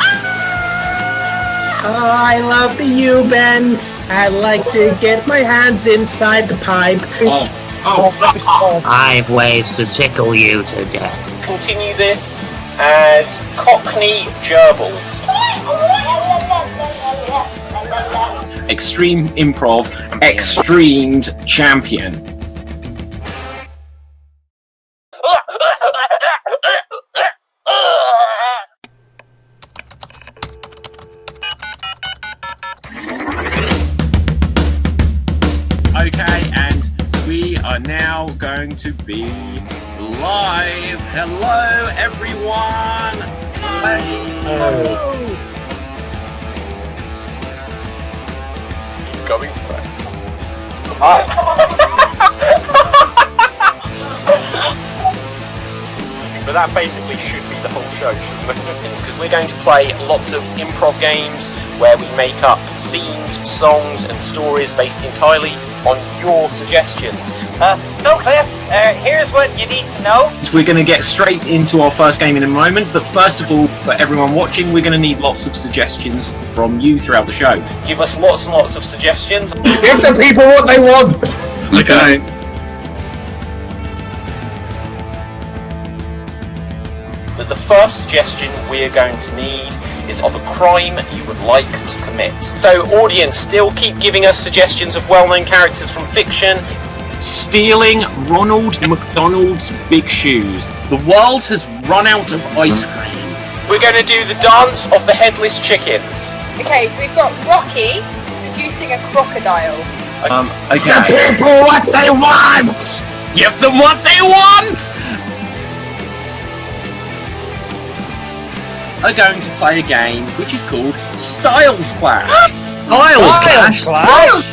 Oh, I love the U-bend. I like to get my hands inside the pipe. I have ways to tickle you to death. Continue this as Cockney Gerbils. Extreme Improv Extreamed Champion. Okay, and we are now going to be live. Hello, everyone. Hello. going for it. But that basically should be the whole show, because we're going to play lots of improv games where we make up scenes, songs and stories based entirely on your suggestions. So class, here's what you need to know. We're going to get straight into our first game in a moment, but first of all, for everyone watching, we're going to need lots of suggestions from you throughout the show. Give us lots and lots of suggestions. Give the people what they want. Okay. But the first suggestion we're going to need is of a crime you would like to commit. So audience, still keep giving us suggestions of well-known characters from fiction. Stealing Ronald McDonald's big shoes. The world has run out of ice cream. We're going to do the dance of the headless chickens. Okay, so we've got Rocky seducing a crocodile. Okay. The people what they want! Give them what they want! Are going to play a game which is called Styles Clash. Styles Clash?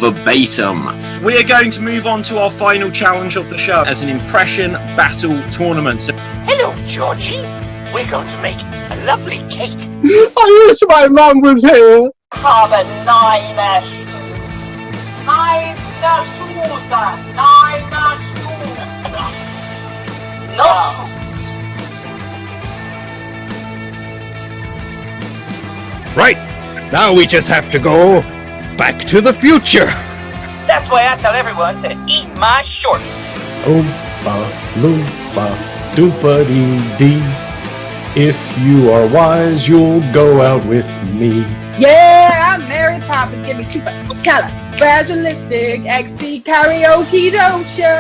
Verbatim. We are going to move on to our final challenge of the show as an impression battle tournament. So Hello, Georgie. We're going to make a lovely cake. I wish my mum was here. Have nine shoes. Nine shoes. No shoes. Right, now we just have to go back to the future. That's why I tell everyone to eat my shorts. Oompa loompa doompa-dee-dee. If you are wise, you'll go out with me. Yeah, I'm Mary Poppins. Give me supercalifragilistic XD karaoke dotion.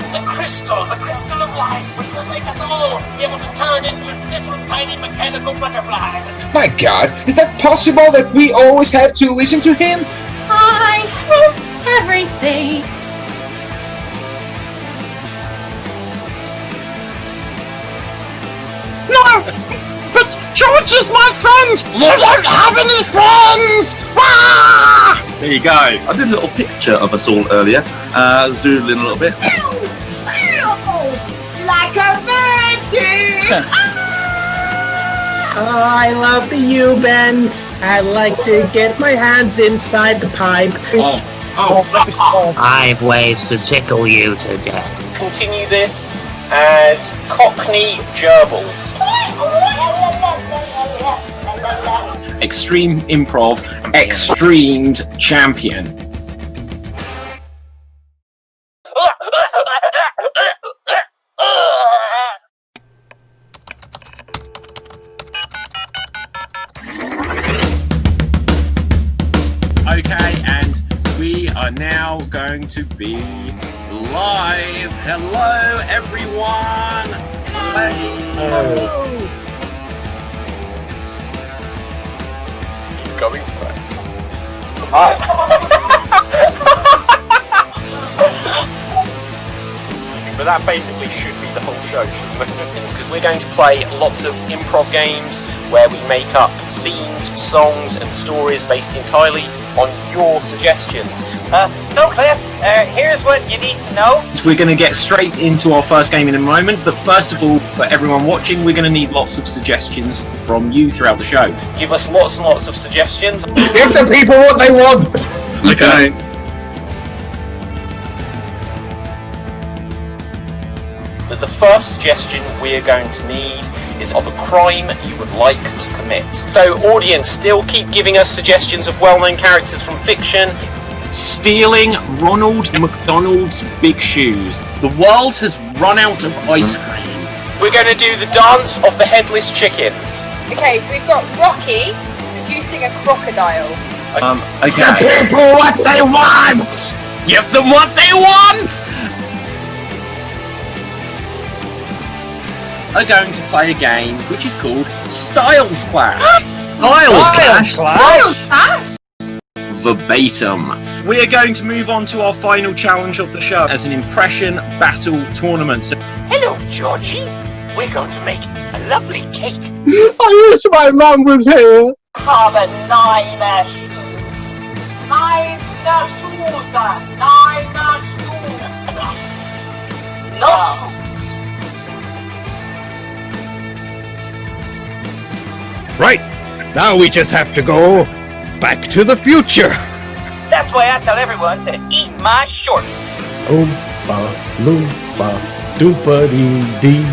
The crystal of life, which will make us all be able to turn into little tiny mechanical butterflies. My God, is that possible that we always have to listen to him? I hate everything. No! But George is my friend! You don't have any friends! Ah! There you go. I did a little picture of us all earlier. Doodling a little bit. Like a virgin! Oh, I love the U-bend. I like to get my hands inside the pipe. I've ways to tickle you to death. Continue this as Cockney Gerbils. Extreme Improv Extreamed Champion. Okay, and we are now going to be live. Hello, everyone. Hello. He's going for it. But that basically should be the whole show, because we're going to play lots of improv games where we make up scenes, songs and stories based entirely on your suggestions. So class, here's what you need to know. We're going to get straight into our first game in a moment, but first of all, for everyone watching, we're going to need lots of suggestions from you throughout the show. Give us lots and lots of suggestions. Give the people what they want. Okay. But the first suggestion we're going to need is of a crime you would like to commit. So audience, still keep giving us suggestions of well-known characters from fiction. Stealing Ronald McDonald's big shoes. The world has run out of ice cream. We're going to do the dance of the headless chickens. Okay, so we've got Rocky seducing a crocodile. Okay. The people what they want! Give them what they want! Are going to play a game which is called Styles Clash. Styles Clash? Styles Clash? verbatim. We are going to move on to our final challenge of the show as an impression battle tournament. Hello, Georgie. We're going to make a lovely cake. I wish my mum was here. Have a nine shoes. Nine shoes. No shoes. Right, now we just have to go back to the future. That's why I tell everyone to eat my shorts. Oompa loompa doompa-dee-dee.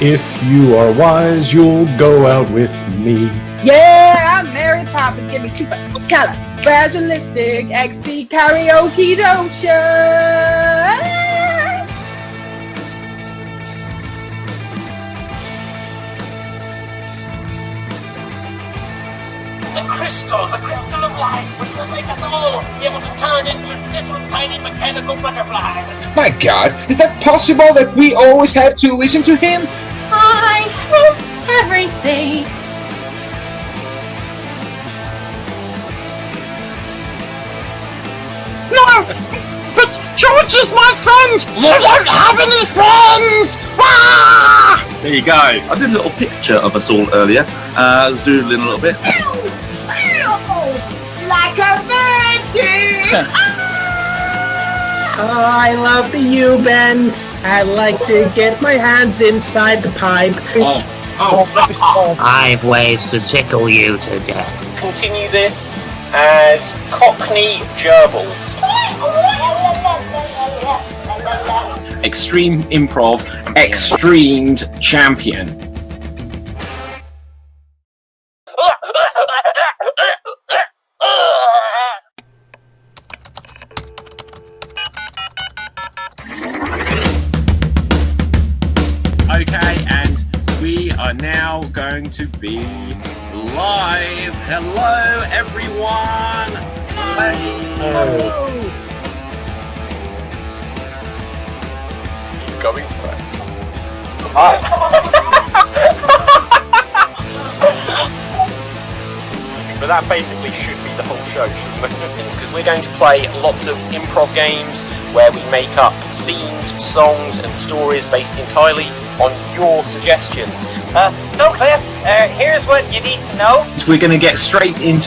If you are wise, you'll go out with me. Yeah, I'm Mary Poppins. Give me supercalifragilistic XD karaoke dotion. The crystal of life, which will make us all be able to turn into little tiny mechanical butterflies. My God, is that possible that we always have to listen to him? I hate everything. No! But George is my friend! You don't have any friends! Ah! There you go. I did a little picture of us all earlier. I was doodling a little bit. Like a virgin! Oh, I love the U-bend. I like to get my hands inside the pipe. I've ways to tickle you to death. Continue this as Cockney Gerbils. Extreme Improv XStreamed champion. Okay, and we are now going to be live. Hello, everyone. Hello. He's going for it. But that basically should be the whole show, shouldn't it? Because we're going to play lots of improv games where we make up scenes, songs and stories based entirely on your suggestions. So class, here's what you need to know. We're going to get straight into